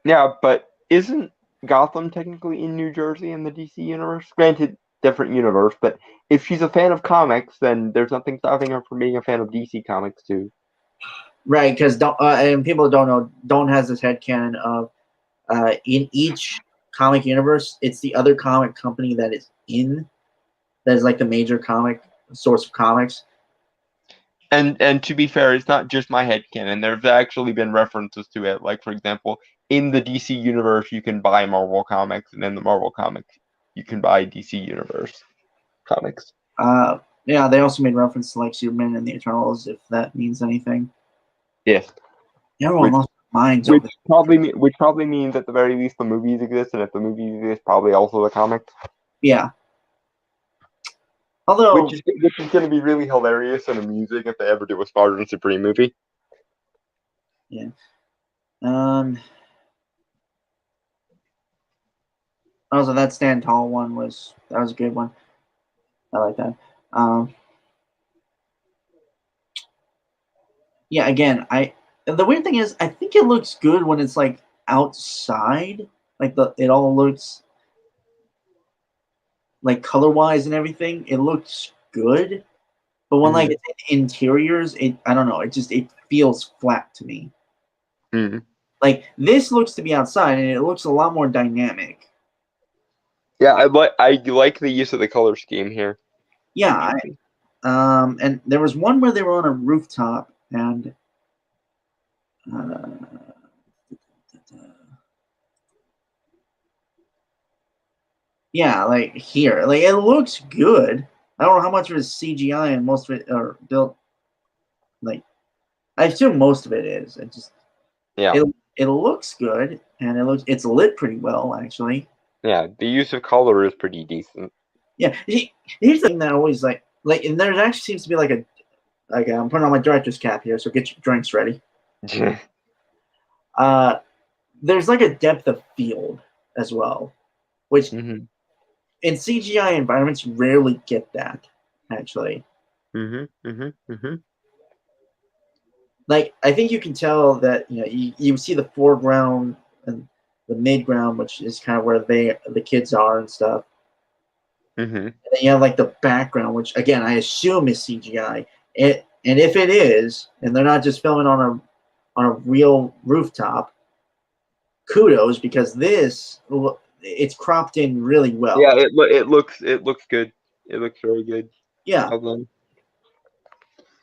Yeah, but isn't Gotham technically in New Jersey in the DC universe? Granted, different universe, but if she's a fan of comics, then there's nothing stopping her from being a fan of DC comics too. Right, because and people don't has this headcanon of in each comic universe, it's the other comic company that is like the major comic source of comics. And to be fair, it's not just my headcanon. There's actually been references to it. Like, for example, in the DC universe, you can buy Marvel comics, and in the Marvel comics, you can buy DC Universe comics. Yeah, they also made reference to like Superman and the Eternals, if that means anything. Yes. Everyone lost their minds. Which probably means at the very least the movies exist, and if the movies exist, probably also the comics. Yeah. Although, which is going to be really hilarious and amusing if they ever do a Squadron Supreme movie. Yeah. Also, that stand tall one was a good one. I like that. Yeah. Again, the weird thing is, I think it looks good when it's like outside. Like it all looks. like color wise and everything, it looks good. But when like Mhm. it's in interiors, I don't know, it feels flat to me. Mhm. Like this looks to be outside, and it looks a lot more dynamic. Yeah, I like the use of the color scheme here. Yeah, and there was one where they were on a rooftop, and uh, yeah, like here, like it looks good. I don't know how much of it is CGI and most of it are built. Like I assume most of it is. Yeah, It looks good, and it's lit pretty well actually. yeah. The use of color is pretty decent. Yeah, here's the thing that I always like, and there actually seems to be like I'm putting on my director's cap here, so get your drinks ready. Uh, there's like a depth of field as well, which Mhm. in CGI environments you rarely get that actually. Mhm. Mhm. Mhm. Like I think you can tell that you see the foreground and the midground, which is kind of where the kids are and stuff. Mhm. And then you have like the background, which again I assume is CGI. And if it is, and they're not just filming on a real rooftop, kudos because it's cropped in really well. Yeah, it looks good. It looks very good. Yeah, Although,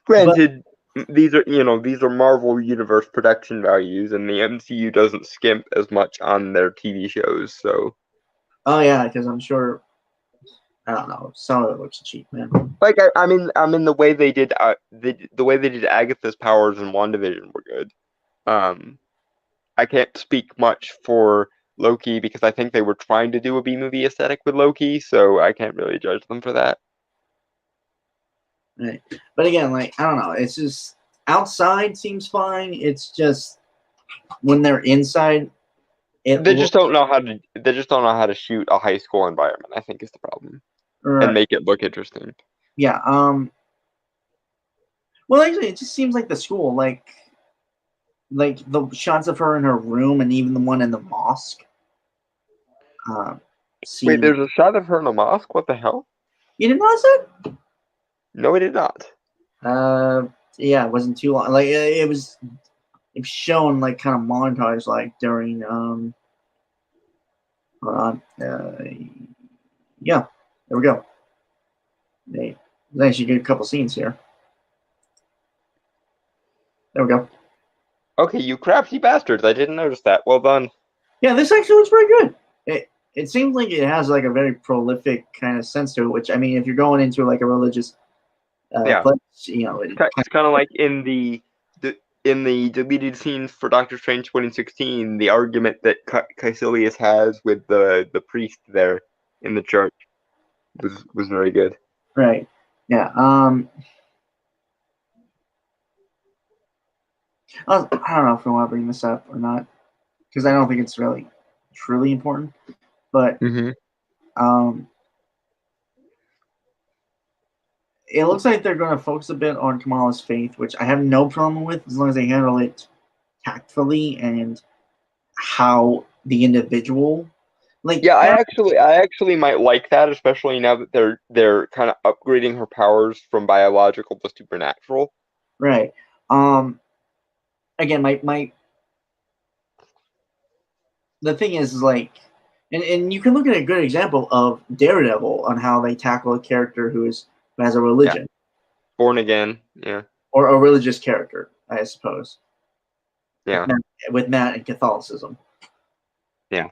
but granted, these are Marvel Universe production values, and the MCU doesn't skimp as much on their TV shows. So, oh yeah, because I'm sure I don't know some of it looks cheap, man. like, I mean, the way they did the way they did Agatha's powers in WandaVision were good. Um, I can't speak much for Loki because I think they were trying to do a B movie aesthetic with Loki, so I can't really judge them for that. Right. But again, like I don't know, it's just outside seems fine. It's just when they're inside, it They just looks don't know how to. They just don't know how to shoot a high school environment. I think is the problem, and right. make it look interesting. Yeah. Well, actually, it just seems like the school, like the shots of her in her room, and even the one in the mosque. Wait, Seem there's a shot of her in a mosque. What the hell? you didn't notice that? No, I did not. Yeah, it wasn't too long. Like it was shown like kind of montage, like during hold on, yeah, there we go. They actually get a couple scenes here. There we go. Okay, you crafty bastards! I didn't notice that. Well done. Yeah, this actually looks pretty good. It seems like it has like a very prolific kind of sense to it. Which I mean, if you're going into like a religious Yeah, place, it's kind of like in the deleted scenes for Doctor Strange 2016, the argument that Caecilius has with the priest there in the church was very good. right? Yeah. I don't know if I want to bring this up or not because I don't think it's really truly important. But Mm-hmm. um, it looks like they're going to focus a bit on Kamala's faith, which I have no problem with as long as they handle it tactfully and how the individual, like, Yeah, I actually might like that, especially now that they're kind of upgrading her powers from biological to supernatural. right. Again, my the thing is like, and you can look at a good example of Daredevil on how they tackle a character who has a Yeah, religion born again. Yeah, or a religious character, I suppose, with yeah, Matt, with Matt and Catholicism, yeah.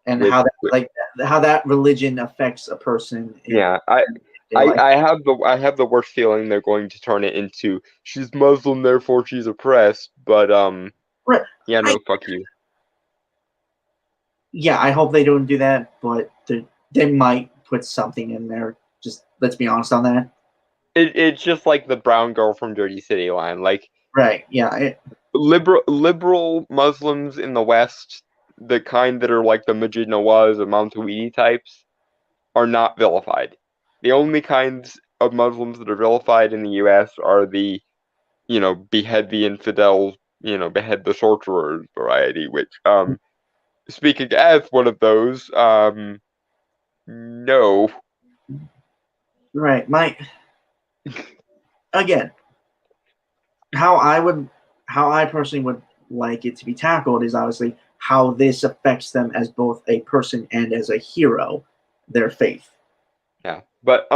and With, how that with like how that religion affects a person in yeah, I their I life. I have the worst feeling they're going to turn it into she's Muslim, therefore she's oppressed. But Right. yeah, I no, fuck you. Yeah, I hope they don't do that, but they might put something in there. Just let's be honest on that. It's just like the brown girl from Dirty City line. Like Right. Yeah. liberal Muslims in the West, the kind that are like the Majid Nawaz or Montouidi types, are not vilified. The only kinds of Muslims that are vilified in the U.S. are the, behead the infidels, behead the sorcerers variety. Which, speaking as one of those, no. Right. Again, how I personally would like it to be tackled is obviously how this affects them as both a person and as a hero, their faith. Yeah, but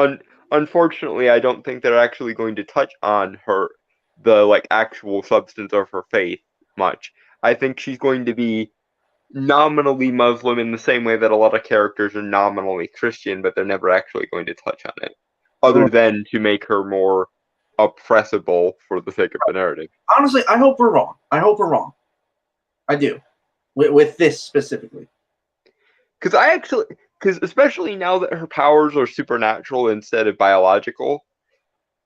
unfortunately, I don't think they're actually going to touch on the like actual substance of her faith much. I think she's going to be nominally Muslim in the same way that a lot of characters are nominally Christian, but they're never actually going to touch on it, other than to make her more oppressible for the sake of the narrative. Honestly, I hope we're wrong. I do, with this specifically. Because especially now that her powers are supernatural instead of biological,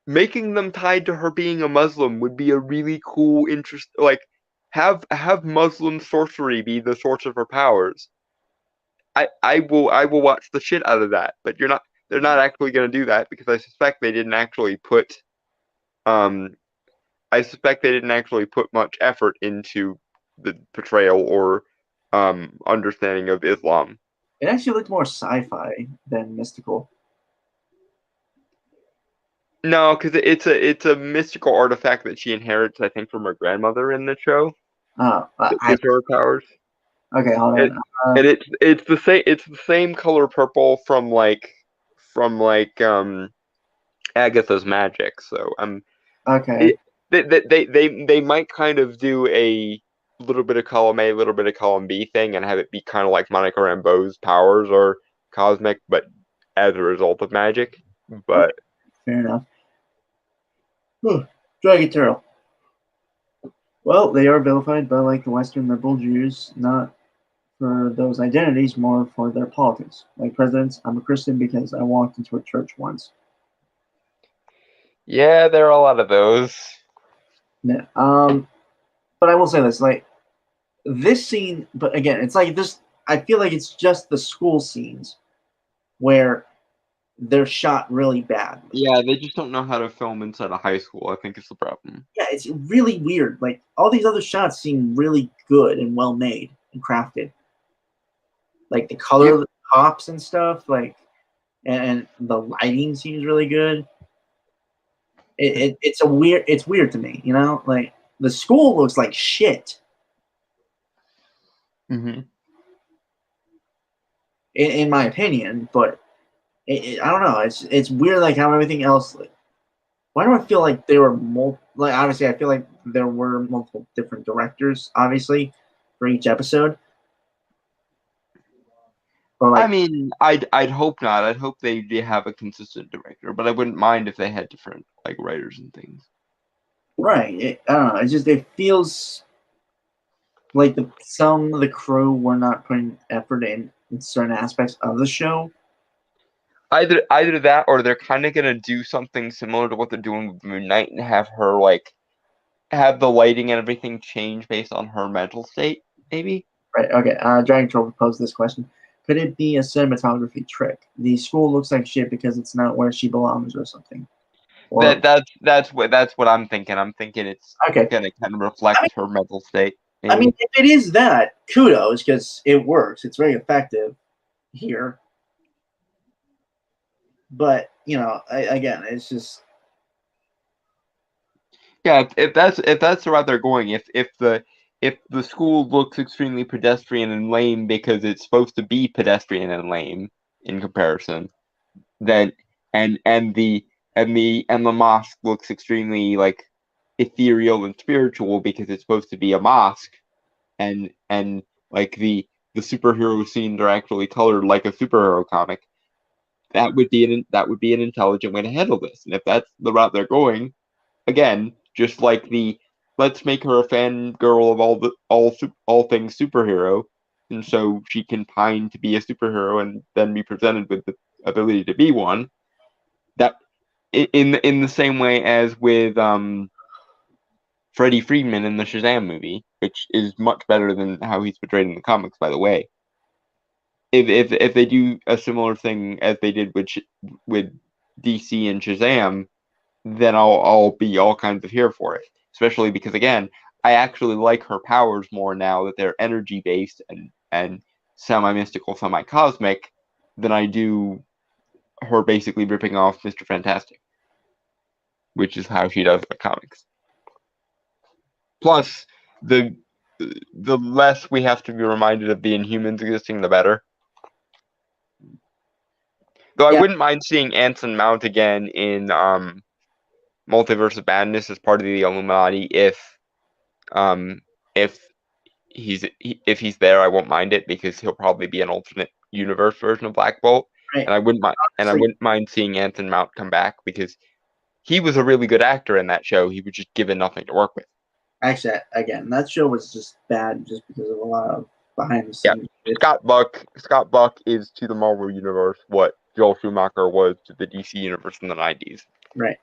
making them tied to her being a Muslim would be a really cool interest. Like, have Muslim sorcery be the source of her powers. I will watch the shit out of that. But they're not actually going to do that because I suspect they didn't actually put much effort into the portrayal or understanding of Islam. It actually looked more sci-fi than mystical. No, because it's a mystical artifact that she inherits, I think, from her grandmother in the show. Oh, That gives her powers. Okay, hold on. And it's the same color purple from Agatha's magic. So okay. they might kind of do a little bit of column A, a little bit of column B thing, and have it be kind of like Monica Rambeau's powers are cosmic, but as a result of magic. But fair enough. Dragon Turtle. Well, they are vilified by like the Western liberal Jews, not for those identities, more for their politics. Like presidents, I'm a Christian because I walked into a church once. yeah, there are a lot of those. Yeah. But I will say this, like this scene, but again, it's like this. I feel like it's just the school scenes where they're shot really bad. Yeah, they just don't know how to film inside a high school, I think is the problem. Yeah, it's really weird. Like all these other shots seem really good and well made and crafted. Like the color of the tops and stuff, like and the lighting seems really good. It's weird to me, you know? Like the school looks like shit. Mm-hmm. In my opinion, but I don't know. It's weird, like how everything else. Like, why do I feel like there were like obviously I feel like there were multiple different directors, obviously, for each episode. But like, I mean, I'd hope not. I'd hope they have a consistent director, but I wouldn't mind if they had different like writers and things. Right. I don't know. It feels like some of the crew were not putting effort in certain aspects of the show. Either that, or they're kind of gonna do something similar to what they're doing with Moon Knight and have her like have the lighting and everything change based on her mental state, maybe. Right. Okay. Dragon Troll proposed this question. Could it be a cinematography trick? The school looks like shit because it's not where she belongs, or something. Or, That's what I'm thinking. I'm thinking it's okay. gonna kind of reflect her mental state. Maybe. I mean, if it is that, kudos, because it works. It's very effective here. But again, it's just yeah. If that's the route they're going, if the school looks extremely pedestrian and lame because it's supposed to be pedestrian and lame in comparison, then and the mosque looks extremely like ethereal and spiritual because it's supposed to be a mosque, and like the superhero scenes are actually colored like a superhero comic. That would be an intelligent way to handle this. And if that's the route they're going, again, just like let's make her a fangirl of all things superhero, and so she can pine to be a superhero and then be presented with the ability to be one. That in the same way as with Freddie Freeman in the Shazam movie, which is much better than how he's portrayed in the comics, by the way. If they do a similar thing as they did with DC and Shazam, then I'll be all kinds of here for it. Especially because again, I actually like her powers more now that they're energy based and semi mystical, semi cosmic, than I do her basically ripping off Mr. Fantastic, which is how she does the comics. Plus, the less we have to be reminded of the Inhumans existing, the better. Though I wouldn't mind seeing Anson Mount again in Multiverse of Madness as part of the Illuminati if he's there. I won't mind it because he'll probably be an alternate universe version of Black Bolt, Right. and I wouldn't mind seeing Anson Mount come back because he was a really good actor in that show. He was just given nothing to work with. Actually, again, that show was just bad just because of a lot of behind the scenes. Scott Buck is to the Marvel universe what Joel Schumacher was to the DC universe in the 90s. Right.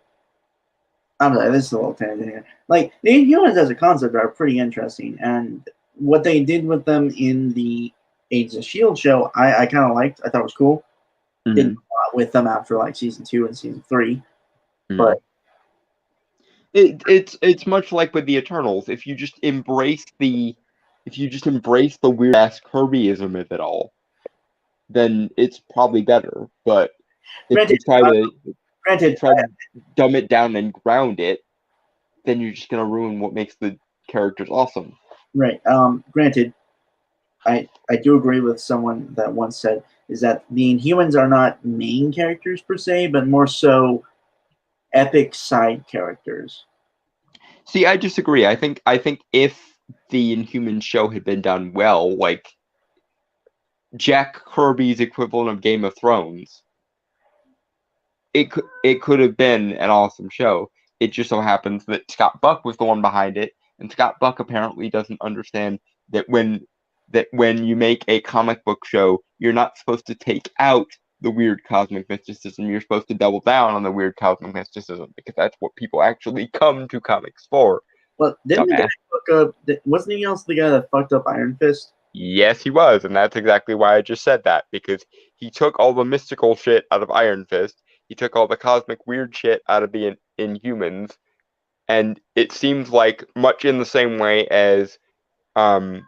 I'm sorry, this is a little tangent here. Like, the Inhumans as a concept are pretty interesting, and what they did with them in the Agents of S.H.I.E.L.D. show, I kind of liked. I thought it was cool. Mm-hmm. Didn't go out with them after, like, season 2 and season 3. Mm-hmm. But it's much like with the Eternals. If you just embrace the weird ass Kirbyism of it all, then it's probably better. But if you try to dumb it down and ground it, then you're just gonna ruin what makes the characters awesome. Right. Granted, I do agree with someone that once said is that the Inhumans are not main characters per se, but more so epic side characters. See, I disagree. I think if the Inhuman show had been done well, like Jack Kirby's equivalent of Game of Thrones, it could have been an awesome show. It just so happens that Scott Buck was the one behind it, and Scott Buck apparently doesn't understand that when you make a comic book show, you're not supposed to take out the weird cosmic mysticism. You're supposed to double down on the weird cosmic mysticism because that's what people actually come to comics for. Well, didn't the guy fuck up? Wasn't he also the guy that fucked up Iron Fist? Yes, he was, and that's exactly why I just said that, because he took all the mystical shit out of Iron Fist. He took all the cosmic weird shit out of the Inhumans, and it seems like much in the same way as Joel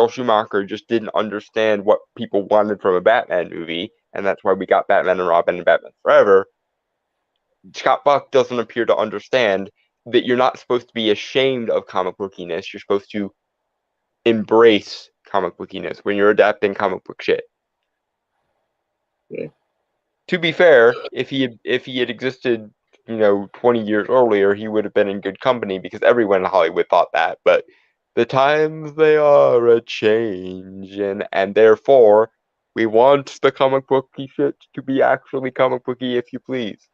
Schumacher just didn't understand what people wanted from a Batman movie, and that's why we got Batman and Robin and Batman Forever. Scott Buck doesn't appear to understand that you're not supposed to be ashamed of comic bookiness. You're supposed to embrace comic bookiness when you're adapting comic book shit. Yeah. To be fair, if he had existed, 20 years earlier, he would have been in good company because everyone in Hollywood thought that. But the times they are a changing, and therefore we want the comic booky shit to be actually comic booky, if you please.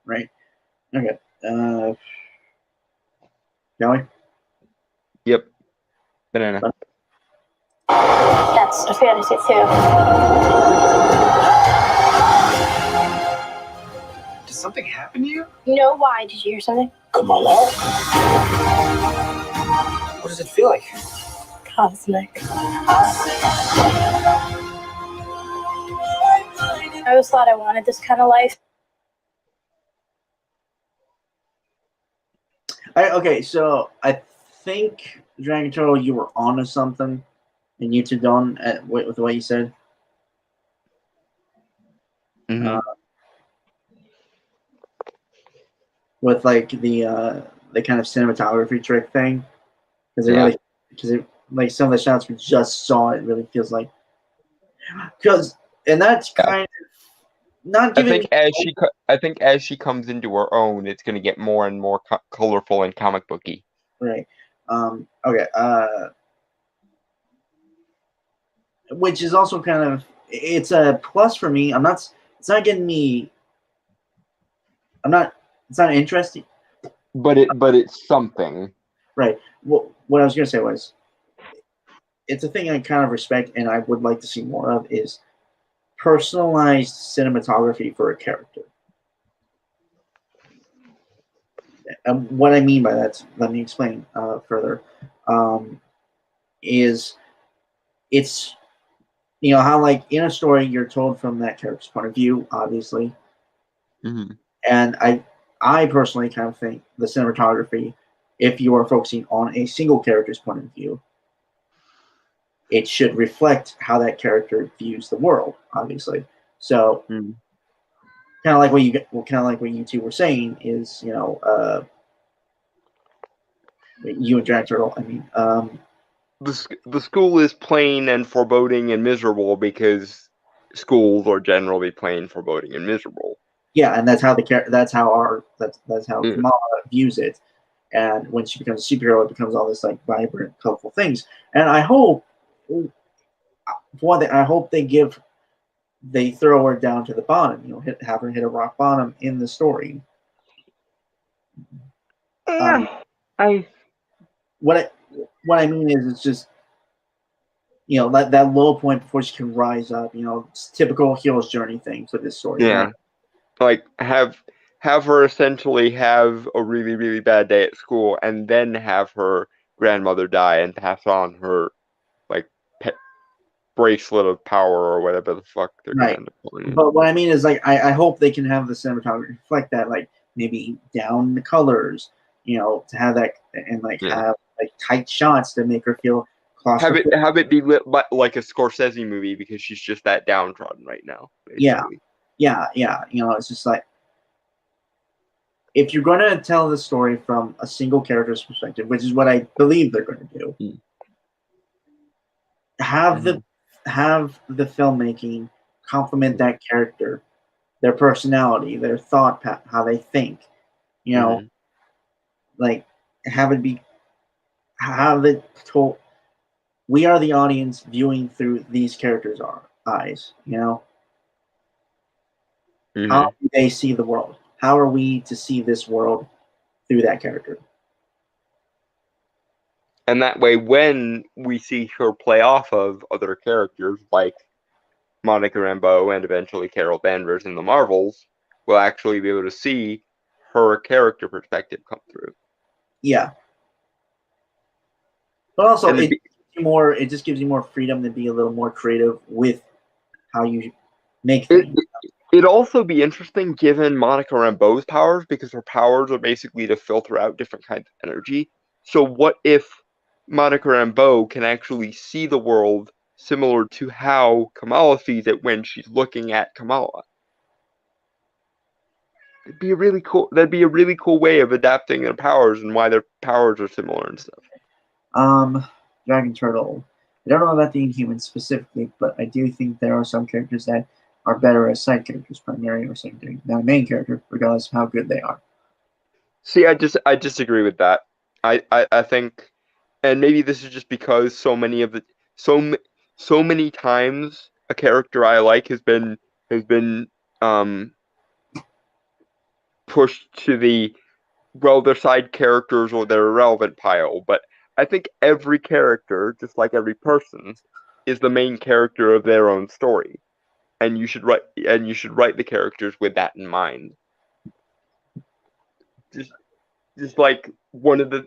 Right. Okay. Kelly? Yep. Banana. That's a fantasy too. Did something happen to you? No, why? Did you hear something? Kamala? What does it feel like? Cosmic. I always thought I wanted this kind of life. Okay, so I think Dragon Turtle, you were onto something, and you two don't with what you said. Mm-hmm. With like the kind of cinematography trick thing, because some of the shots we just saw, it really feels like and that's kind of not giving. I think as she comes into her own, it's going to get more and more colorful and comic booky. Right. Okay. Which is also kind of, it's a plus for me. It's not interesting. But it's something. Right. What I was going to say was, it's a thing I kind of respect and I would like to see more of is personalized cinematography for a character. And what I mean by that, let me explain further, is it's, how like in a story you're told from that character's point of view, obviously. Mm-hmm. And I personally kind of think the cinematography, if you are focusing on a single character's point of view, it should reflect how that character views the world, obviously. So Mm. kind of like what you two were saying is, you and Jack Turtle. I mean, The school is plain and foreboding and miserable because schools are generally plain, foreboding, and miserable. yeah, and that's how that's how Yeah. Kamala views it. And when she becomes a superhero, it becomes all this like vibrant, colorful things. And I hope, I hope they throw her down to the bottom. Have her hit a rock bottom in the story. I What I mean is, it's just that low point before she can rise up. It's typical hero's journey thing for this story. yeah, like have her essentially have a really, really bad day at school, and then have her grandmother die and pass on her like pet bracelet of power or whatever the fuck they're gonna Right. end up calling it. But what I mean is, like, I hope they can have the cinematography reflect that, like maybe down the colors, to have that, and like Yeah. have like tight shots to make her feel Have claustrophobic. it be lit like a Scorsese movie because she's just that downtrodden right now. Basically. Yeah. It's just like, if you're going to tell the story from a single character's perspective, which is what I believe they're going to do, have the filmmaking complement that character, their personality, their thought path, how they think. Like have it told. We are the audience viewing through these characters' eyes. How do they see the world? How are we to see this world through that character? And that way, when we see her play off of other characters like Monica Rambeau and eventually Carol Danvers in the Marvels, we'll actually be able to see her character perspective come through. Yeah. But also, And it just gives you more freedom to be a little more creative with how you make things. It'd also be interesting given Monica Rambeau's powers, because her powers are basically to filter out different kinds of energy. So what if Monica Rambeau can actually see the world similar to how Kamala sees it when she's looking at Kamala? That'd be a really cool way of adapting their powers and why their powers are similar and stuff. Dragon Turtle. I don't know about the Inhumans specifically, but I do think there are some characters that are better as side characters, primary or secondary, than a main character, regardless of how good they are. See, I disagree with that. I think, and maybe this is just because so many times a character I like has been pushed to their side characters or their irrelevant pile. But I think every character, just like every person, is the main character of their own story, and you should write the characters with that in mind. Just like one of the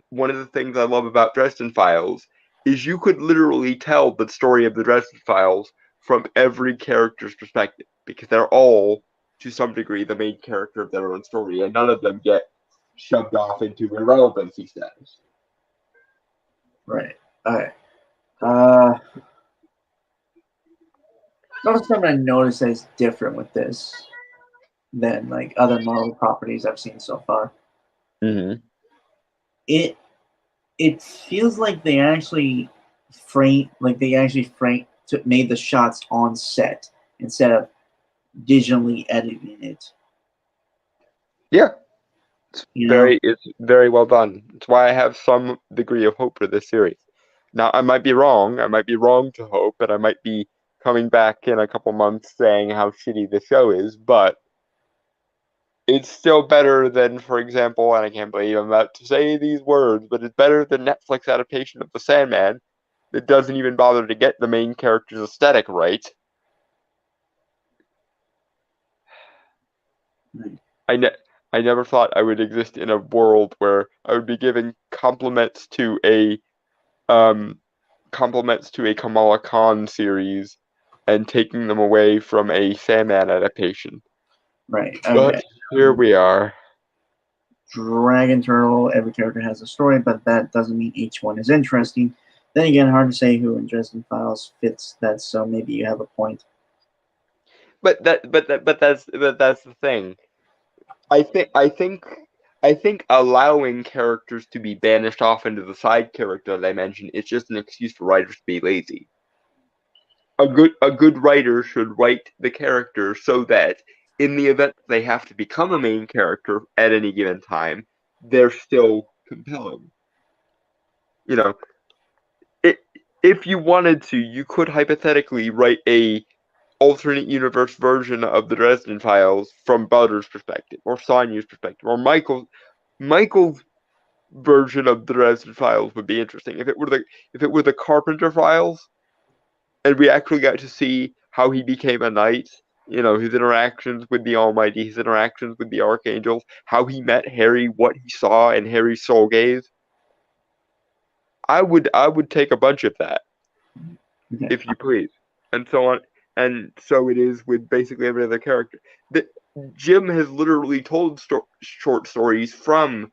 things I love about Dresden Files is you could literally tell the story of the Dresden Files from every character's perspective, because they're all, to some degree, the main character of their own story, and none of them get shoved off into irrelevancy status. Right. All right. Notice something I noticed that is different with this than like other Marvel properties I've seen so far. Mm-hmm. It feels like they actually made the shots on set instead of digitally editing it. Yeah. It's very well done. It's why I have some degree of hope for this series. Now, I might be wrong. I might be wrong to hope, and I might be coming back in a couple months saying how shitty the show is, but it's still better than, for example, and I can't believe I'm about to say these words, but it's better than Netflix adaptation of The Sandman that doesn't even bother to get the main character's aesthetic right. I never thought I would exist in a world where I would be giving compliments to a Kamala Khan series and taking them away from a Sandman adaptation. Right. Okay. But here we are. Dragon Turtle, every character has a story, but that doesn't mean each one is interesting. Then again, hard to say who in Dresden Files fits that, so maybe you have a point. that's the thing. I think allowing characters to be banished off into the side character dimension is just an excuse for writers to be lazy. A good writer should write the character so that in the event they have to become a main character at any given time, they're still compelling. You know, if you wanted to, you could hypothetically write a alternate universe version of the Dresden Files from Butter's perspective, or Sonya's perspective, or Michael's version of the Dresden Files would be interesting. If it were the Carpenter Files, and we actually got to see how he became a knight, his interactions with the Almighty, his interactions with the archangels, how he met Harry, what he saw in Harry's soul gaze. I would take a bunch of that, if you please, and so on. And so it is with basically every other character. Jim has literally told short stories from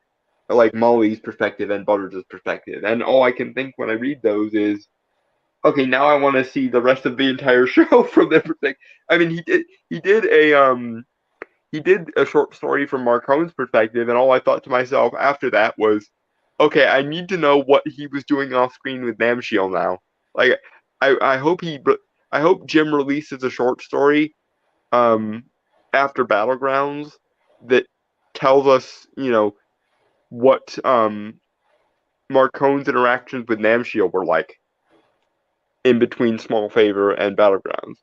like Molly's perspective and Butters' perspective, and all I can think when I read those is, okay, now I want to see the rest of the entire show from their perspective. I mean, he did a short story from Marcone's perspective, and all I thought to myself after that was, okay, I need to know what he was doing off screen with Namshiel now. Like, I hope Jim releases a short story, after Battlegrounds that tells us, what Marcone's interactions with Namshiel were like in between Small Favor and Battlegrounds.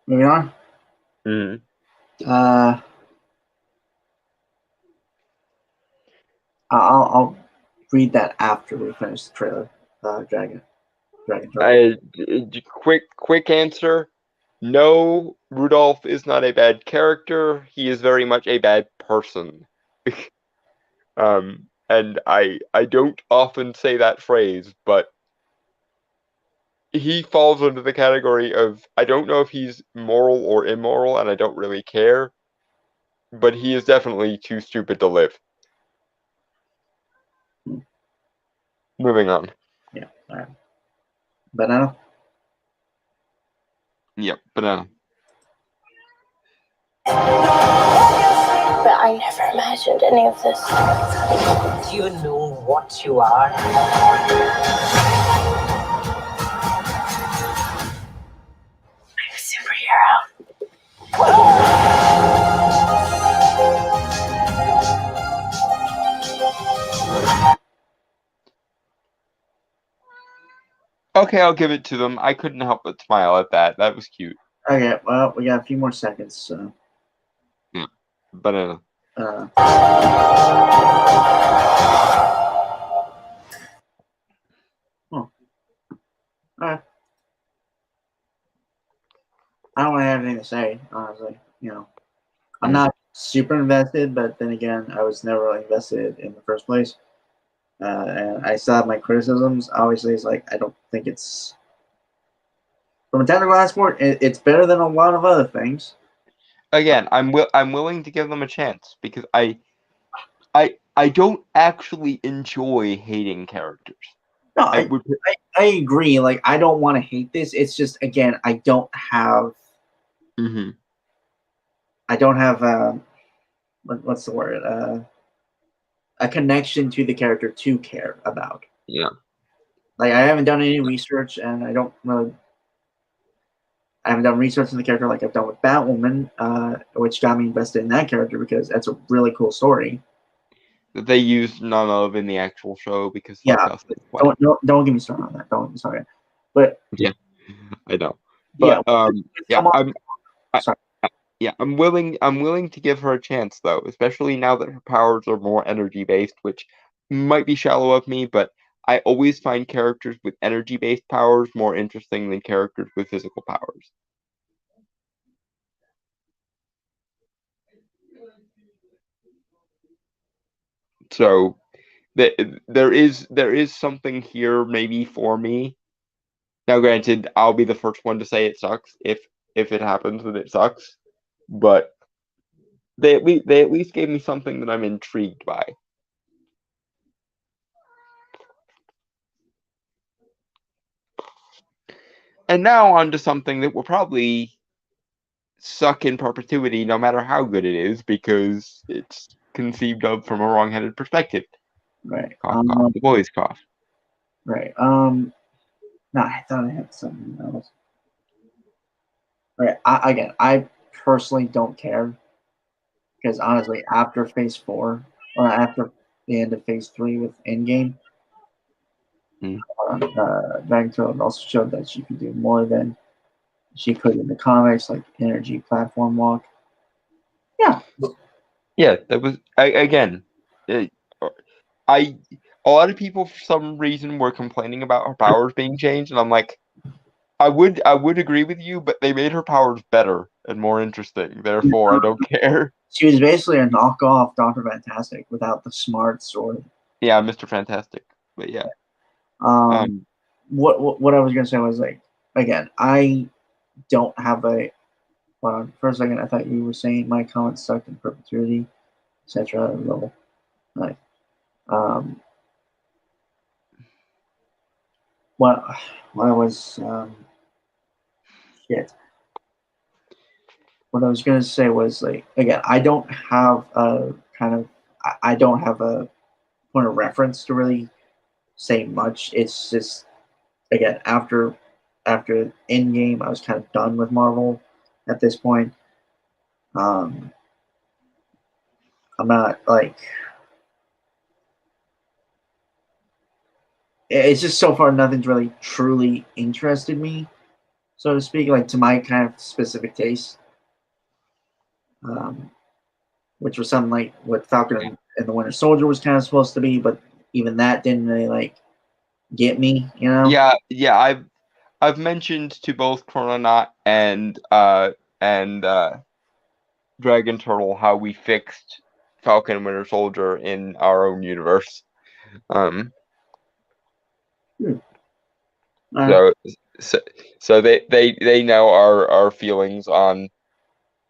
Moving on. Mm-hmm. I'll read that after we finish the trailer. Dragon Trailer. Quick answer. No, Rudolph is not a bad character. He is very much a bad person. And I don't often say that phrase, but he falls under the category of, I don't know if he's moral or immoral, and I don't really care, but he is definitely too stupid to live. Moving on. Yeah. All right. Banana. Yep, banana. But I never imagined any of this. Do you know what you are? I'm a superhero. Okay, I'll give it to them. I couldn't help but smile at that. That was cute. Okay, well, we got a few more seconds, so. Yeah, banana. Alright. I don't really have anything to say, honestly. I'm not super invested, but then again, I was never really invested in the first place. And I still have my criticisms. Obviously, it's like, I don't think it's, from a technical aspect, it's better than a lot of other things. Again, I'm willing to give them a chance because I don't actually enjoy hating characters. No, I agree. Like, I don't want to hate this. It's just, again, I don't have. Mm-hmm. I don't have. What's the word? A connection to the character to care about. Yeah. Like, I haven't done any research, and I haven't done research on the character like I've done with Batwoman, which got me invested in that character because that's a really cool story. That they used none of in the actual show because don't get me started on that. Don't sorry, but yeah, I know. But I'm willing to give her a chance though, especially now that her powers are more energy based, which might be shallow of me, but I always find characters with energy based powers more interesting than characters with physical powers. So there is something here maybe for me. Now, granted, I'll be the first one to say it sucks if it happens that it sucks, but they at least gave me something that I'm intrigued by. And now on to something that will probably suck in perpetuity no matter how good it is, because it's conceived of from a wrong-headed perspective. Right. Cough, cough. The boys cough. Right. No, I thought I had something else. Right. I personally don't care because honestly, after Phase 4 or after the end of Phase 3 with Endgame, Hmm. Dragon Turtle also showed that she could do more than she could in the comics, like energy platform walk. Yeah. Yeah, that was again. A lot of people for some reason were complaining about her powers being changed, and I'm like, I would agree with you, but they made her powers better and more interesting. Therefore, I don't care. She was basically a knockoff Doctor Fantastic without the smarts or Yeah, Mr. Fantastic. But yeah. What I was gonna say was like again, I don't have a hold on, for a second I thought you were saying my comments sucked in perpetuity, etc. Level. Like what what I was shit. What I was gonna say was like again, I don't have a kind of I don't have a point of reference to really say much. It's just again after Endgame, I was kind of done with Marvel at this point. I'm not like it's just so far nothing's really truly interested me, so to speak, like to my kind of specific taste. Um, which was something like what Falcon and the Winter Soldier was kind of supposed to be, but even that didn't really like get me, you know? Yeah. I've mentioned to both Chrononaut and Dragon Turtle how we fixed Falcon and Winter Soldier in our own universe. Uh, So so they know our feelings on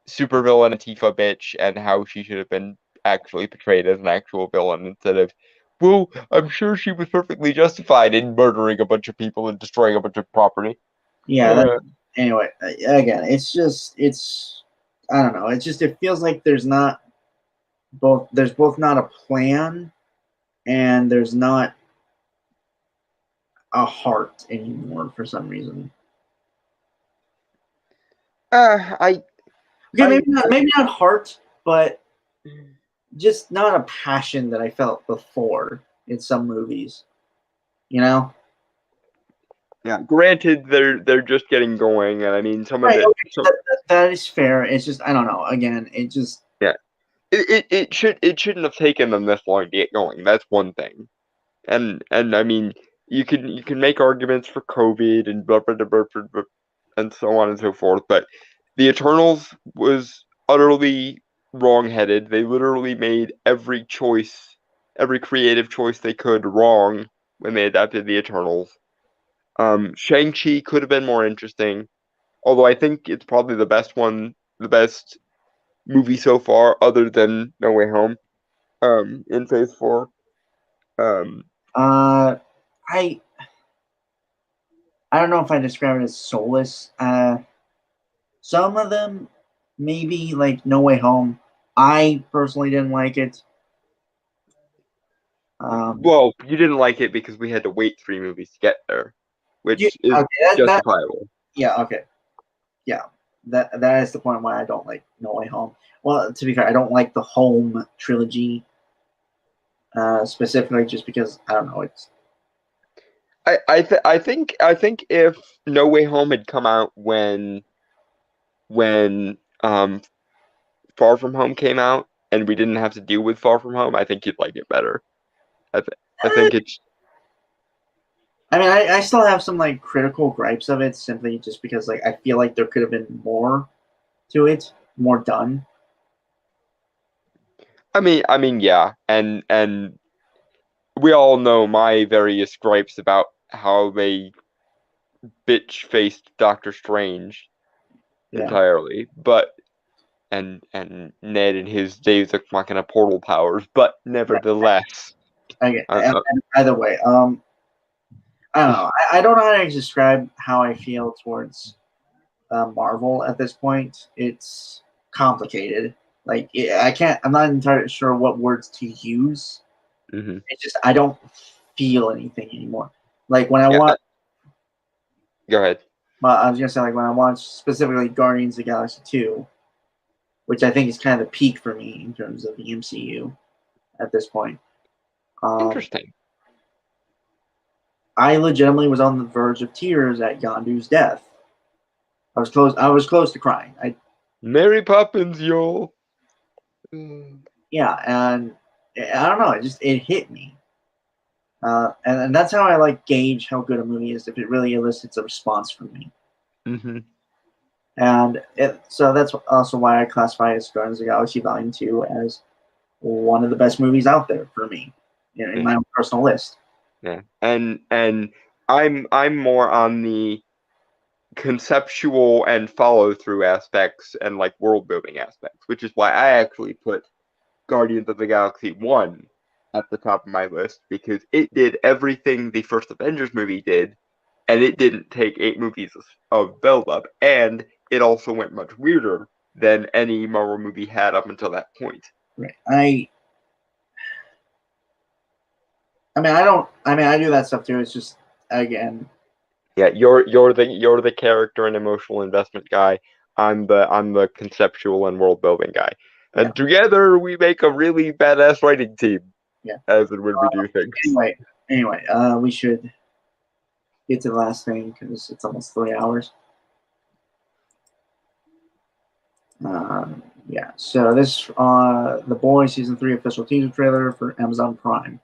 supervillain Antifa bitch and how she should have been actually portrayed as an actual villain instead of, well, I'm sure she was perfectly justified in murdering a bunch of people and destroying a bunch of property. yeah. Anyway, again, it's I don't know. It's just it feels like there's both not a plan and there's not a heart anymore for some reason. I Okay, maybe not heart, but just not a passion that I felt before in some movies. You know? Yeah, granted, they're just getting going, and I mean some of Right. it. Okay, that is fair. It's just I don't know. Again, it just Yeah, it shouldn't have taken them this long to get going. That's one thing, and I mean you can make arguments for COVID and blah, and so on and so forth, but the Eternals was utterly wrong-headed. They literally made every choice, every creative choice they could wrong when they adapted the Eternals. Shang-Chi could have been more interesting, although I think it's probably the best movie so far, other than No Way Home. In Phase 4. I I don't know if I describe it as soulless. Some of them maybe like No Way Home. I personally didn't like it. Well, you didn't like it because we had to wait 3 movies to get there, which is okay, justifiable. yeah, okay, yeah. That is the point why I don't like No Way Home. Well, to be fair, I don't like the Home trilogy specifically, just because I don't know. It's I think if No Way Home had come out when Far From Home came out and we didn't have to deal with Far From Home, I think you'd like it better. I think it's I mean, I still have some like critical gripes of it simply just because like I feel like there could have been more to it, more done. I mean yeah, and we all know my various gripes about how they bitch faced Doctor Strange Yeah. entirely, but and Ned and his Days of Machina portal powers, but nevertheless, Okay. uh, Either way, I don't know. I don't know how to describe how I feel towards Marvel at this point. It's complicated. Like I can't. I'm not entirely sure what words to use. Mm-hmm. It's just I don't feel anything anymore. Like when I Yeah. watch. Go ahead. Well, I was gonna say like when I watch specifically Guardians of the Galaxy 2, which I think is kind of the peak for me in terms of the MCU at this point. Interesting. I legitimately was on the verge of tears at Yondu's death. I was close. I was close to crying. Mary Poppins, y'all. Yeah, and I don't know. It hit me, and that's how I like gauge how good a movie is if it really elicits a response from me. Mm-hmm. And so that's also why I classify as Guardians of the Galaxy Volume 2 as one of the best movies out there for me, in my own personal list. Yeah, and I'm more on the conceptual and follow through aspects and like world building aspects, which is why I actually put Guardians of the Galaxy 1 at the top of my list, because it did everything the first Avengers movie did, and it didn't take 8 movies of build up, and it also went much weirder than any Marvel movie had up until that point. Right. I do that stuff too. It's just, again, Yeah, you're the character and emotional investment guy. I'm the conceptual and world building guy. And together we make a really badass writing team. Yeah. As in when we do things. Anyway, we should get to the last thing because it's almost 3 hours. Yeah. So this The Boys season 3 official teaser trailer for Amazon Prime.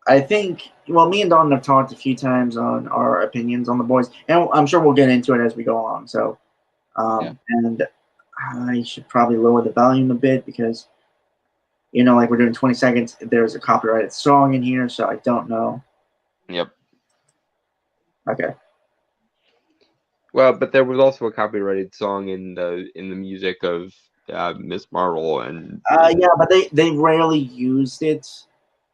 I think, me and Don have talked a few times on our opinions on The Boys, and I'm sure we'll get into it as we go along. So, and I should probably lower the volume a bit because, like we're doing 20 seconds, there's a copyrighted song in here, so I don't know. Yep. Okay. Well, but there was also a copyrighted song in the music of Miss Marvel, and yeah, but they rarely used it.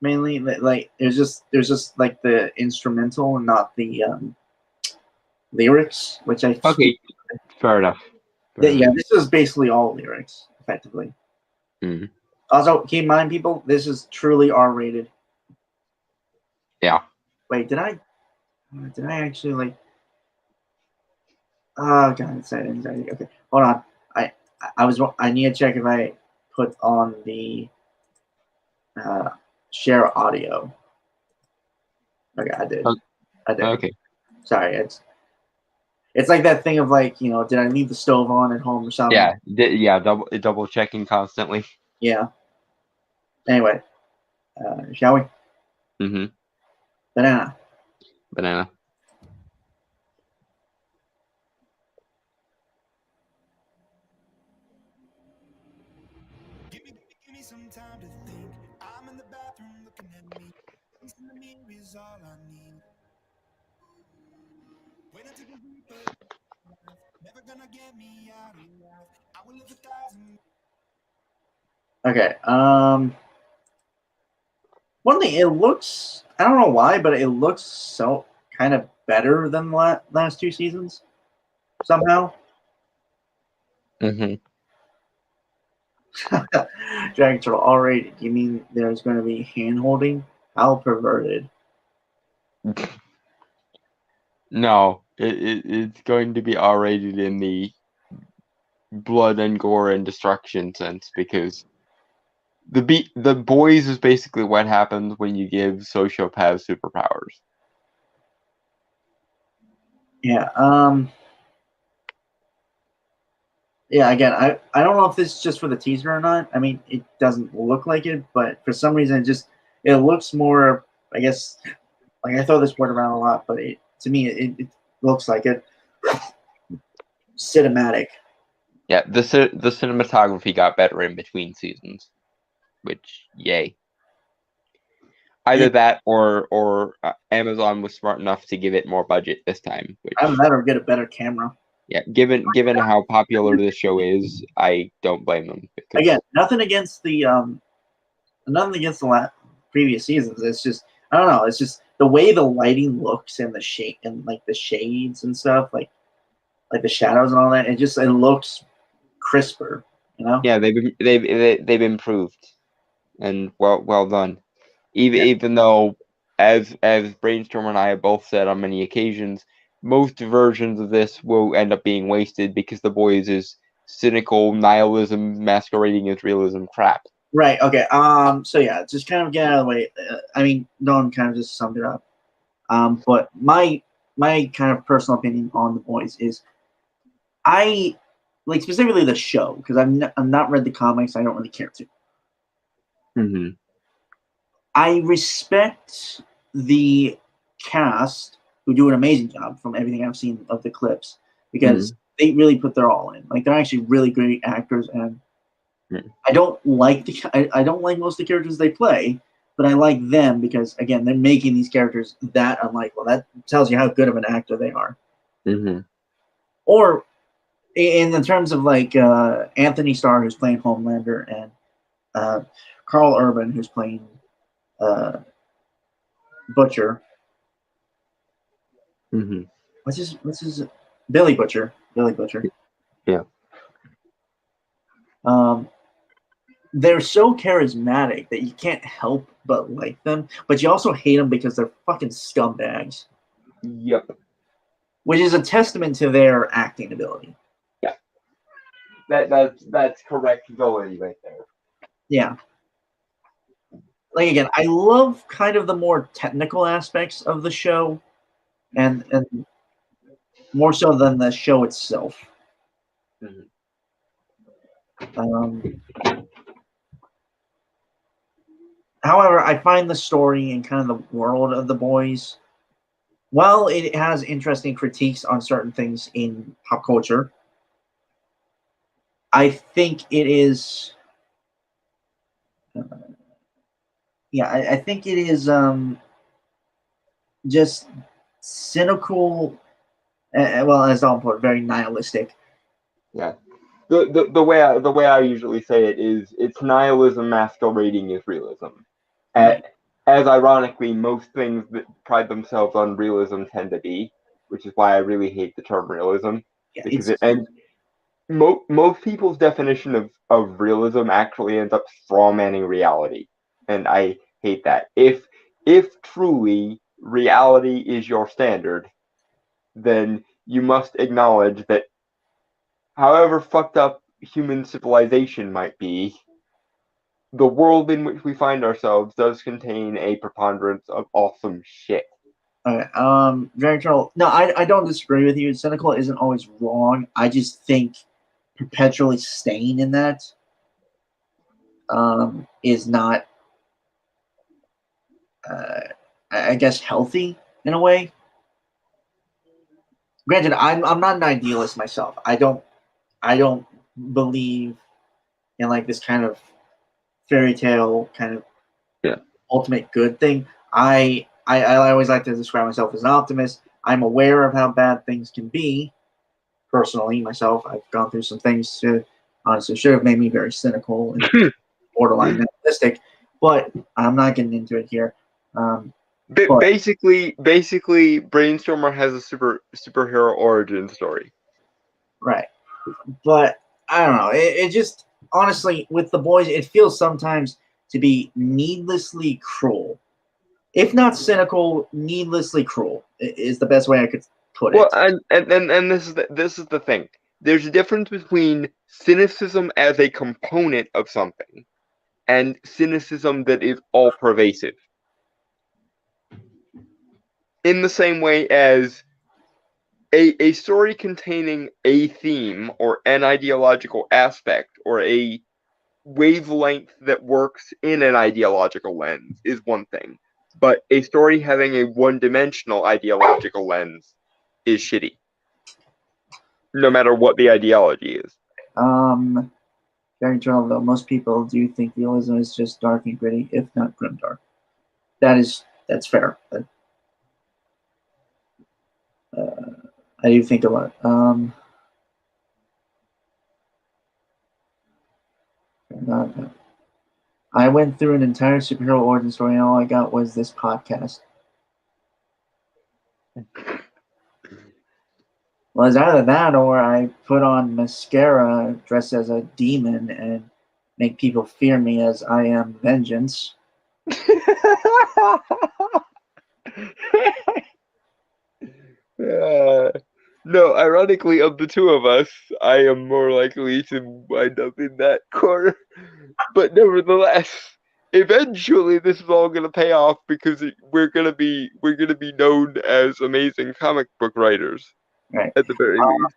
Mainly, like there's just like the instrumental and not the lyrics, which I okay, fair enough. Yeah, this is basically all lyrics, effectively. Mm-hmm. Also, keep in mind, people, this is truly R-rated. Yeah. Wait, did I actually like? Oh god, it's that anxiety. Okay, hold on. I need to check if I put on the share audio. Okay, I did. I did. Okay. Sorry, it's like that thing of like, did I leave the stove on at home or something? Yeah, double checking constantly. Yeah. Anyway, shall we? Mm-hmm. Banana. Give me some time to think. I'm in the bathroom looking at me. Facing the mirror is all I need. When I take a deep breath, never gonna get me out of life. I will live 1,000. Okay. One thing, it looks, I don't know why, but it looks so kind of better than the last 2 seasons somehow. Mm-hmm. Dragon Turtle, alright. You mean there's going to be hand holding? How perverted. No, it's going to be R-rated in the blood and gore and destruction sense, because the Boys is basically what happens when you give sociopaths superpowers. Yeah. Yeah, again, I don't know if this is just for the teaser or not. I mean, it doesn't look like it, but for some reason, it looks more, I guess, like I throw this word around a lot, but to me, it looks like it. Cinematic. Yeah, the cinematography got better in between seasons, which, yay. Either that or Amazon was smart enough to give it more budget this time. Which, Either that or get a better camera. Yeah, given how popular this show is, I don't blame them. Again, nothing against the previous seasons. It's just I don't know. It's just the way the lighting looks and the shade and like the shades and stuff, like the shadows and all that. It looks crisper, you know. Yeah, they've improved, and well done. Even though, as Brainstorm and I have both said on many occasions, most versions of this will end up being wasted because The Boys is cynical nihilism masquerading as realism crap. Right. Okay. So yeah, just kind of get out of the way. I mean, Don kind of just summed it up. But my kind of personal opinion on The Boys is I like specifically the show because I've not read the comics. I don't really care to. Mm-hmm. I respect the cast who do an amazing job from everything I've seen of the clips because they really put their all in. Like they're actually really great actors, and I don't like I don't like most of the characters they play, but I like them because again they're making these characters that unlikable. That tells you how good of an actor they are. Mm-hmm. Or in the terms of like Anthony Starr who's playing Homelander and Carl Urban who's playing Butcher. Mm-hmm. What's his Billy Butcher? Billy Butcher. Yeah. They're so charismatic that you can't help but like them, but you also hate them because they're fucking scumbags. Yep. Which is a testament to their acting ability. Yeah. That's correct ability right there. Yeah. Like again, I love kind of the more technical aspects of the show, and more so than the show itself. However, I find the story and kind of the world of The Boys, while it has interesting critiques on certain things in pop culture, I think it is. I think it is just cynical. Well, as I'll put, very nihilistic. Yeah. The way I usually say it is it's nihilism masquerading as realism. Right. As ironically, most things that pride themselves on realism tend to be, which is why I really hate the term realism. Yeah, Because most people's definition of realism actually ends up strawmanning reality. And I hate that. If truly reality is your standard, then you must acknowledge that however fucked up human civilization might be, the world in which we find ourselves does contain a preponderance of awesome shit. Okay. Very true. No, I don't disagree with you. Cynical isn't always wrong. I just think perpetually staying in that is not, I guess, healthy in a way. Granted, I'm not an idealist myself. I don't believe in like this kind of fairy tale kind of ultimate good thing. I always like to describe myself as an optimist. I'm aware of how bad things can be. Personally, myself, I've gone through some things that honestly should have made me very cynical and borderline nihilistic, but I'm not getting into it here. Basically, Brainstormer has a superhero origin story. Right, but I don't know. It just honestly with The Boys, it feels sometimes to be needlessly cruel, if not cynical. Needlessly cruel is the best way I could put it. Well, and this is the thing. There's a difference between cynicism as a component of something and cynicism that is all pervasive. In the same way as a story containing a theme or an ideological aspect or a wavelength that works in an ideological lens is one thing, but a story having a one-dimensional ideological lens is shitty, no matter what the ideology is. Very true, though. Most people do think realism is just dark and gritty, if not grimdark. That's fair. But, I do think a lot. I went through an entire superhero origin story, and all I got was this podcast. Well, it's either that or I put on mascara, dressed as a demon, and make people fear me as I am vengeance. No, ironically, of the two of us, I am more likely to wind up in that corner. But nevertheless, eventually this is all gonna pay off because we're gonna be known as amazing comic book writers, Right. at the very least.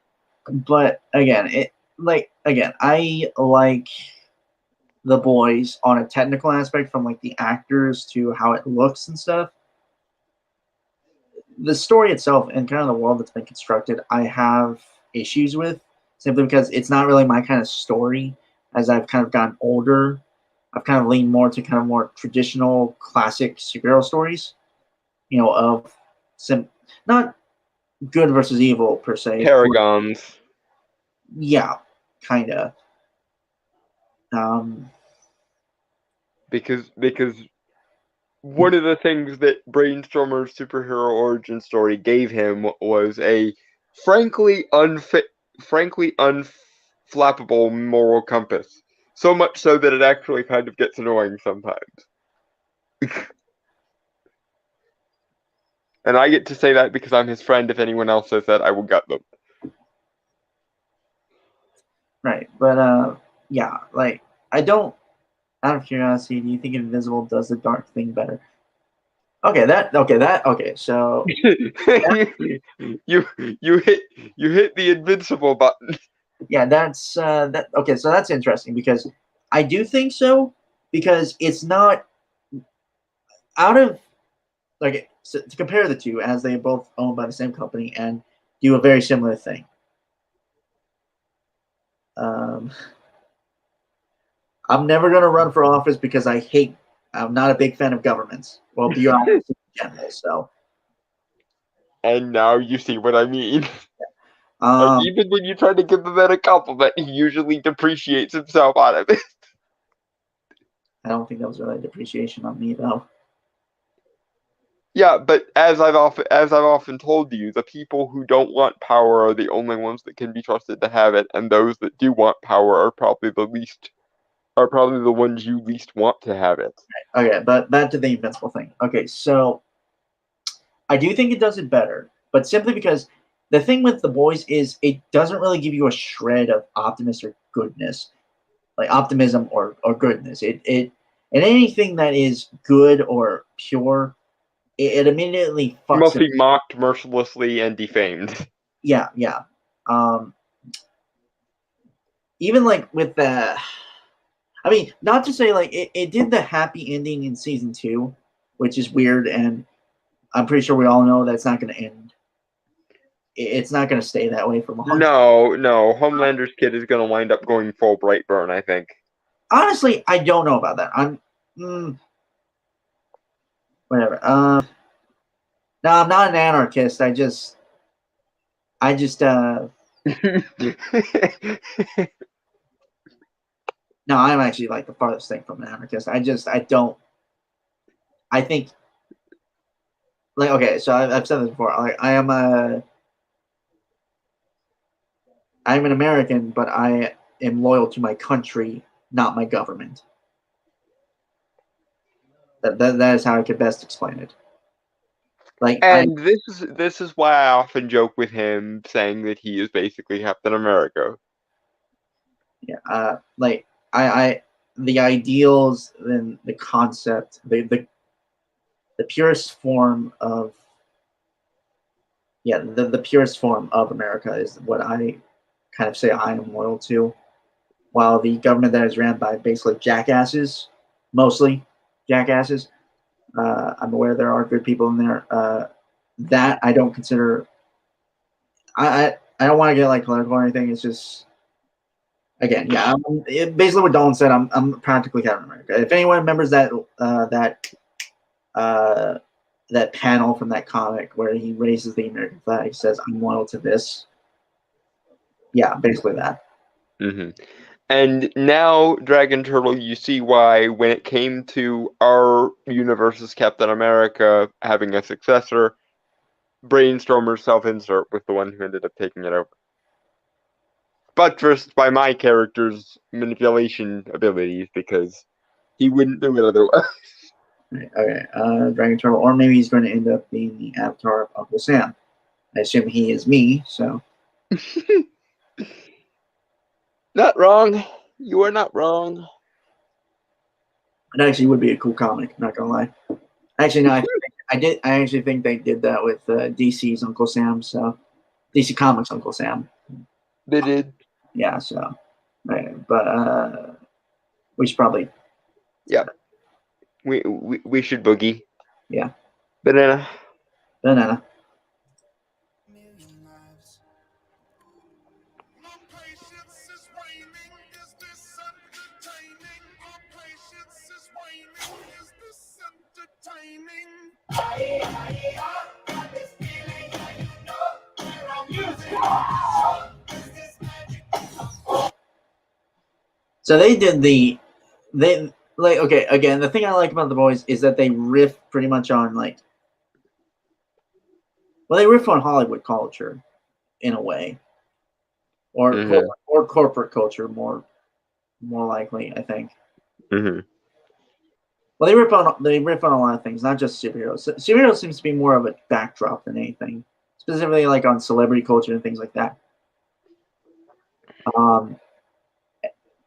But again, I like The Boys on a technical aspect, from like the actors to how it looks and stuff. The story itself and kind of the world that's been constructed, I have issues with, simply because it's not really my kind of story. As I've kind of gotten older, I've kind of leaned more to kind of more traditional, classic superhero stories, of not good versus evil per se. Paragons. Yeah, kind of. Because one of the things that Brainstormer's superhero origin story gave him was a frankly unflappable moral compass. So much so that it actually kind of gets annoying sometimes. And I get to say that because I'm his friend. If anyone else says that, I will gut them. Right, but yeah, like I don't. Out of curiosity, do you think Invisible does the Dark thing better? Okay. So you hit the invincible button. yeah, that's that. Okay, so that's interesting because I do think so, because it's not out of like, so to compare the two, as they both owned by the same company and do a very similar thing. I'm never going to run for office because I'm not a big fan of governments. Well, bureaucracy in general. So, And now you see what I mean. um, Even when you try to give the man a compliment, he usually depreciates himself out of it. I don't think that was really depreciation on me, though. Yeah, but as I've often told you, the people who don't want power are the only ones that can be trusted to have it, and those that do want power are probably the ones you least want to have it. Okay, but back to the Invincible thing. Okay, so I do think it does it better, but simply because the thing with The Boys is it doesn't really give you a shred of optimism or goodness, like optimism or goodness. It and anything that is good or pure, it immediately fucks Must it. be mocked mercilessly and defamed. Yeah. Even like with the, I mean, not to say like it did the happy ending in season 2, which is weird, and I'm pretty sure we all know that's not going to end. It's not going to stay that way for long. No, Homelander's kid is gonna wind up going full Brightburn, I think. Honestly, I don't know about that. Whatever. No, I'm not an anarchist. I just no, I'm actually like the farthest thing from an anarchist. I think, like, okay, so I've said this before. Like, I'm an American, but I am loyal to my country, not my government. That is how I could best explain it. Like, and this is why I often joke with him, saying that he is basically Captain America. Yeah, like I the ideals and the concept, the purest form of the purest form of America is what I kind of say I am loyal to, while the government that is ran by basically jackasses, mostly jackasses. I'm aware there are good people in there. That I don't consider. I don't want to get like political or anything. It's just, again, yeah. Basically, what Dolan said, I'm practically Captain America. If anyone remembers that that panel from that comic where he raises the American flag, he says, "I'm loyal to this." Yeah, basically that. Mm-hmm. And now, Dragon Turtle, you see why when it came to our universe's Captain America having a successor, Brainstormer's self-insert was the one who ended up taking it over. Buttressed by my character's manipulation abilities, because he wouldn't do it otherwise. Right, okay, Dragon Turtle, or maybe he's going to end up being the avatar of Uncle Sam. I assume he is me, so Not wrong. You are not wrong. it actually would be a cool comic. Not gonna lie. Actually, no, I actually think they did that with DC's Uncle Sam. So DC Comics Uncle Sam. They did. Yeah. So, right, but we should probably. Yeah. We should boogie. Yeah. Banana. Banana. million lives. My patience is waning. Is this entertaining? My patience is waning. Is this entertaining? So they did okay, again, the thing I like about The Boys is that they riff pretty much on they riff on Hollywood culture in a way, or Mhm. or corporate culture more likely, I think. Mm-hmm. Well, they riff on a lot of things, not just superheroes. Superheroes seems to be more of a backdrop than anything, specifically like on celebrity culture and things like that.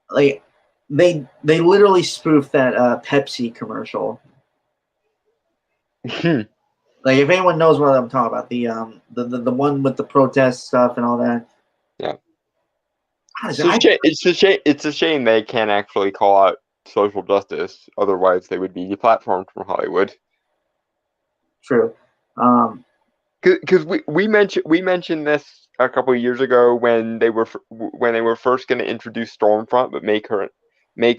Like they literally spoofed that Pepsi commercial. Like, if anyone knows what I'm talking about, the one with the protest stuff and all that. Yeah. Honestly, It's a shame they can't actually call out social justice. Otherwise, they would be deplatformed from Hollywood. True. Because we mentioned this a couple of years ago when they were first going to introduce Stormfront, but make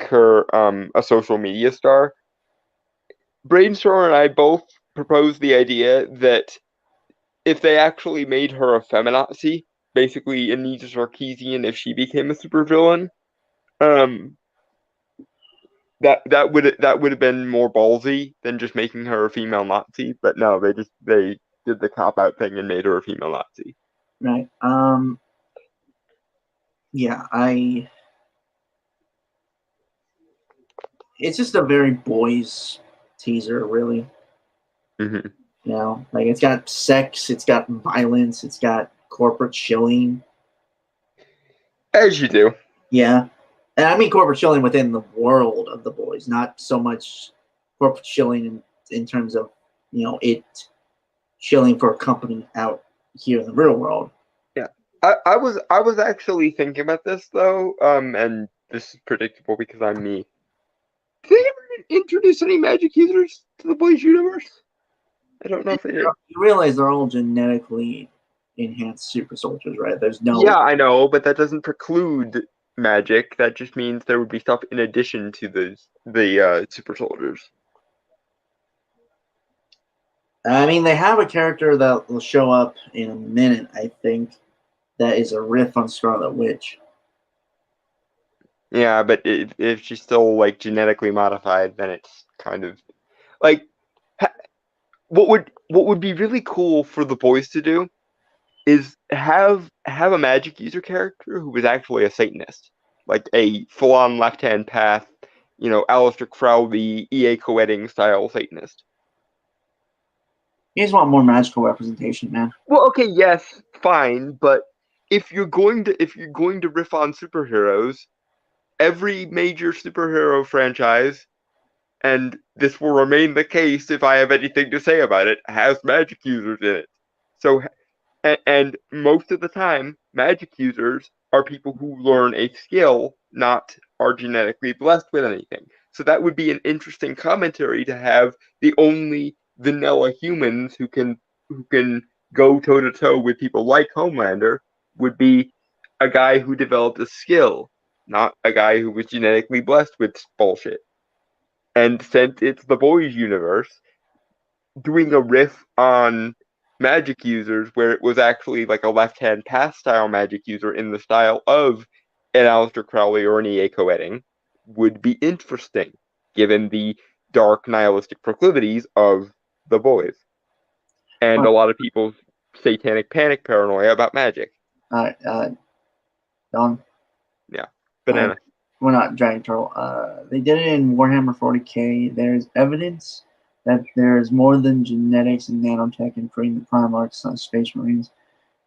her a social media star. Brainstorm and I both proposed the idea that if they actually made her a feminazi, basically Anita Sarkeesian, if she became a supervillain, that would have been more ballsy than just making her a female Nazi. But no, they did the cop out thing and made her a female Nazi. Right. Yeah, it's just a very boys teaser, really. Mm-hmm. You know, like, it's got sex, it's got violence, it's got corporate shilling. As you do. Yeah. And I mean corporate shilling within the world of The Boys, not so much corporate shilling in terms of, it shilling for a company out here in the real world. Yeah. I was actually thinking about this though, and this is predictable because I'm me. Did they ever introduce any magic users to the Boys universe? I don't know if they did. You realize they're all genetically enhanced super soldiers, right? There's no. Yeah, I know, but that doesn't preclude magic. That just means there would be stuff in addition to the super soldiers. I mean, they have a character that will show up in a minute, I think, that is a riff on Scarlet Witch. Yeah, but if she's still like genetically modified, then it's kind of like what would be really cool for the Boys to do is have a magic user character who was actually a Satanist, like a full-on left-hand path, Aleister Crowley, E.A. Coetting style Satanist. You just want more magical representation, man. Well, okay, yes, fine, but if you're going to riff on superheroes, every major superhero franchise, and this will remain the case if I have anything to say about it, has magic users in it. So, and most of the time, magic users are people who learn a skill, not are genetically blessed with anything. So that would be an interesting commentary to have the only vanilla humans who can go toe to toe with people like Homelander would be a guy who developed a skill, not a guy who was genetically blessed with bullshit. And since it's the Boys universe, doing a riff on magic users where it was actually like a left-hand path style magic user in the style of an Aleister Crowley or an Eiko Edding would be interesting, given the dark nihilistic proclivities of the boys. And a lot of people's satanic panic paranoia about magic. Alright, Don. Banana. Well, not Dragon Turtle. They did it in Warhammer 40k. There's evidence that there's more than genetics and nanotech in creating the Primarchs / Space Marines.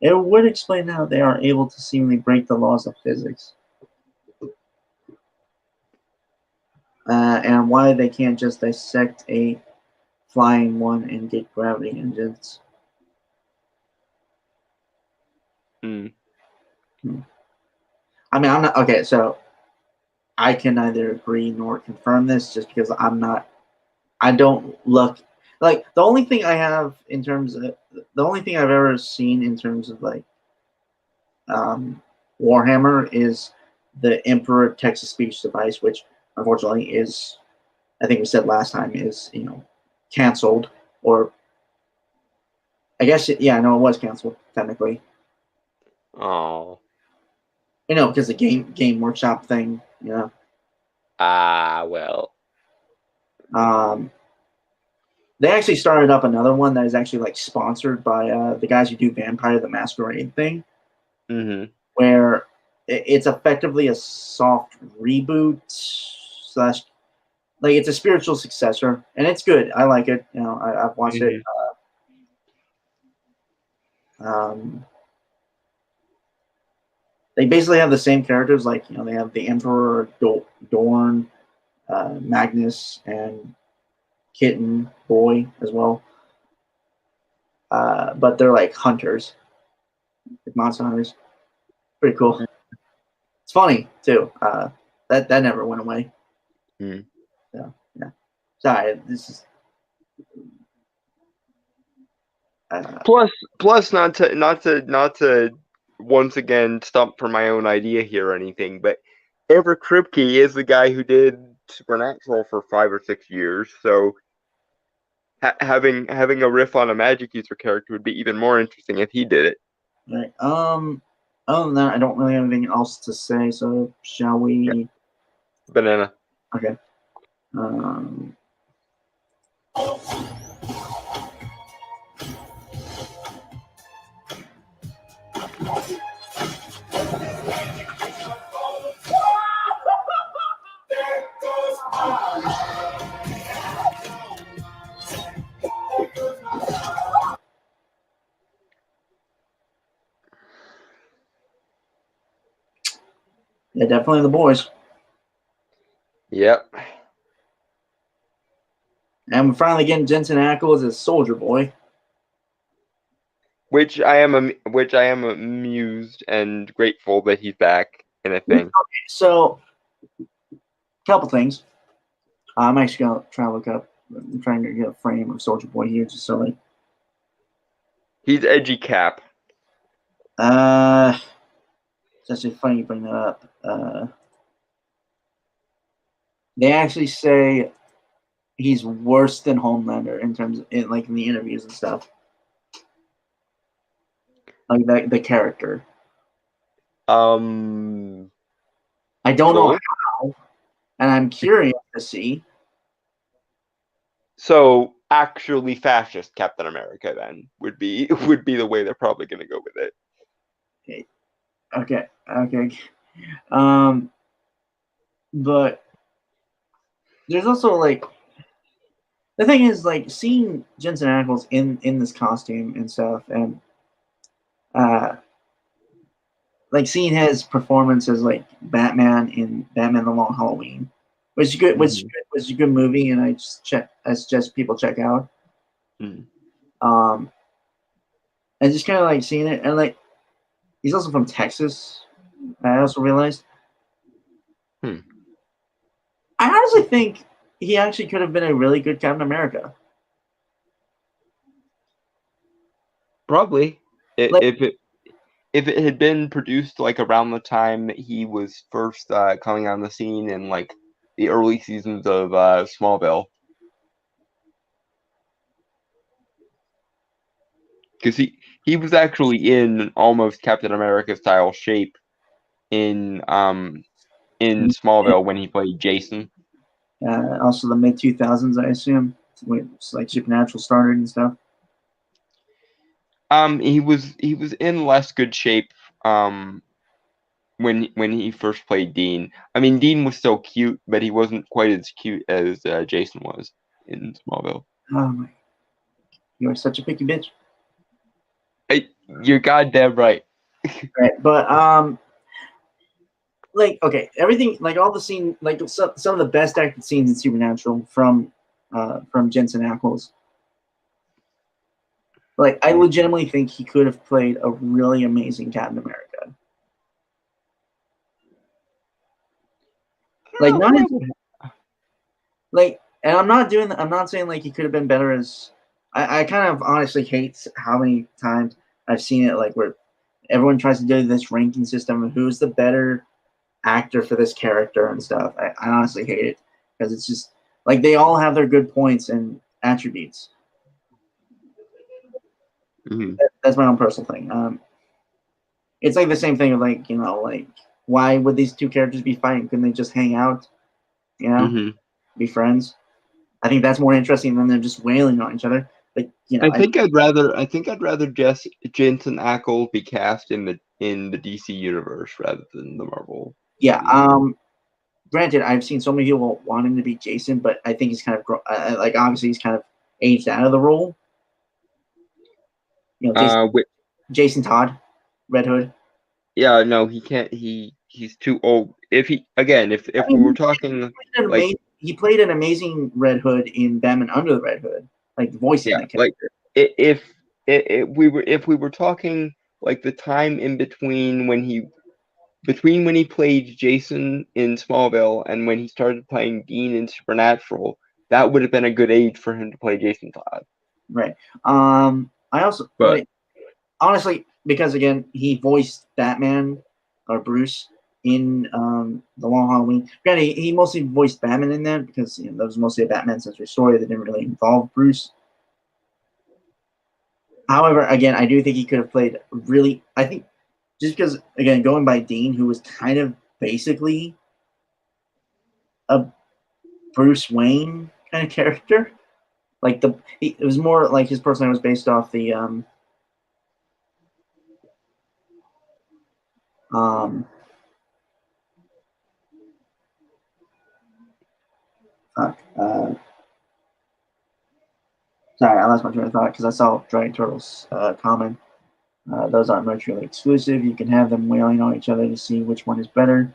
It would explain how they are able to seemingly break the laws of physics. And why they can't just dissect a flying one and get gravity engines. Mm. I mean, I'm not okay. So I can neither agree nor confirm this, just because I don't look like the only thing I have in terms of the only thing I've ever seen in terms of like Warhammer is the Emperor text to speech device, which unfortunately is, I think we said last time, is canceled, or I guess it was canceled technically. Oh. Because the game workshop thing, Well. They actually started up another one that is actually like sponsored by the guys who do Vampire the Masquerade thing, where it's effectively a soft reboot / like it's a spiritual successor, and it's good. I like it. I've watched it. They basically have the same characters. Like they have the Emperor, Dorn, Magnus, and Kitten Boy as well. But they're like hunters, like monster hunters. Pretty cool. It's funny too. That never went away. So yeah. Sorry, this is. Plus, not to once again stump for my own idea here or anything, but Everett Kripke is the guy who did Supernatural for 5 or 6 years, so having a riff on a magic user character would be even more interesting if he did it. Right. Other than that, I don't really have anything else to say. So shall we? Yeah. Banana. Okay. Yeah, definitely the boys. Yep. And we're finally getting Jensen Ackles as Soldier Boy. Which I am amused and grateful that he's back in a thing. So, couple things. I'm actually gonna try to look up. I'm trying to get a frame of Soldier Boy here, just so like. He's edgy Cap. It's actually funny you bring that up. They actually say he's worse than Homelander in terms of in the interviews and stuff. Like the character. I don't know how, and I'm curious to see. So actually, fascist Captain America then would be the way they're probably going to go with it. Okay. But there's also the thing is seeing Jensen Ackles in this costume and stuff, and seeing his performance as Batman in Batman: The Long Halloween, which is good, which was a good movie, and I suggest people check out. And just kind of seeing it, and he's also from Texas. I also realized. I honestly think he actually could have been a really good Captain America. Probably, if it had been produced around the time that he was first coming on the scene in the early seasons of Smallville, because he was actually in almost Captain America style shape in Smallville when he played Jason. Also the mid 2000s, I assume, when it's like Supernatural started and stuff. He was in less good shape when he first played Dean. I mean, Dean was still cute, but he wasn't quite as cute as Jason was in Smallville. Oh my! You are such a picky bitch. You're goddamn right. Right, but like okay, everything like all the scene like some of the best acted scenes in Supernatural from Jensen Ackles. Like I legitimately think he could have played a really amazing Captain America. Like not like, and I'm not saying like he could have been better as. I kind of honestly hate how many times I've seen it like where everyone tries to do this ranking system of who's the better actor for this character and stuff. I honestly hate it because it's just like they all have their good points and attributes. Mm-hmm. That's my own personal thing. It's like the same thing of like like why would these two characters be fighting? Couldn't they just hang out? Mm-hmm. Be friends. I think that's more interesting than them just wailing on each other. Like I think I'd rather Jensen Ackles be cast in the DC universe rather than the Marvel. Yeah. Granted, I've seen so many people want him to be Jason, but I think he's kind of like obviously he's kind of aged out of the role. Jason Todd, Red Hood. Yeah, no, he can't. He's too old. If we were talking he played an amazing Red Hood in Batman Under the Red Hood, like voicing that character. Like if we were talking like the time in between when he played Jason in Smallville and when he started playing Dean in Supernatural, that would have been a good age for him to play Jason Todd. Right. I also, but honestly, because again, he voiced Batman or Bruce in The Long Halloween. Granted, he mostly voiced Batman in that because that was mostly a Batman-centric story that didn't really involve Bruce. However, again, I do think he could have played really. I think just because again, going by Dean, who was kind of basically a Bruce Wayne kind of character, like it was more like his personality was based off the sorry, I lost my train of thought because I saw Dragon Turtles comment. Those aren't mutually exclusive. You can have them wailing on each other to see which one is better.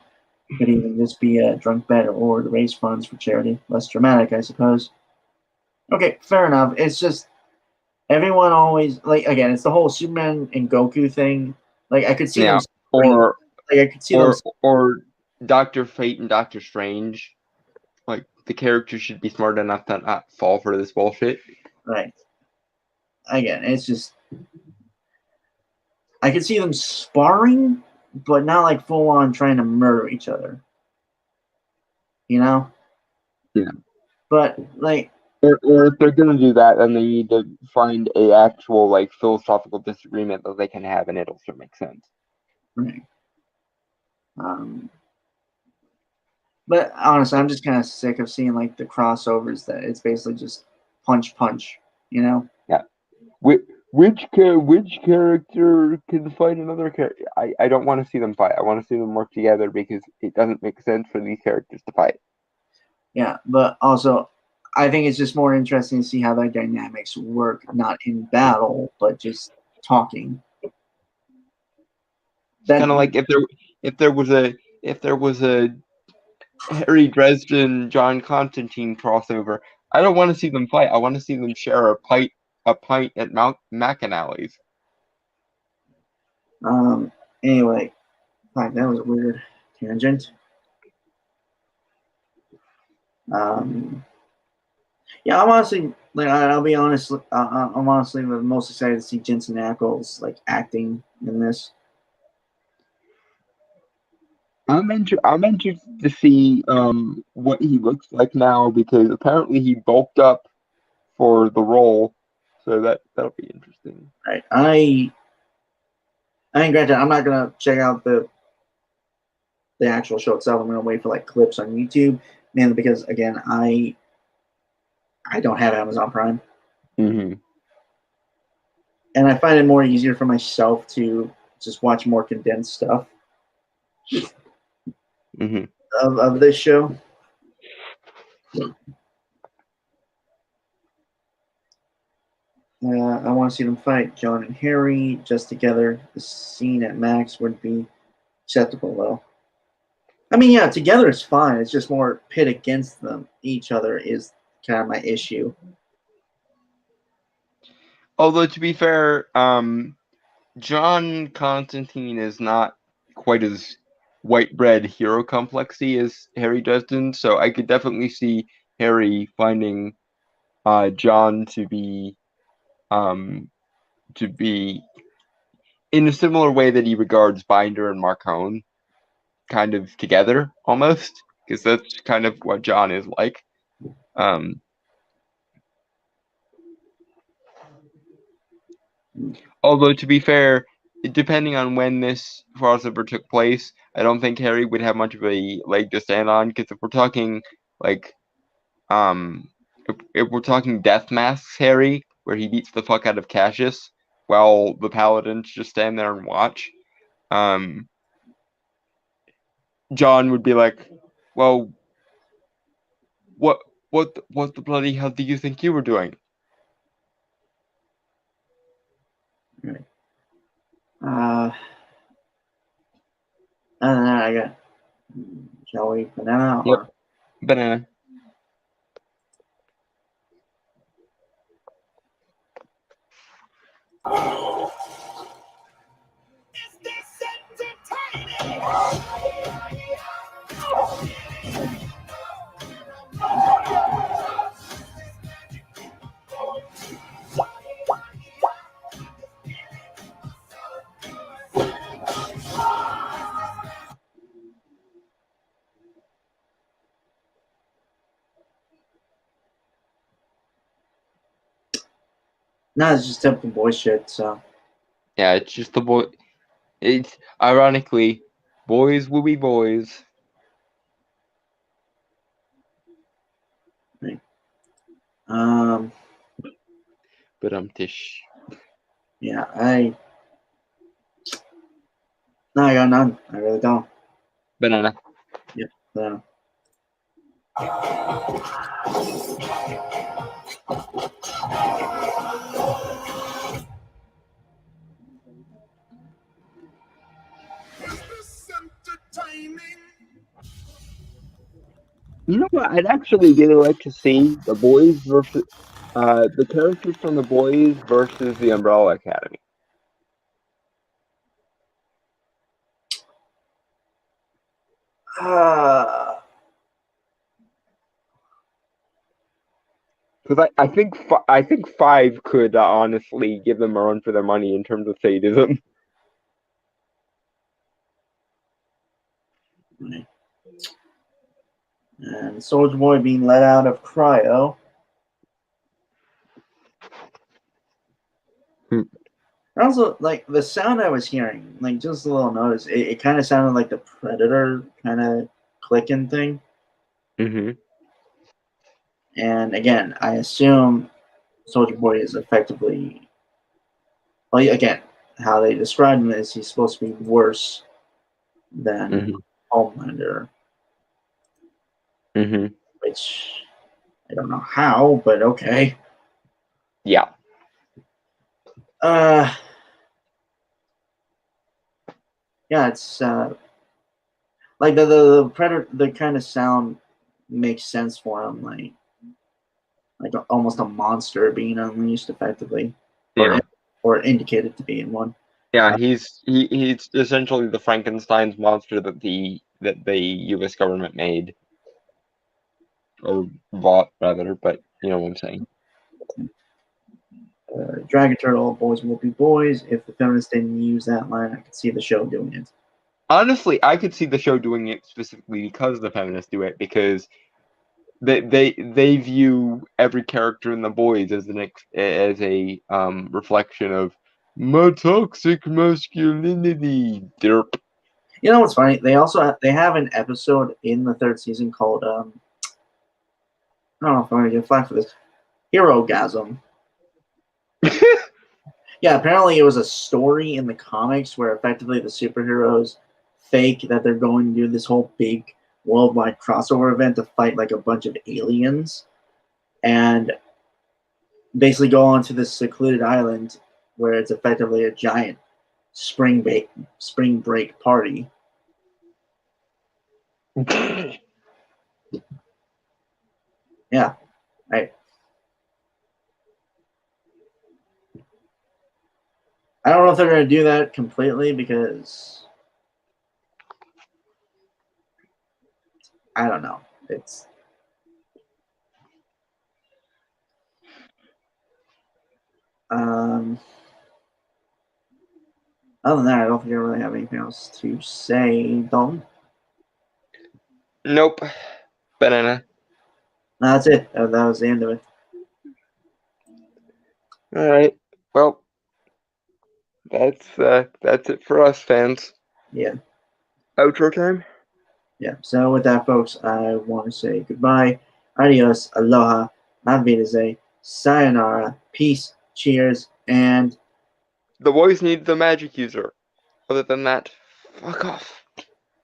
Could even just be a drunk bet or to raise funds for charity. Less dramatic, I suppose. Okay, fair enough. It's just everyone always like again. It's the whole Superman and Goku thing. Like I could see them, I could see them, or Dr. Fate and Dr. Strange. Like the characters should be smart enough to not fall for this bullshit. Right. Again, it's just I could see them sparring, but not like full on trying to murder each other. Yeah. But like, or if they're gonna do that, then they need to find a actual like philosophical disagreement that they can have, and it'll sort of make sense. Right. But honestly, I'm just kind of sick of seeing like the crossovers that it's basically just punch. Yeah. Which character can fight another character? I don't want to see them fight. I want to see them work together because it doesn't make sense for these characters to fight. Yeah, but also I think it's just more interesting to see how their dynamics work, not in battle, but just talking. Kind of like if there was a Harry Dresden, John Constantine crossover. I don't want to see them fight. I want to see them share a pint at McAnally's. Anyway, fine, that was a weird tangent. Yeah, I'm honestly like I'll be honest. I'm honestly most excited to see Jensen Ackles like acting in this. I'm interested to see what he looks like now because apparently he bulked up for the role, so that'll be interesting. Right. I mean, granted, I'm not gonna check out the the actual show itself. I'm gonna wait for like clips on YouTube, mainly because again, I don't have Amazon Prime, Mm-hmm. and I find it more easier for myself to just watch more condensed stuff Mm-hmm. of this show. I want to see them fight John and Harry just together. The scene at Max would be acceptable, though. I mean, yeah, together is fine. It's just more pit against them each other is kind of my issue. Although to be fair, John Constantine is not quite as white bread hero complexy as Harry Dresden, so I could definitely see Harry finding John to be in a similar way that he regards Binder and Marcone, kind of together almost, because that's kind of what John is like. Although to be fair, depending on when this crossover took place, I don't think Harry would have much of a leg to stand on. Because if we're talking like, if we're talking Death Masks Harry, where he beats the fuck out of Cassius while the Paladins just stand there and watch, John would be like, "Well, what the bloody hell do you think you were doing?" Right. Other than that, I got shall we banana or Banana. Is this entertaining? no, it's just typical boy shit. So Yeah, it's just the boy. It's ironically, boys will be boys. But tish. yeah, I got none. I really don't. Banana. So, Is this entertaining? You know what? I'd actually really like to see the boys versus the characters from the boys versus the Umbrella Academy. Because I think five could honestly give them a run for their money in terms of sadism. and Soldier Boy being let out of cryo. Also, like the sound I was hearing, like just a little notice, it kind of sounded like the Predator kind of clicking thing. Mm-hmm. And again, I assume Soldier Boy is effectively, well, again, how they describe him is he's supposed to be worse than Homelander, Mm-hmm. which I don't know how, but okay. Yeah. Yeah, it's like the Predator, the kind of sound makes sense for him, like almost a monster being unleashed effectively, Yeah. or indicated to be in one. Yeah, he's essentially the Frankenstein's monster that the U.S. government made or bought rather, but you know what I'm saying. Dragon Turtle, boys will be boys. If the feminists didn't use that line, I could see the show doing it. Honestly, I could see the show doing it specifically because the feminists do it, because they view every character in the boys as a reflection of my toxic masculinity. Derp. You know what's funny? They also they have an episode in the third season called I don't know if I'm gonna get flack for this. Hero-gasm. Yeah, apparently it was a story in the comics where effectively the superheroes fake that they're going to do this whole big worldwide crossover event to fight like a bunch of aliens, and basically go onto this secluded island where it's effectively a giant spring break party. Yeah, right. I don't know if they're going to do that completely because I don't know. It's other than that, I don't think I really have anything else to say, Dalton. Nope. Banana. No, that's it. That was the end of it. All right. Well, that's it for us fans. Yeah. Outro time. Yeah. So with that, folks, I want to say goodbye, adios, aloha, auf Wiedersehen, sayonara, peace, cheers, and The boys need the magic user. Other than that, fuck off.